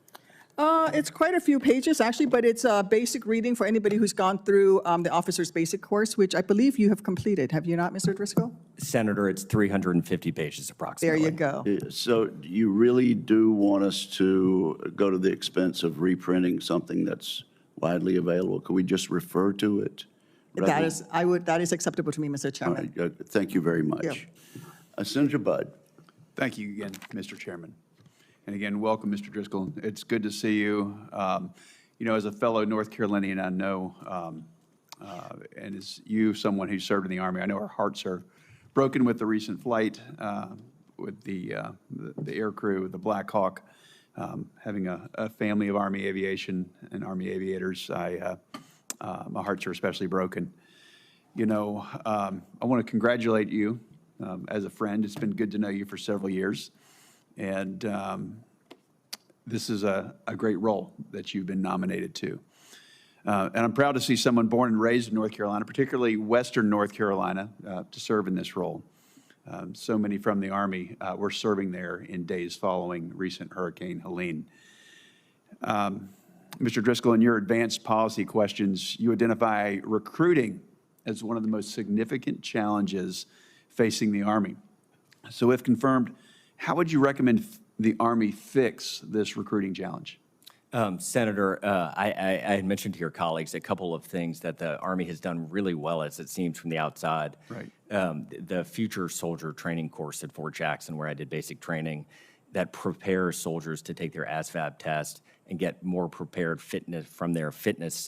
It's quite a few pages, actually, but it's a basic reading for anybody who's gone through the officer's basic course, which I believe you have completed. Have you not, Mr. Driscoll? Senator, it's 350 pages approximately. There you go. So you really do want us to go to the expense of reprinting something that's widely available? Could we just refer to it? That is acceptable to me, Mr. Chairman. All right, thank you very much. Yeah. Senator Budd. Thank you again, Mr. Chairman. And again, welcome, Mr. Driscoll. It's good to see you. You know, as a fellow North Carolinian, I know, and as you, someone who served in the Army, I know our hearts are broken with the recent flight with the air crew, the Black Hawk. Having a family of Army aviation and Army aviators, my hearts are especially broken. You know, I want to congratulate you as a friend. It's been good to know you for several years. And this is a great role that you've been nominated to. And I'm proud to see someone born and raised in North Carolina, particularly Western North Carolina, to serve in this role. So many from the Army were serving there in days following recent Hurricane Helene. Mr. Driscoll, in your advanced policy questions, you identify recruiting as one of the most significant challenges facing the Army. So if confirmed, how would you recommend the Army fix this recruiting challenge? Senator, I had mentioned to your colleagues a couple of things that the Army has done really well, as it seems from the outside. Right. The Future Soldier Training course at Fort Jackson, where I did basic training, that prepares soldiers to take their ASVAB test and get more prepared fitness from their fitness,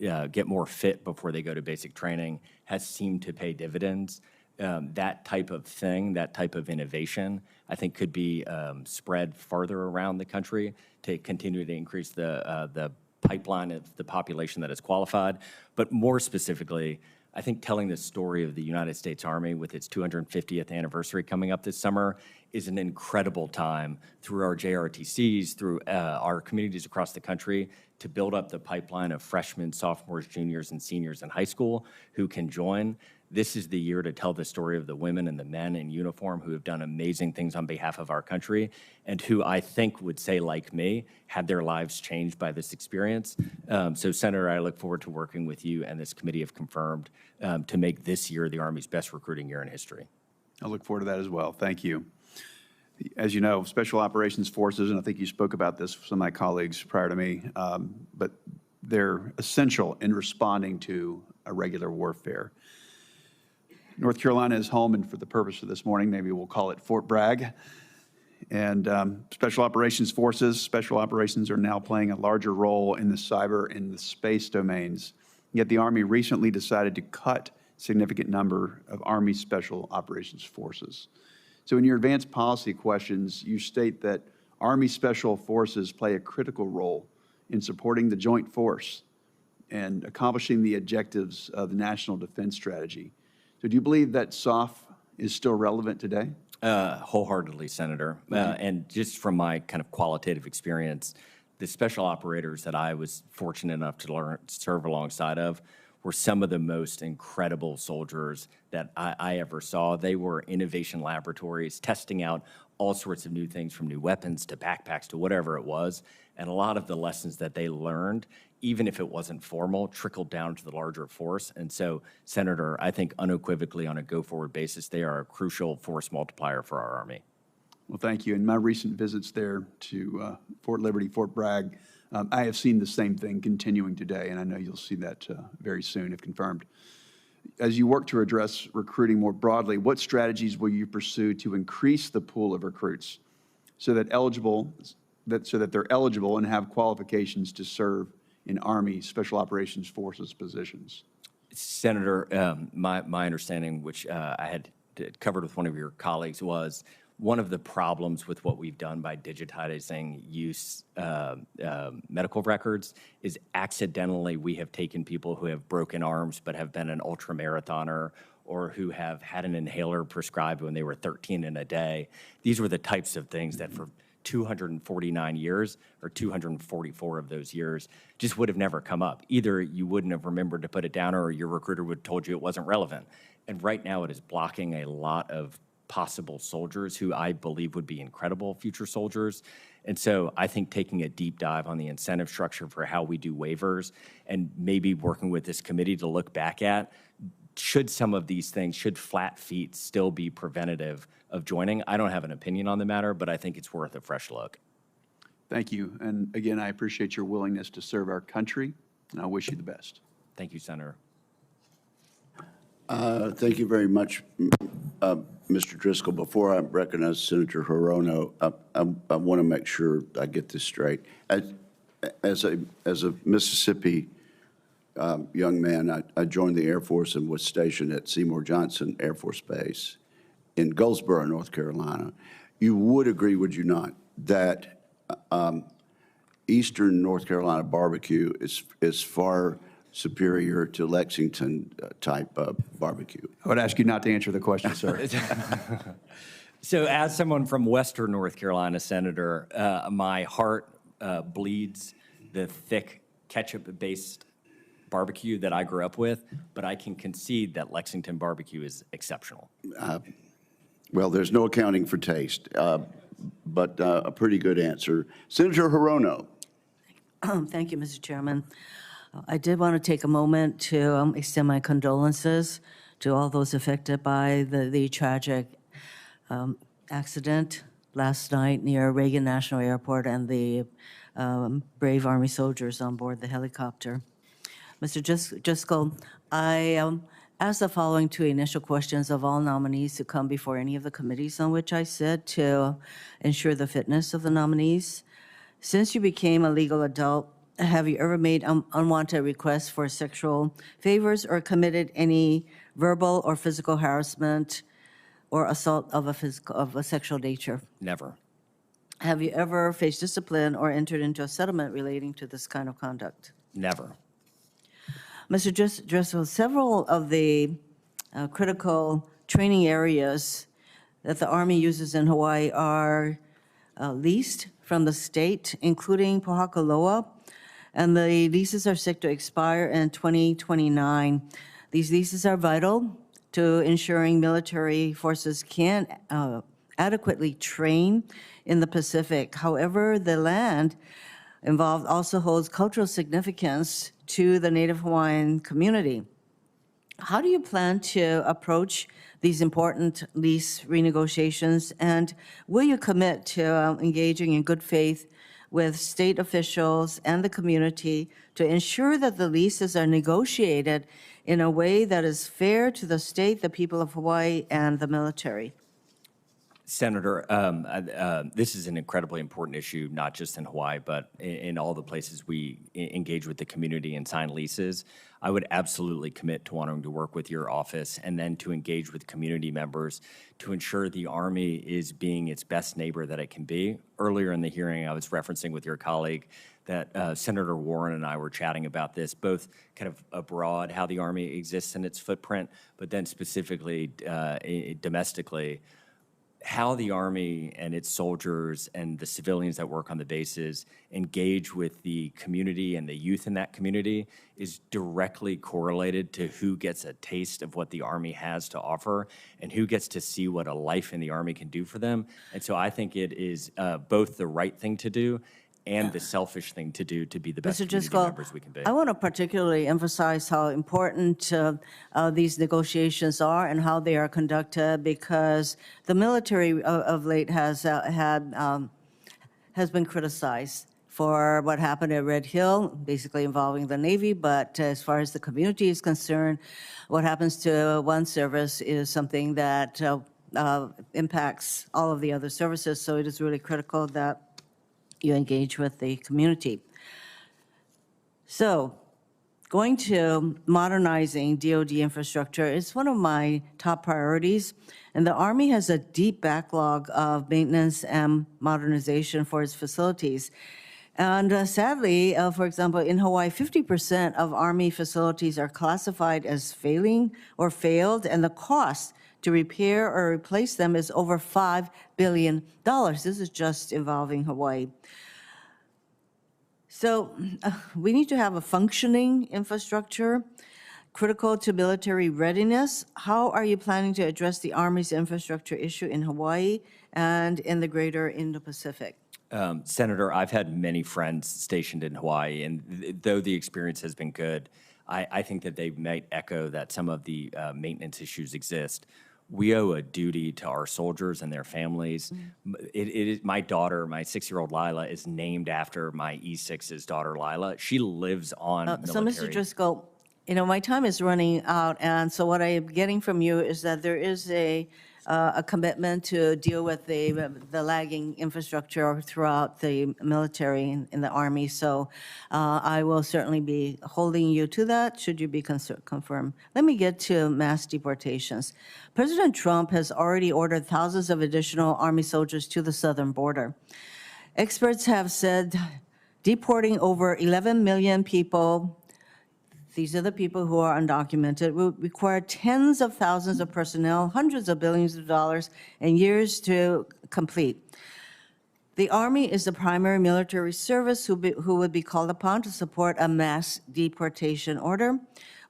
get more fit before they go to basic training, has seemed to pay dividends. That type of thing, that type of innovation, I think could be spread farther around the country to continue to increase the pipeline of the population that is qualified. But more specifically, I think telling the story of the United States Army with its 250th anniversary coming up this summer is an incredible time through our JRTCs, through our communities across the country, to build up the pipeline of freshmen, sophomores, juniors, and seniors in high school who can join. This is the year to tell the story of the women and the men in uniform who have done amazing things on behalf of our country and who I think would say, like me, had their lives changed by this experience. So, Senator, I look forward to working with you and this committee have confirmed to make this year the Army's best recruiting year in history. I look forward to that as well. Thank you. As you know, Special Operations Forces, and I think you spoke about this with some of my colleagues prior to me, but they're essential in responding to irregular warfare. North Carolina is home, and for the purpose of this morning, maybe we'll call it Fort Bragg. And Special Operations Forces, Special Operations are now playing a larger role in the cyber and the space domains. Yet the Army recently decided to cut a significant number of Army Special Operations Forces. So in your advanced policy questions, you state that Army Special Forces play a critical role in supporting the joint force and accomplishing the objectives of the National Defense Strategy. So do you believe that SOF is still relevant today? Wholeheartedly, Senator. And just from my kind of qualitative experience, the special operators that I was fortunate enough to serve alongside of were some of the most incredible soldiers that I ever saw. They were innovation laboratories, testing out all sorts of new things, from new weapons to backpacks to whatever it was. And a lot of the lessons that they learned, even if it wasn't formal, trickled down to the larger force. And so, Senator, I think unequivocally on a go-forward basis, they are a crucial force multiplier for our Army. Well, thank you. In my recent visits there to Fort Liberty, Fort Bragg, I have seen the same thing continuing today, and I know you'll see that very soon if confirmed. As you work to address recruiting more broadly, what strategies will you pursue to increase the pool of recruits so that eligible so that they're eligible and have qualifications to serve in Army Special Operations Forces positions? Senator, my understanding, which I had covered with one of your colleagues, was one of the problems with what we've done by digitizing medical records is accidentally we have taken people who have broken arms but have been an ultramarathoner or who have had an inhaler prescribed when they were 13 in a day. These were the types of things that for 249 years or 244 of those years just would have never come up. Either you wouldn't have remembered to put it down or your recruiter would have told you it wasn't relevant. And right now it is blocking a lot of possible soldiers who I believe would be incredible future soldiers. And so I think taking a deep dive on the incentive structure for how we do waivers and maybe working with this committee to look back at, should some of these things, should flat feet still be preventative of joining? I don't have an opinion on the matter, but I think it's worth a fresh look. Thank you. And again, I appreciate your willingness to serve our country, and I wish you the best. Thank you, Senator. Thank you very much, Mr. Driscoll. Before I recognize Senator Hirono, I want to make sure I get this straight. As a Mississippi young man, I joined the Air Force and was stationed at Seymour Johnson Air Force Base in Goldsboro, North Carolina. You would agree, would you not, that Eastern North Carolina barbecue is far superior to Lexington type barbecue? I would ask you not to answer the question, sir. So as someone from Western North Carolina, Senator, my heart bleeds the thick ketchup-based barbecue that I grew up with, but I can concede that Lexington barbecue is exceptional. Well, there's no accounting for taste, but a pretty good answer. Senator Hirono. Thank you, Mr. Chairman. I did want to take a moment to extend my condolences to all those affected by the tragic accident last night near Reagan National Airport and the brave Army soldiers on board the helicopter. Mr. Driscoll, I asked the following two initial questions of all nominees to come before any of the committees on which I sit to ensure the fitness of the nominees. Since you became a legal adult, have you ever made unwanted requests for sexual favors or committed any verbal or physical harassment or assault of a sexual nature? Never. Have you ever faced discipline or entered into a settlement relating to this kind of conduct? Never. Mr. Driscoll, several of the critical training areas that the Army uses in Hawaii are leased from the state, including Pohakaloa, and the leases are set to expire in 2029. These leases are vital to ensuring military forces can adequately train in the Pacific. However, the land involved also holds cultural significance to the Native Hawaiian community. How do you plan to approach these important lease renegotiations, and will you commit to engaging in good faith with state officials and the community to ensure that the leases are negotiated in a way that is fair to the state, the people of Hawaii, and the military? Senator, this is an incredibly important issue, not just in Hawaii, but in all the places we engage with the community and sign leases. I would absolutely commit to wanting to work with your office and then to engage with community members to ensure the Army is being its best neighbor that it can be. Earlier in the hearing, I was referencing with your colleague that Senator Warren and I were chatting about this, both kind of abroad, how the Army exists in its footprint, but then specifically domestically, how the Army and its soldiers and the civilians that work on the bases engage with the community and the youth in that community is directly correlated to who gets a taste of what the Army has to offer and who gets to see what a life in the Army can do for them. And so I think it is both the right thing to do and the selfish thing to do to be the best community members we can be. I want to particularly emphasize how important these negotiations are and how they are conducted, because the military of late has been criticized for what happened at Red Hill, basically involving the Navy. But as far as the community is concerned, what happens to one service is something that impacts all of the other services. So it is really critical that you engage with the community. So going to modernizing DoD infrastructure is one of my top priorities, and the Army has a deep backlog of maintenance and modernization for its facilities. And sadly, for example, in Hawaii, 50% of Army facilities are classified as failing or failed, and the cost to repair or replace them is over $5 billion. This is just involving Hawaii. So we need to have a functioning infrastructure, critical to military readiness. How are you planning to address the Army's infrastructure issue in Hawaii and in the greater Indo-Pacific? Senator, I've had many friends stationed in Hawaii, and though the experience has been good, I think that they might echo that some of the maintenance issues exist. We owe a duty to our soldiers and their families. It is my daughter, my 6-year-old Lila, is named after my E6's daughter, Lila. She lives on military. So, Mr. Driscoll, you know, my time is running out, and so what I am getting from you is that there is a commitment to deal with the lagging infrastructure throughout the military in the Army. So I will certainly be holding you to that, should you be confirmed. Let me get to mass deportations. President Trump has already ordered thousands of additional Army soldiers to the southern border. Experts have said deporting over 11 million people, these are the people who are undocumented, will require tens of thousands of personnel, hundreds of billions of dollars, and years to complete. The Army is the primary military service who would be called upon to support a mass deportation order.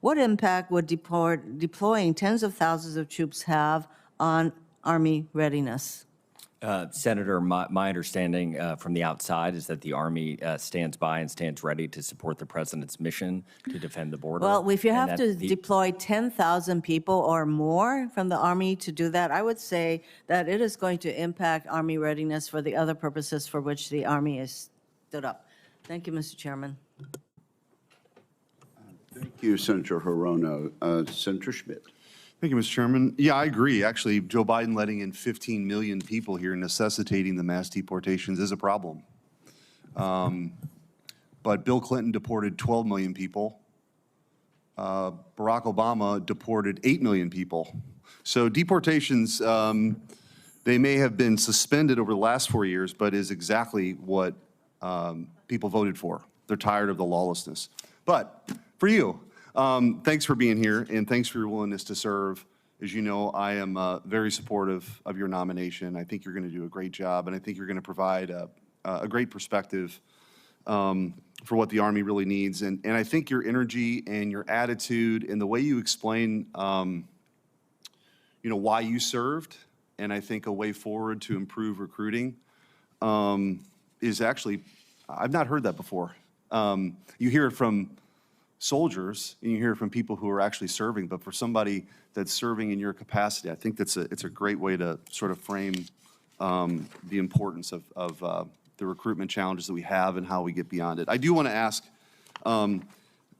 What impact would deploying tens of thousands of troops have on Army readiness? Senator, my understanding from the outside is that the Army stands by and stands ready to support the president's mission to defend the border. Well, if you and have that to deploy 10,000 people or more from the Army to do that, I would say that it is going to impact Army readiness for the other purposes for which the Army is stood up. Thank you, Mr. Chairman. Thank you, Senator Hirono. Senator Schmidt. Thank you, Mr. Chairman. Yeah, I agree. Actually, Joe Biden letting in 15 million people here necessitating the mass deportations is a problem. But Bill Clinton deported 12 million people. Barack Obama deported 8 million people. So deportations, they may have been suspended over the last 4 years, but is exactly what people voted for. They're tired of the lawlessness. But for you, thanks for being here, and thanks for your willingness to serve. As you know, I am very supportive of your nomination. I think you're going to do a great job, and I think you're going to provide a great perspective for what the Army really needs. And I think your energy and your attitude and the way you explain, why you served, and I think a way forward to improve recruiting is actually, I've not heard that before. You hear it from soldiers, and you hear from people who are actually serving, but for somebody that's serving in your capacity, I think it's a great way to sort of frame the importance of the recruitment challenges that we have and how we get beyond it. I do want to ask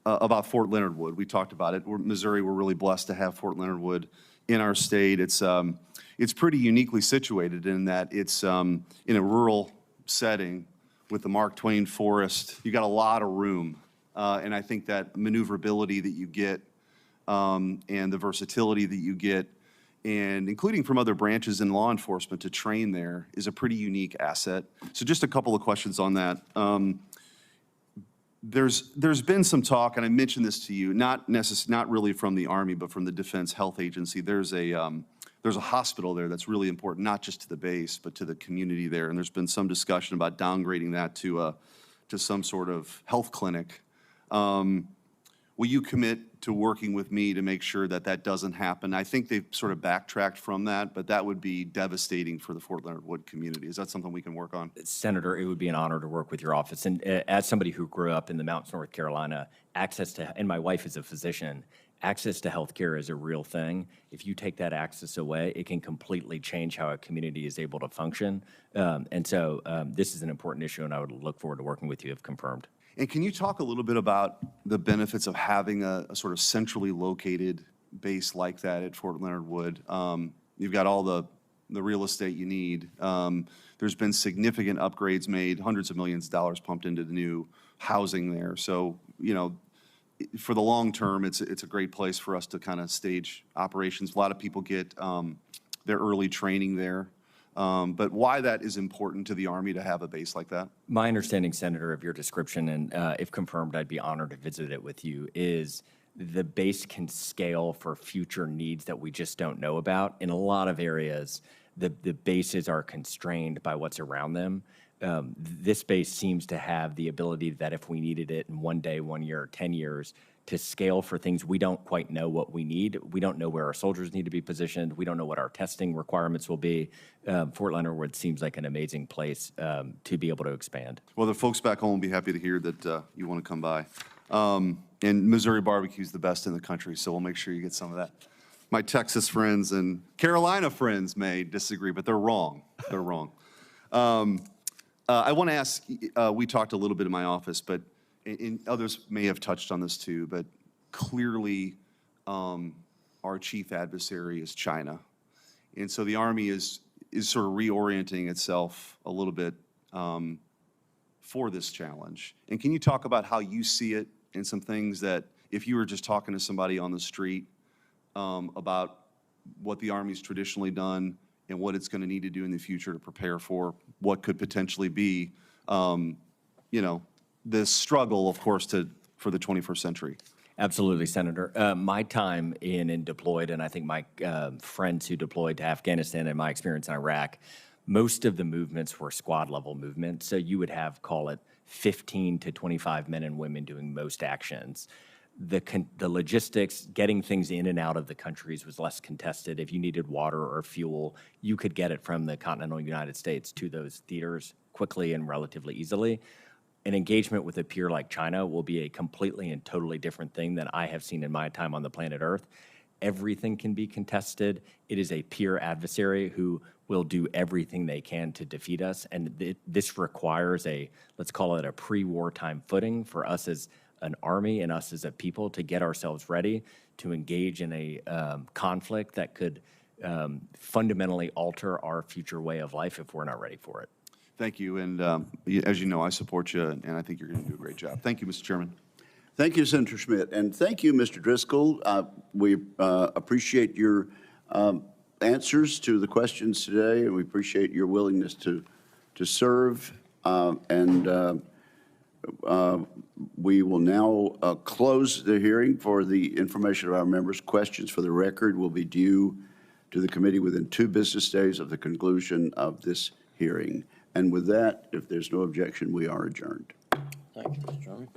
about Fort Leonard Wood. We talked about it. Missouri, we're really blessed to have Fort Leonard Wood in our state. It's pretty uniquely situated in that it's in a rural setting with the Mark Twain Forest. You got a lot of room. And I think that maneuverability that you get and the versatility that you get, and including from other branches in law enforcement to train there, is a pretty unique asset. So just a couple of questions on that. There's been some talk, and I mentioned this to you, not really from the Army, but from the Defense Health Agency. There's a hospital there that's really important, not just to the base, but to the community there. And there's been some discussion about downgrading that to some sort of health clinic. Will you commit to working with me to make sure that that doesn't happen? I think they've sort of backtracked from that, but that would be devastating for the Fort Leonard Wood community. Is that something we can work on? Senator, it would be an honor to work with your office. And as somebody who grew up in the mountains, North Carolina, and my wife is a physician, access to health care is a real thing. If you take that access away, it can completely change how a community is able to function. And so this is an important issue, and I would look forward to working with you if confirmed. And can you talk a little bit about the benefits of having a sort of centrally located base like that at Fort Leonard Wood? You've got all the the real estate you need. There's been significant upgrades made, hundreds of millions of dollars pumped into the new housing there. So, you know, for the long term, it's a great place for us to kind of stage operations. A lot of people get their early training there. But why that is important to the Army to have a base like that? My understanding, Senator, of your description, and if confirmed, I'd be honored to visit it with you, is the base can scale for future needs that we just don't know about. In a lot of areas, the bases are constrained by what's around them. This base seems to have the ability that if we needed it in 1 day, 1 year, 10 years, to scale for things we don't quite know what we need. We don't know where our soldiers need to be positioned. We don't know what our testing requirements will be. Fort Leonard Wood seems like an amazing place to be able to expand. Well, the folks back home will be happy to hear that you want to come by. And Missouri barbecue is the best in the country, so we'll make sure you get some of that. My Texas friends and Carolina friends may disagree, but they're wrong. They're wrong. I want to ask, we talked a little bit in my office, but others may have touched on this too, but clearly our chief adversary is China. And so the Army is sort of reorienting itself a little bit for this challenge. And can you talk about how you see it and some things that if you were just talking to somebody on the street about what the Army's traditionally done and what it's going to need to do in the future to prepare for what could potentially be, you know, this struggle, of course, for the 21st century? Absolutely, Senator. My time in and deployed, and I think my friends who deployed to Afghanistan and my experience in Iraq, most of the movements were squad level movements. So you would have, call it, 15 to 25 men and women doing most actions. The logistics, getting things in and out of the countries was less contested. If you needed water or fuel, you could get it from the continental United States to those theaters quickly and relatively easily. An engagement with a peer like China will be a completely and totally different thing than I have seen in my time on the planet Earth. Everything can be contested. It is a peer adversary who will do everything they can to defeat us. And this requires let's call it a pre-wartime footing for us as an army and us as a people to get ourselves ready to engage in a conflict that could fundamentally alter our future way of life if we're not ready for it. Thank you. And as you know, I support you, and I think you're going to do a great job. Thank you, Mr. Chairman. Thank you, Senator Schmidt, and thank you, Mr. Driscoll. We appreciate your answers to the questions today, and we appreciate your willingness to serve. We will now close the hearing for the information of our members. Questions for the record will be due to the committee within 2 business days of the conclusion of this hearing. And with that, if there's no objection, we are adjourned. Thank you, Mr. Chairman.